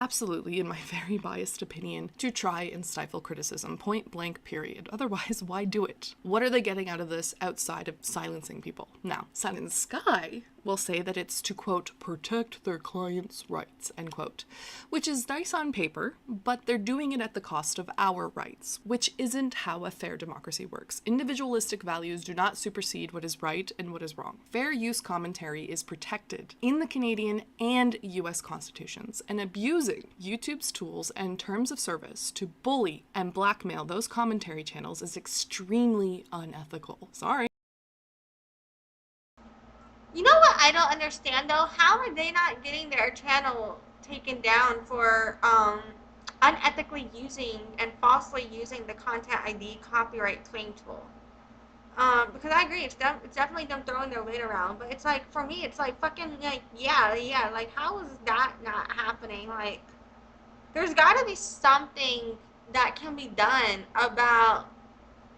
Absolutely, in my very biased opinion, to try and stifle criticism, point blank period. Otherwise, why do it? What are they getting out of this outside of silencing people? Now, Sun and Sky will say that it's to, quote, protect their clients' rights, end quote, which is nice on paper, but they're doing it at the cost of our rights, which isn't how a fair democracy works. Individualistic values do not supersede what is right and what is wrong. Fair use commentary is protected in the Canadian and US constitutions, and abusing YouTube's tools and terms of service to bully and blackmail those commentary channels is extremely unethical. Sorry. You know what I don't understand though? How are they not getting their channel taken down for unethically using and falsely using the Content ID copyright claim tool? Because I agree, it's definitely them throwing their weight around, but it's like, for me, it's like fucking, like, yeah, like, how is that not happening? Like, there's gotta be something that can be done about,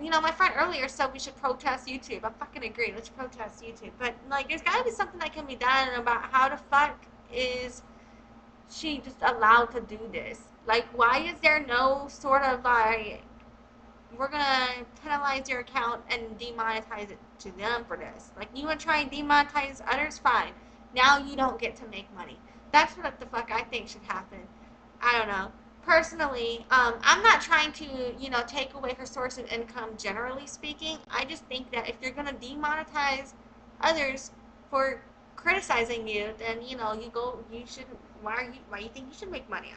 you know, my friend earlier said we should protest YouTube. I fucking agree. Let's protest YouTube. But, like, there's got to be something that can be done about how the fuck is she just allowed to do this? Like, why is there no sort of, like, we're going to penalize your account and demonetize it to them for this? Like, you want to try and demonetize others? Fine. Now you don't get to make money. That's what the fuck I think should happen. I don't know. Personally, I'm not trying to, you know, take away her source of income generally speaking. I just think that if you're going to demonetize others for criticizing you, then, you know, you should, why you think you should make money?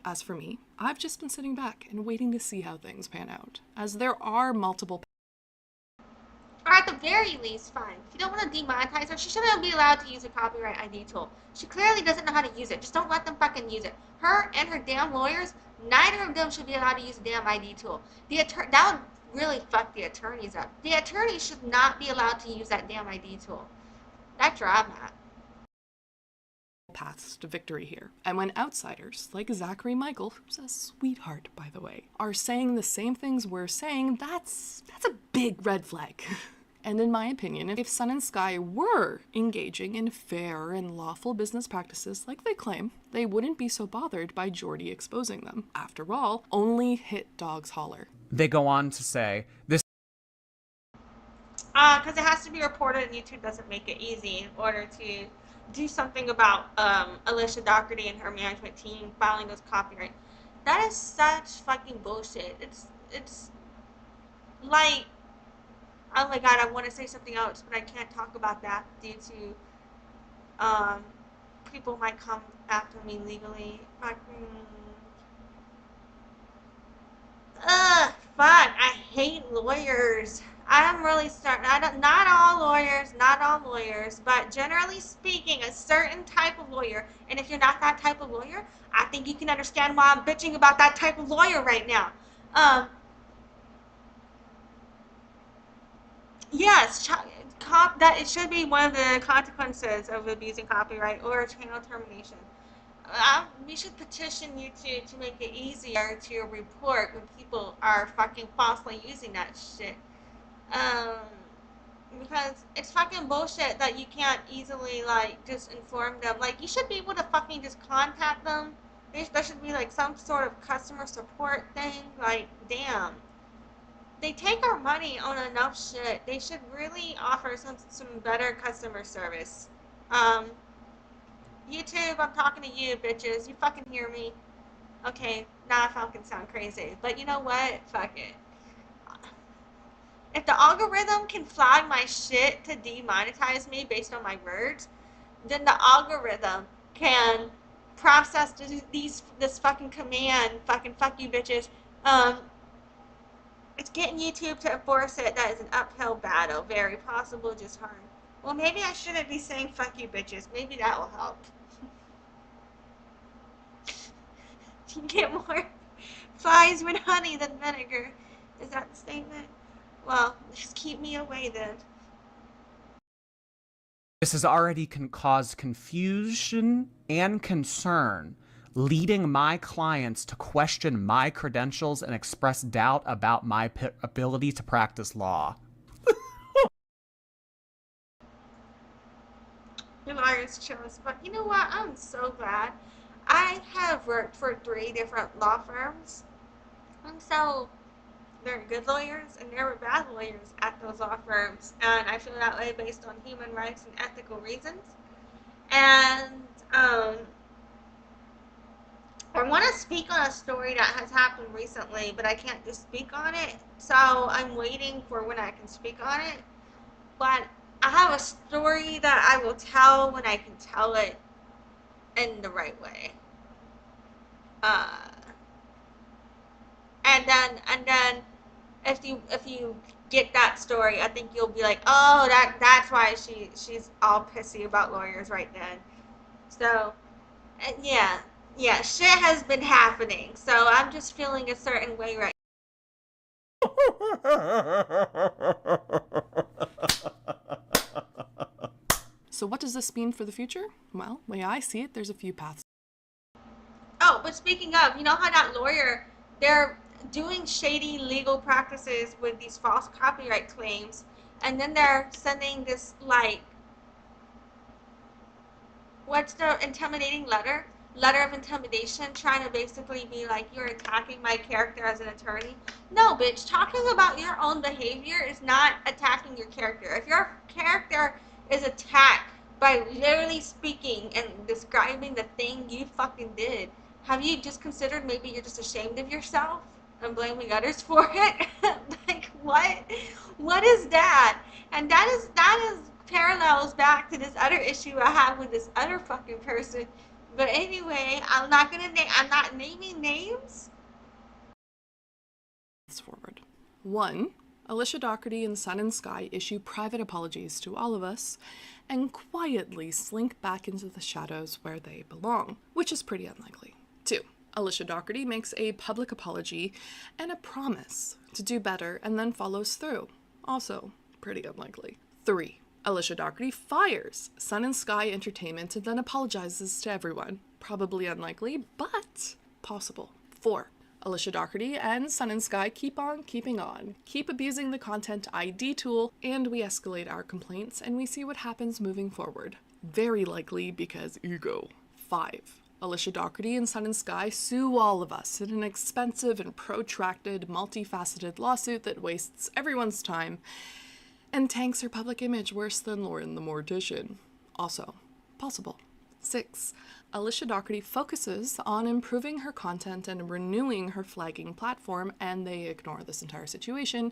As for me, I've just been sitting back and waiting to see how things pan out, as there are multiple. Or at the very least, fine. If you don't want to demonetize her, she shouldn't be allowed to use a copyright ID tool. She clearly doesn't know how to use it. Just don't let them fucking use it. Her and her damn lawyers, neither of them should be allowed to use a damn ID tool. That would really fuck the attorneys up. The attorneys should not be allowed to use that damn ID tool. That's where I'm at. Paths to victory here. And when outsiders, like Zachary Michael, who's a sweetheart, by the way, are saying the same things we're saying, that's a big red flag. And in my opinion, if Sun and Sky were engaging in fair and lawful business practices like they claim, they wouldn't be so bothered by Geordie exposing them. After all, only hit dogs holler. They go on to say, this because it has to be reported and YouTube doesn't make it easy in order to do something about Alicia Dougherty and her management team filing those copyright. That is such fucking bullshit. It's like, oh my god, I want to say something else, but I can't talk about that due to people might come after me legally. Ugh, fuck, I hate lawyers. I'm really starting, not all lawyers, but generally speaking, a certain type of lawyer, and if you're not that type of lawyer, I think you can understand why I'm bitching about that type of lawyer right now. Yes, that it should be one of the consequences of abusing copyright or channel termination. We should petition YouTube to make it easier to report when people are fucking falsely using that shit. Because it's fucking bullshit that you can't easily, like, just inform them. Like, you should be able to fucking just contact them There should be like some sort of customer support thing. Like, damn. They take our money on enough shit. They should really offer some better customer service. Um, YouTube, I'm talking to you, bitches. You fucking hear me? Okay, now I fucking sound crazy. But you know what? Fuck it. If the algorithm can flag my shit to demonetize me based on my words, then the algorithm can process this fucking command, fucking fuck you bitches. It's getting YouTube to enforce it. That is an uphill battle. Very possible, just hard. Well, maybe I shouldn't be saying fuck you bitches. Maybe that will help. You get more flies with honey than vinegar. Is that the statement? Well, just keep me away then. This has already caused confusion and concern, leading my clients to question my credentials and express doubt about my ability to practice law. Your lawyers chose, but you know what? I'm so glad. I have worked for 3 different law firms, and so there are good lawyers and there were bad lawyers at those law firms, and I feel that way based on human rights and ethical reasons. And I want to speak on a story that has happened recently, but I can't just speak on it, so I'm waiting for when I can speak on it. But I have a story that I will tell when I can tell it in the right way. And then if you get that story, I think you'll be like, oh, that's why she's all pissy about lawyers right then. So, yeah, shit has been happening. So I'm just feeling a certain way right So what does this mean for the future? Well, the way I see it, there's a few paths. Oh, but speaking of, you know how that lawyer, they're doing shady legal practices with these false copyright claims, and then they're sending this, like, what's the intimidating letter of intimidation, trying to basically be like, you're attacking my character as an attorney. No, bitch, talking about your own behavior is not attacking your character. If your character is attacked by literally speaking and describing the thing you fucking did, have you just considered maybe you're just ashamed of yourself and blaming others for it? Like, what is that? And that is parallels back to this other issue I have with this other fucking person. But anyway, I'm not naming names. Forward. 1. Alicia Dougherty and Sun and Sky issue private apologies to all of us and quietly slink back into the shadows where they belong, which is pretty unlikely. 2. Alicia Dougherty makes a public apology and a promise to do better and then follows through, also pretty unlikely. 3. Alicia Dougherty fires Sun and Sky Entertainment and then apologizes to everyone. Probably unlikely, but possible. 4. Alicia Dougherty and Sun and Sky keep on keeping on, keep abusing the content ID tool, and we escalate our complaints and we see what happens moving forward. Very likely because ego. 5. Alicia Dougherty and Sun and Sky sue all of us in an expensive and protracted, multifaceted lawsuit that wastes everyone's time and tanks her public image worse than Lauren the Mortician. Also possible. 6. Alicia Dougherty focuses on improving her content and renewing her flagging platform, and they ignore this entire situation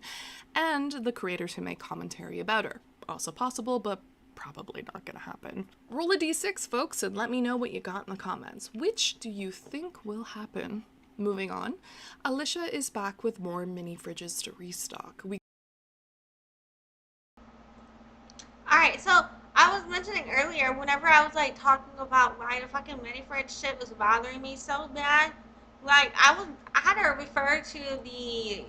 and the creators who make commentary about her. Also possible, but probably not gonna happen. Roll a d6, folks, and let me know what you got in the comments. Which do you think will happen? Moving on, Alicia is back with more mini fridges to restock. Alright, so I was mentioning earlier, whenever I was like talking about why the fucking mini fridge shit was bothering me so bad, like I had to refer to the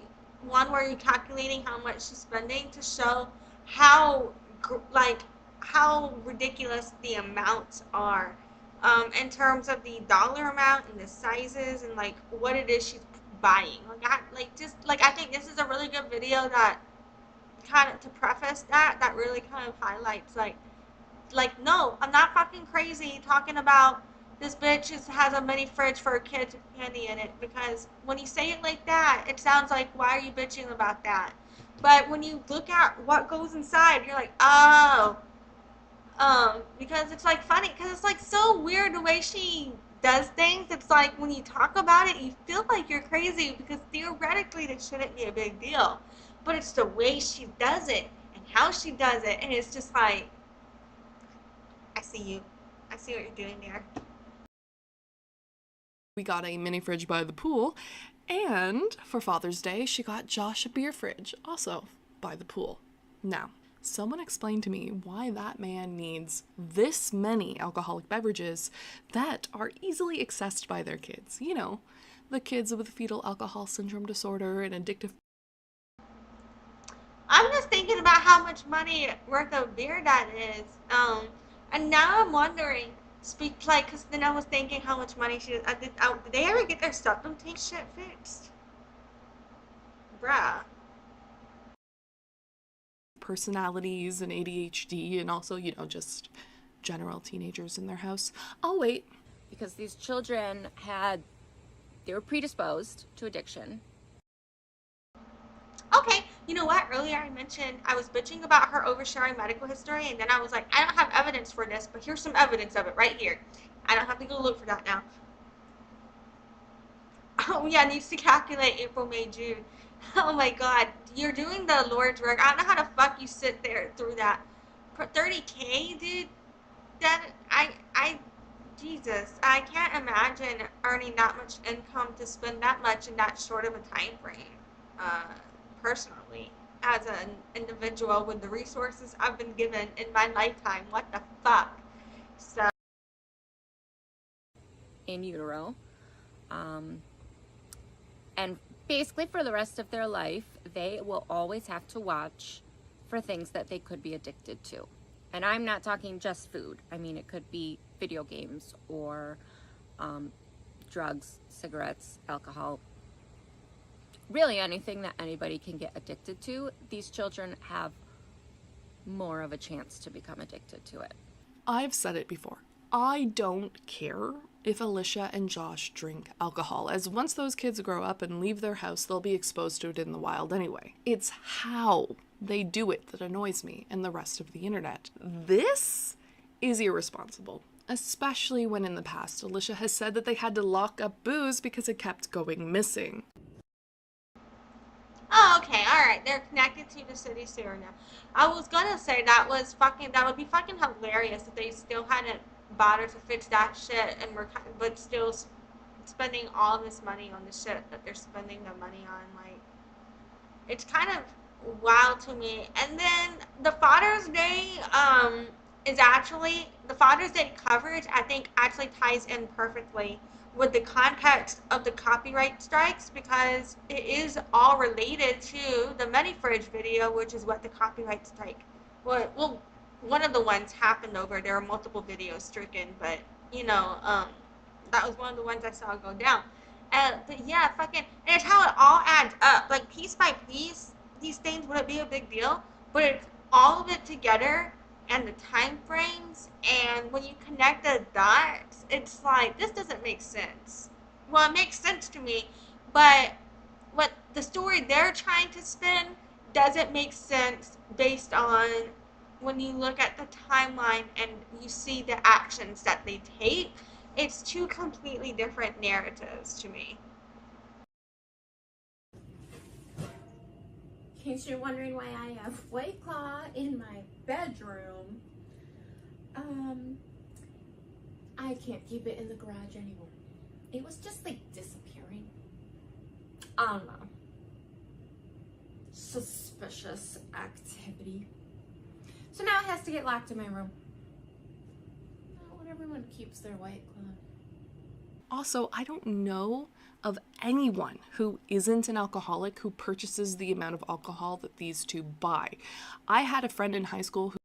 one where you're calculating how much she's spending to show how ridiculous the amounts are, in terms of the dollar amount and the sizes and like what it is she's buying. I think this is a really good video that kind of to preface that really kind of highlights like no, I'm not fucking crazy talking about this bitch has a mini fridge for her kids with candy in it, because when you say it like that, it sounds like, why are you bitching about that? But when you look at what goes inside, you're like, oh, because it's like funny, because it's like so weird the way she does things. It's like when you talk about it, you feel like you're crazy, because theoretically this shouldn't be a big deal, but it's the way she does it and how she does it, and it's just like, I see you. I see what you're doing there. We got a mini fridge by the pool, and for Father's Day, she got Josh a beer fridge, also by the pool. Now, someone explain to me why that man needs this many alcoholic beverages that are easily accessed by their kids. You know, the kids with fetal alcohol syndrome disorder and addictive. I'm just thinking about how much money worth of beer that is. And now I'm wondering, because then I was thinking how much money did they ever get their septum tank shit fixed? Bruh. Personalities and ADHD, and also, you know, just general teenagers in their house. I'll wait. Because these children they were predisposed to addiction. Okay, you know what? Earlier I mentioned I was bitching about her oversharing medical history, and then I was like, I don't have evidence for this, but here's some evidence of it right here. I don't have to go look for that now. Oh yeah, needs to calculate April, May, June. Oh my god, you're doing the Lord's work. I don't know how the fuck you sit there through that. For 30K, dude? Jesus, I can't imagine earning that much income to spend that much in that short of a time frame. Personally, as an individual with the resources I've been given in my lifetime, what the fuck? So, In utero. And basically for the rest of their life, they will always have to watch for things that they could be addicted to. And I'm not talking just food. I mean, it could be video games or drugs, cigarettes, alcohol. Really anything that anybody can get addicted to. These children have more of a chance to become addicted to it. I've said it before. I don't care if Alicia and Josh drink alcohol, as once those kids grow up and leave their house, they'll be exposed to it in the wild anyway. It's how they do it that annoys me and the rest of the internet. This is irresponsible, especially when in the past Alicia has said that they had to lock up booze because it kept going missing. oh, okay, alright, they're connected to the city sewer now. I was gonna say that would be fucking hilarious if they still hadn't bothered to fix that shit, and but still spending all this money on the shit that they're spending their money on. Like, it's kind of wild to me. And then the Father's Day the Father's Day coverage, I think, actually ties in perfectly with the context of the copyright strikes, because it is all related to the mini fridge video, which is what the copyright strike, well, one of the ones happened over. There were multiple videos stricken, but you know, that was one of the ones I saw go down. But yeah, fucking, and it's how it all adds up. Like, piece by piece, these things wouldn't be a big deal, but it's all of it together, and the time frames, and when you connect the dots, it's like, this doesn't make sense. Well, it makes sense to me, but what the story they're trying to spin doesn't make sense based on when you look at the timeline and you see the actions that they take. It's two completely different narratives to me. In case you're wondering why I have White Claw in my bedroom, I can't keep it in the garage anymore. It was just like disappearing. I don't know. Suspicious activity. So now it has to get locked in my room. Not when everyone keeps their White Claw. Also, I don't know of anyone who isn't an alcoholic who purchases the amount of alcohol that these two buy. I had a friend in high school who...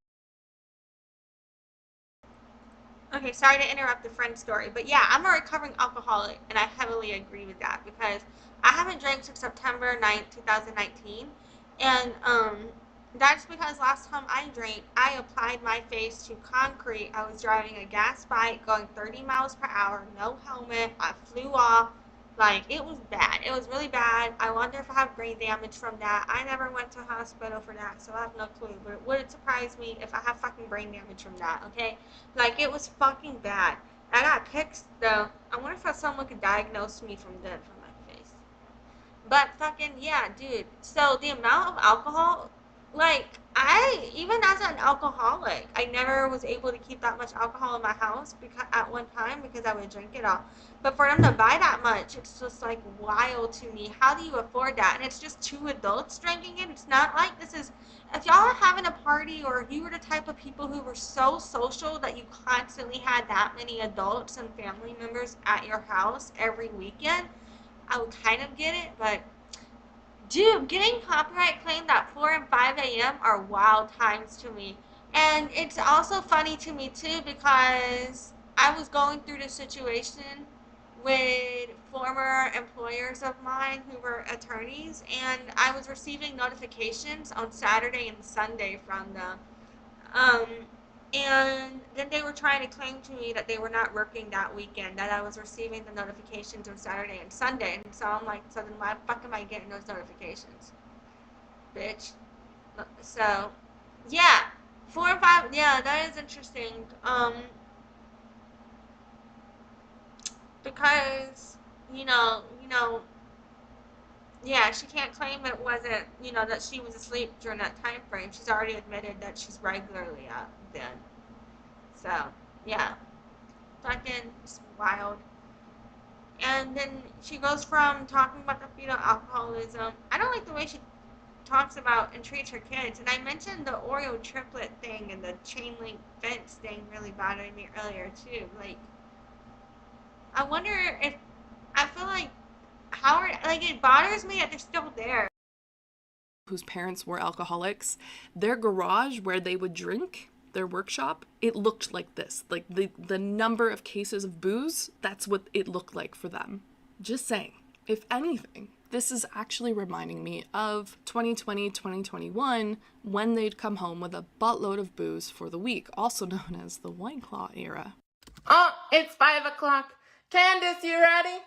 Okay, sorry to interrupt the friend story, but yeah, I'm a recovering alcoholic, and I heavily agree with that, because I haven't drank since September 9th, 2019, and That's because last time I drank, I applied my face to concrete. I was driving a gas bike going 30 miles per hour, no helmet. I flew off. Like, it was bad. It was really bad. I wonder if I have brain damage from that. I never went to a hospital for that, so I have no clue. But it wouldn't surprise me if I have fucking brain damage from that, okay? Like, it was fucking bad. I got pics, though. I wonder if someone could diagnose me from my face. But fucking, yeah, dude. So the amount of alcohol, like, even as an alcoholic, I never was able to keep that much alcohol in my house because at one time because I would drink it all. But for them to buy that much, it's just like wild to me. How do you afford that? And it's just 2 adults drinking it. It's not like this is, if y'all are having a party or you were the type of people who were so social that you constantly had that many adults and family members at your house every weekend, I would kind of get it, but dude, getting copyright claimed at 4 and 5 a.m. are wild times to me. And it's also funny to me too because I was going through this situation with former employers of mine who were attorneys, and I was receiving notifications on Saturday and Sunday from them. Um, and then they were trying to claim to me that they were not working that weekend, that I was receiving the notifications on Saturday and Sunday. And so I'm like, so then why the fuck am I getting those notifications? Bitch. So, yeah. 4 and 5, yeah, that is interesting. Because, yeah, she can't claim it wasn't, that she was asleep during that time frame. She's already admitted that she's regularly up then. So, yeah. Fucking wild. And then she goes from talking about the fetal alcoholism. I don't like the way she talks about and treats her kids. And I mentioned the Oreo triplet thing and the chain link fence thing really bothered me earlier too. Like, I wonder if, I feel like it bothers me that they're still there. Whose parents were alcoholics, their garage where they would drink, their workshop, it looked like this. Like the number of cases of booze, that's what it looked like for them. Just saying. If anything, this is actually reminding me of 2020, 2021, when they'd come home with a buttload of booze for the week, also known as the White Claw era. Oh, it's 5 o'clock. Candace, you ready?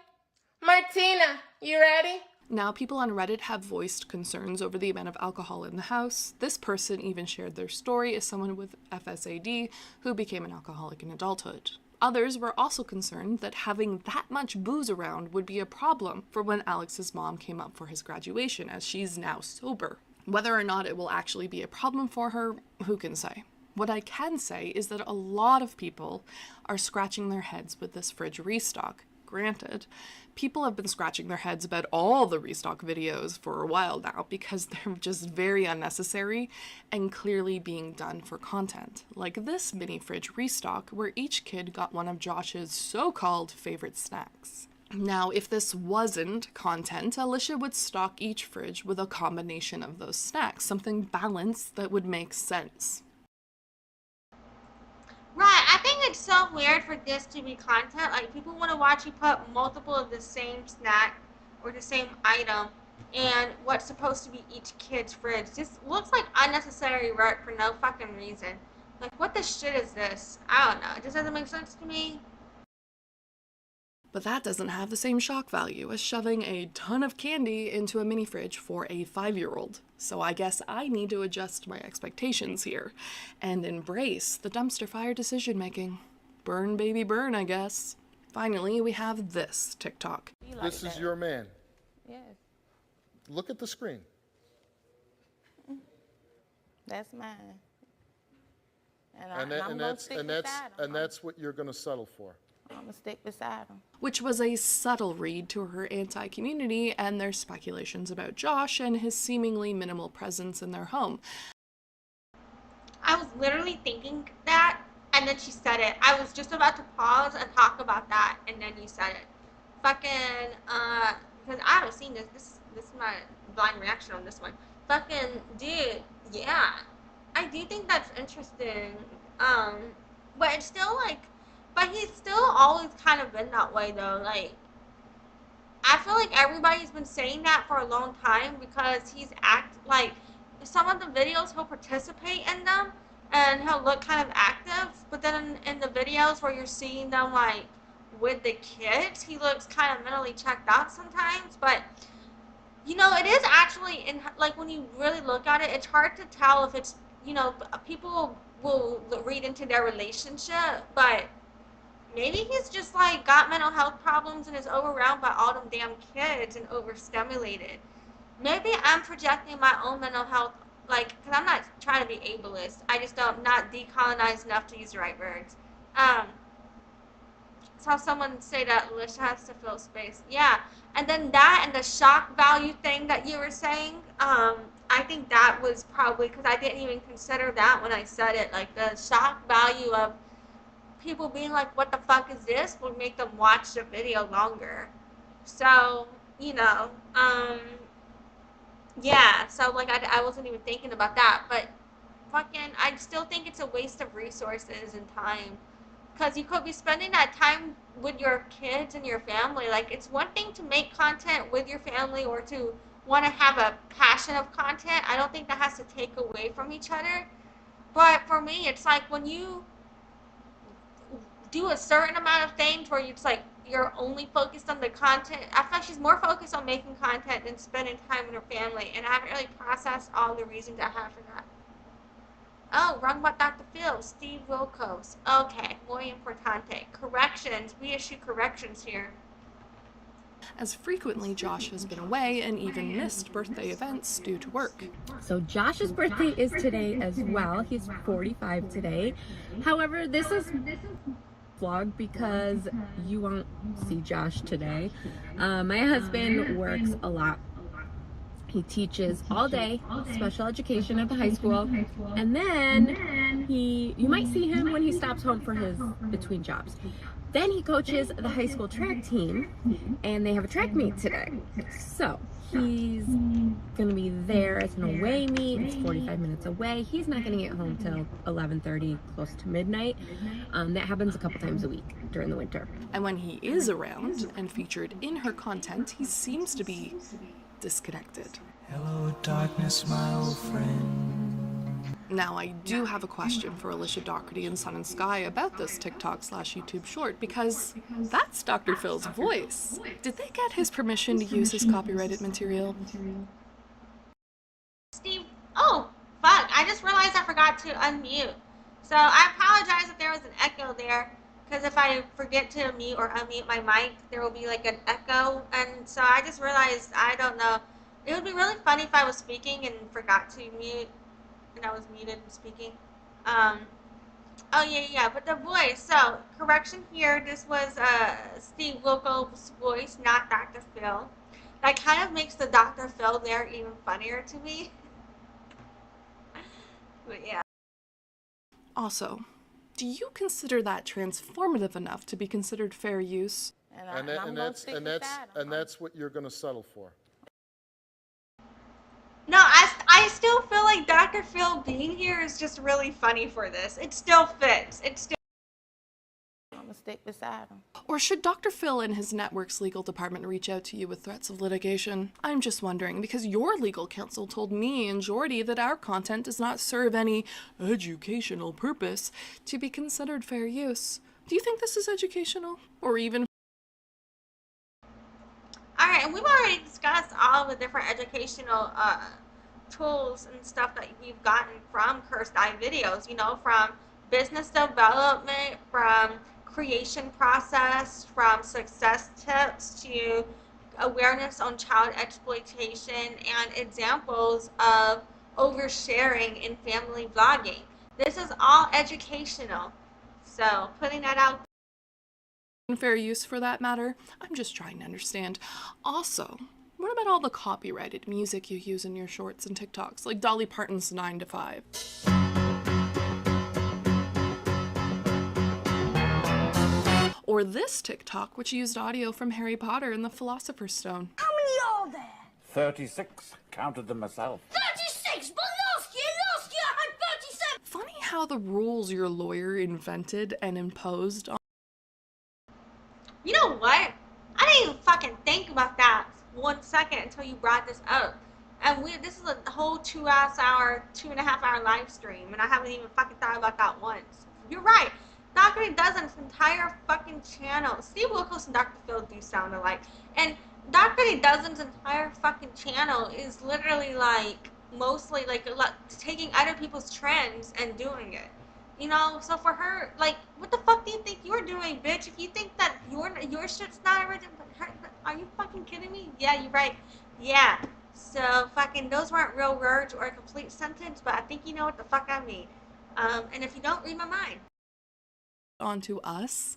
Martina, you ready? Now, people on Reddit have voiced concerns over the amount of alcohol in the house. This person even shared their story as someone with FSAD who became an alcoholic in adulthood. Others were also concerned that having that much booze around would be a problem for when Alex's mom came up for his graduation, as she's now sober. Whether or not it will actually be a problem for her, who can say? What I can say is that a lot of people are scratching their heads with this fridge restock. Granted, people have been scratching their heads about all the restock videos for a while now because they're just very unnecessary and clearly being done for content. Like this mini fridge restock where each kid got one of Josh's so-called favorite snacks. Now, if this wasn't content, Alicia would stock each fridge with a combination of those snacks, something balanced that would make sense. Right, I think it's so weird for this to be content. Like, people want to watch you put multiple of the same snack or the same item in what's supposed to be each kid's fridge. Just looks like unnecessary work for no fucking reason. Like, what the shit is this? I don't know. It just doesn't make sense to me. But that doesn't have the same shock value as shoving a ton of candy into a mini fridge for a 5-year-old. So I guess I need to adjust my expectations here and embrace the dumpster fire decision making. Burn, baby, burn, I guess. Finally, we have this TikTok. This is your man. Yes. Look at the screen. That's mine. And that's what you're going to settle for. I'm gonna stick beside him. Which was a subtle read to her anti-community and their speculations about Josh and his seemingly minimal presence in their home. I was literally thinking that, and then she said it. I was just about to pause and talk about that, and then you said it. Fucking, because I haven't seen this. This is my blind reaction on this one. Fucking, dude, yeah. I do think that's interesting. But it's still like, but he's still always kind of been that way though. Like, I feel like everybody's been saying that for a long time because he's some of the videos he'll participate in them and he'll look kind of active, but then in the videos where you're seeing them like with the kids, he looks kind of mentally checked out sometimes. But you know, it is actually in like when you really look at it, it's hard to tell if it's, you know, people will read into their relationship, but maybe he's just like got mental health problems and is overwhelmed by all them damn kids and overstimulated. Maybe I'm projecting my own mental health, like, because I'm not trying to be ableist. I just don't, not decolonized enough to use the right words. Saw someone say that Alicia has to fill space. Yeah. And then that and the shock value thing that you were saying, I think that was probably, because I didn't even consider that when I said it, like the shock value of people being like, what the fuck is this, will make them watch the video longer. So, you know, yeah, so like I wasn't even thinking about that, but fucking, I still think it's a waste of resources and time. Because you could be spending that time with your kids and your family. Like, it's one thing to make content with your family or to want to have a passion of content. I don't think that has to take away from each other. But for me, it's like when you do a certain amount of things where it's like you're only focused on the content. I feel like she's more focused on making content than spending time with her family. And I haven't really processed all the reasons I have for that. Oh, wrong about Dr. Phil. Steve Wilkos. Okay, muy importante. Corrections. We issue corrections here. As frequently, Josh has been away and even missed birthday events due to work. So Josh's birthday is today as well. He's 45 today. However, this is vlog because you won't see Josh today. My husband works a lot. He teaches all day special education at the high school, and then you might see him when he stops home for his between jobs. Then he coaches the high school track team, and they have a track meet today. So he's gonna be there as an away meet. It's 45 minutes away. He's not gonna get home till 11:30, close to midnight. That happens a couple times a week during the winter. And when he is around and featured in her content, he seems to be disconnected. Hello, darkness, my old friend. Now, I do have a question for Alicia Dougherty and Sun and Sky about this TikTok/YouTube short, because that's Dr. Phil's voice. Did they get his permission to use his copyrighted material? Steve, oh, fuck, I just realized I forgot to unmute. So I apologize if there was an echo there, because if I forget to mute or unmute my mic, there will be like an echo, and so I just realized, I don't know. It would be really funny if I was speaking and forgot to mute, and I was muted and speaking. Oh yeah, but the voice, so correction here, this was Steve Wilkos' voice, not Dr. Phil. That kind of makes the Dr. Phil there even funnier to me. But yeah. Also, do you consider that transformative enough to be considered fair use? And that's what you're going to settle for. No, I still feel like Dr. Phil being here is just really funny for this. It still fits. It still. I'm gonna stick beside him. Or should Dr. Phil and his network's legal department reach out to you with threats of litigation? I'm just wondering, because your legal counsel told me and Jordy that our content does not serve any educational purpose to be considered fair use. Do you think this is educational? Or even... Alright, and we've already discussed all the different educational tools and stuff that we've gotten from Cursed Eye videos, you know, from business development, from creation process, from success tips to awareness on child exploitation and examples of oversharing in family vlogging. This is all educational, so putting that out there. Fair use for that matter. I'm just trying to understand. Also, what about all the copyrighted music you use in your shorts and TikToks, like Dolly Parton's 9 to 5? Or this TikTok, which used audio from Harry Potter and the Philosopher's Stone. How many are there? 36. Counted them myself. 36, but last year I had 37. Funny how the rules your lawyer invented and imposed on... You know what? I didn't even fucking think about that 1 second until you brought this up. And this is a whole 2.5 hour live stream, and I haven't even fucking thought about that once. You're right. Dougherty Dozen's entire fucking channel. Steve Wilkos and Dr. Phil do sound alike. And Dougherty Dozen's entire fucking channel is literally like mostly like taking other people's trends and doing it. You know, so for her, like, what the fuck do you think you're doing, bitch? If you think that your shit's not original, are you fucking kidding me? Yeah, you're right. Yeah. So fucking those weren't real words or a complete sentence, but I think you know what the fuck I mean. And if you don't, read my mind. Onto us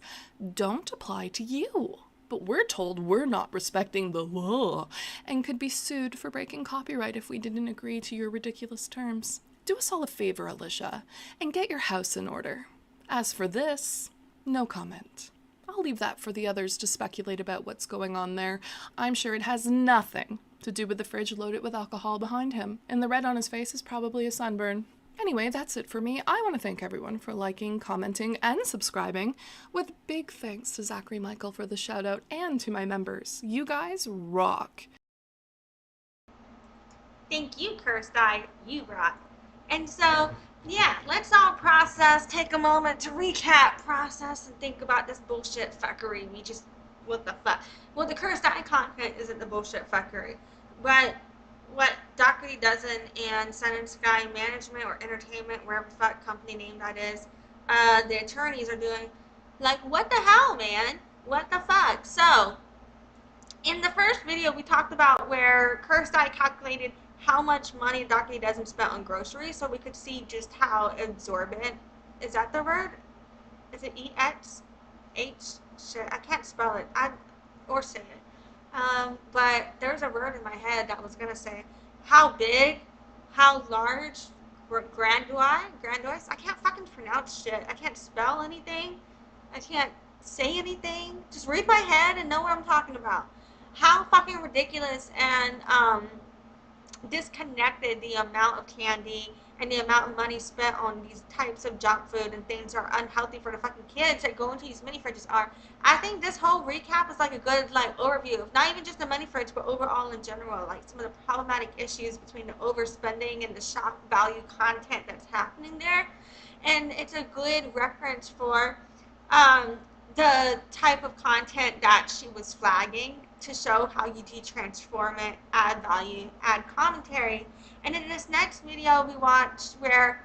don't apply to you. But we're told we're not respecting the law and could be sued for breaking copyright if we didn't agree to your ridiculous terms. Do us all a favor, Alicia, and get your house in order. As for this, no comment. I'll leave that for the others to speculate about what's going on there. I'm sure it has nothing to do with the fridge loaded with alcohol behind him, and the red on his face is probably a sunburn. Anyway, that's it for me. I want to thank everyone for liking, commenting, and subscribing, with big thanks to Zachary Michael for the shout out and to my members. You guys rock. Thank you, Cursed Eye. You rock. And so, yeah, let's all process, take a moment to recap, process, and think about this bullshit fuckery. What the fuck? Well, the Cursed Eye content isn't the bullshit fuckery, but what Dougherty Dozen and Sun and Sky Management or Entertainment, wherever the fuck company name that is, the attorneys are doing, like, what the hell, man? What the fuck? So, in the first video, we talked about where Cursed Eye calculated how much money Dougherty Dozen spent on groceries, so we could see just how absorbent, is that the word? Is it E-X-H? Shit, I can't spell it, or say it. But there's a word in my head that was gonna say how big, how large, grandiose. I can't fucking pronounce shit. I can't spell anything. I can't say anything. Just read my head and know what I'm talking about. How fucking ridiculous and disconnected the amount of candy and the amount of money spent on these types of junk food and things that are unhealthy for the fucking kids that go into these mini fridges are. I think this whole recap is like a good overview of not even just the mini fridge, but overall in general, like some of the problematic issues between the overspending and the shock value content that's happening there. And it's a good reference for the type of content that she was flagging to show how you transform it, add value, add commentary. And in this next video we watched where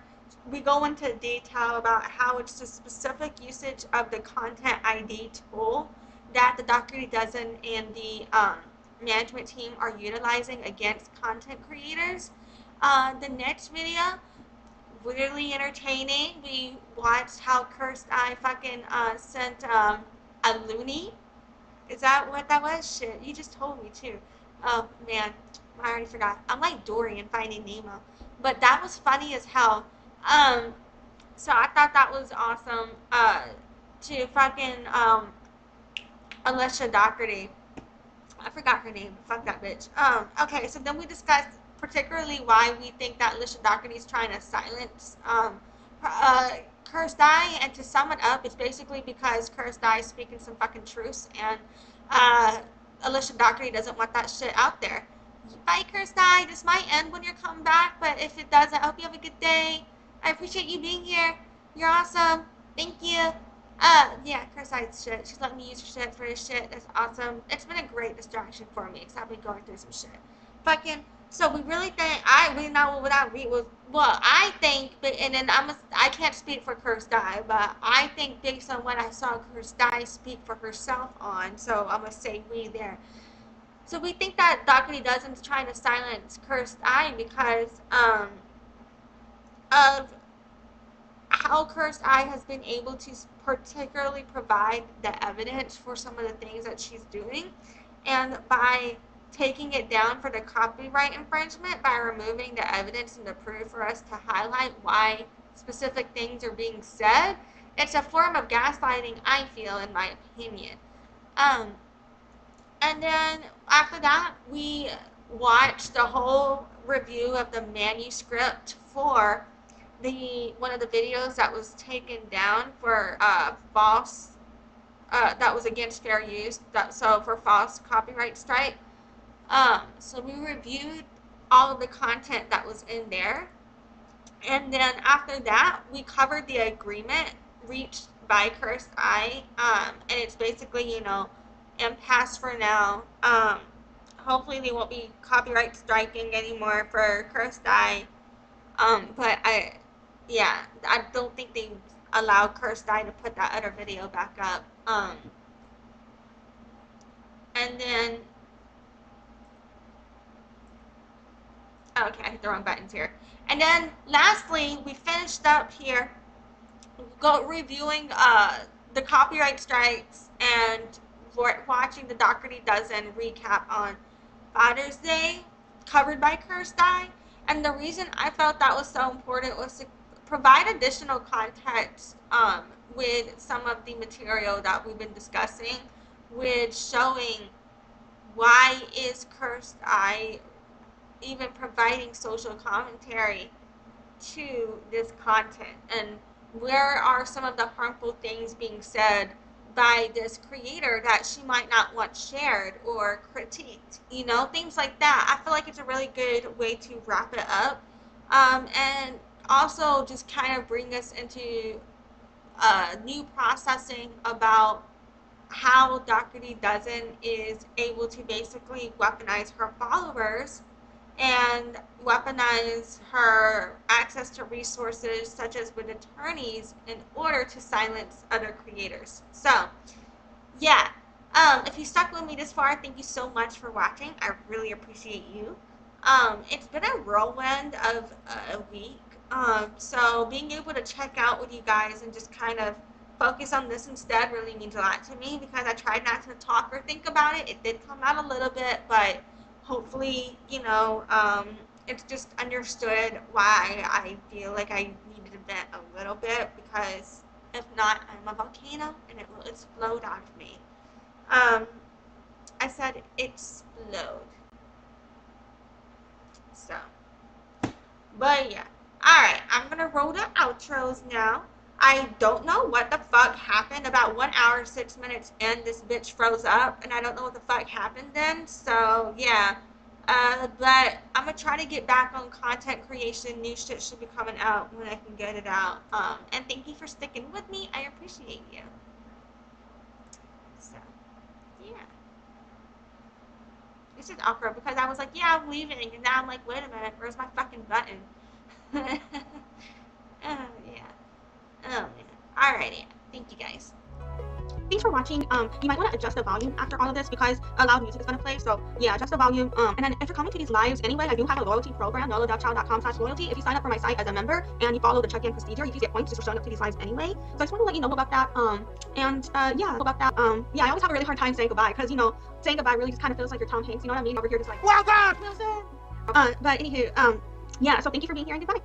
we go into detail about how it's the specific usage of the content ID tool that the Dougherty Dozen and the management team are utilizing against content creators. The next video, really entertaining. We watched how Cursed Eye fucking sent a loony. Is that what that was? Shit, you just told me too. Oh man, I already forgot. I'm like Dory in Finding Nemo. But that was funny as hell. So I thought that was awesome. To fucking Alicia Dougherty. I forgot her name. Fuck that bitch. Okay, so then we discussed particularly why we think that Alicia Dougherty is trying to silence Cursed Eye, and to sum it up, it's basically because Cursed Eye is speaking some fucking truths, and Alicia Dougherty doesn't want that shit out there. Bye, Cursed Eye. This might end when you're coming back, but if it does, I hope you have a good day. I appreciate you being here. You're awesome. Thank you. Yeah, Cursed Eye's shit. She's letting me use her shit for this shit. That's awesome. It's been a great distraction for me, except me going through some shit. Fucking. So we really think, I think, but, and then I can't speak for Cursed Eye, but I think based on what I saw Cursed Eye speak for herself on, so I'm going to say we there. So we think that Dougherty Dozen's trying to silence Cursed Eye because of how Cursed Eye has been able to particularly provide the evidence for some of the things that she's doing, and by taking it down for the copyright infringement, by removing the evidence and the proof for us to highlight why specific things are being said, it's a form of gaslighting, I feel, in my opinion. And then after that, we watched the whole review of the manuscript for one of the videos that was taken down for false, that was against fair use, so for false copyright strike. So we reviewed all of the content that was in there. And then after that, we covered the agreement reached by Cursed Eye. And it's basically, impasse for now. Hopefully they won't be copyright striking anymore for Cursed Eye. But I don't think they allow Cursed Eye to put that other video back up. And then, okay, I hit the wrong buttons here. And then lastly, we finished up here reviewing the copyright strikes and watching the Dougherty Dozen recap on Father's Day covered by Cursed Eye. And the reason I felt that was so important was to provide additional context with some of the material that we've been discussing, with showing why is Cursed Eye even providing social commentary to this content, and where are some of the harmful things being said by this creator that she might not want shared or critiqued, things like that. I feel like it's a really good way to wrap it up, and also just kind of bring us into new processing about how Dougherty Dozen is able to basically weaponize her followers and weaponize her access to resources such as with attorneys in order to silence other creators. So, yeah. If you stuck with me this far, thank you so much for watching. I really appreciate you. It's been a whirlwind of a week. So being able to check out with you guys and just kind of focus on this instead really means a lot to me, because I tried not to talk or think about it. It did come out a little bit, but hopefully, it's just understood why I feel like I needed to vent a little bit, because if not, I'm a volcano and it will explode out of me. I said explode. So, but yeah. Alright, I'm gonna roll the outros now. I don't know what the fuck happened. About 1 hour, 6 minutes in, this bitch froze up, and I don't know what the fuck happened then. So, yeah. But I'm gonna try to get back on content creation. New shit should be coming out when I can get it out. And thank you for sticking with me. I appreciate you. So, yeah. This is awkward because I was like, yeah, I'm leaving, and now I'm like, wait a minute, where's my fucking button? Oh, yeah. Oh, man. Alrighty. Thank you, guys. Thanks for watching. You might want to adjust the volume after all of this because a loud music is going to play. So, yeah, adjust the volume. And then if you're coming to these lives anyway, I do have a loyalty program, yolodovechild.com/loyalty. If you sign up for my site as a member and you follow the check-in procedure, you can get points just for showing up to these lives anyway. So I just want to let you know about that. Yeah, I always have a really hard time saying goodbye because, saying goodbye really just kind of feels like you're Tom Hanks. You know what I mean? Over here just like, welcome! Wilson! But anywho, yeah, so thank you for being here and goodbye.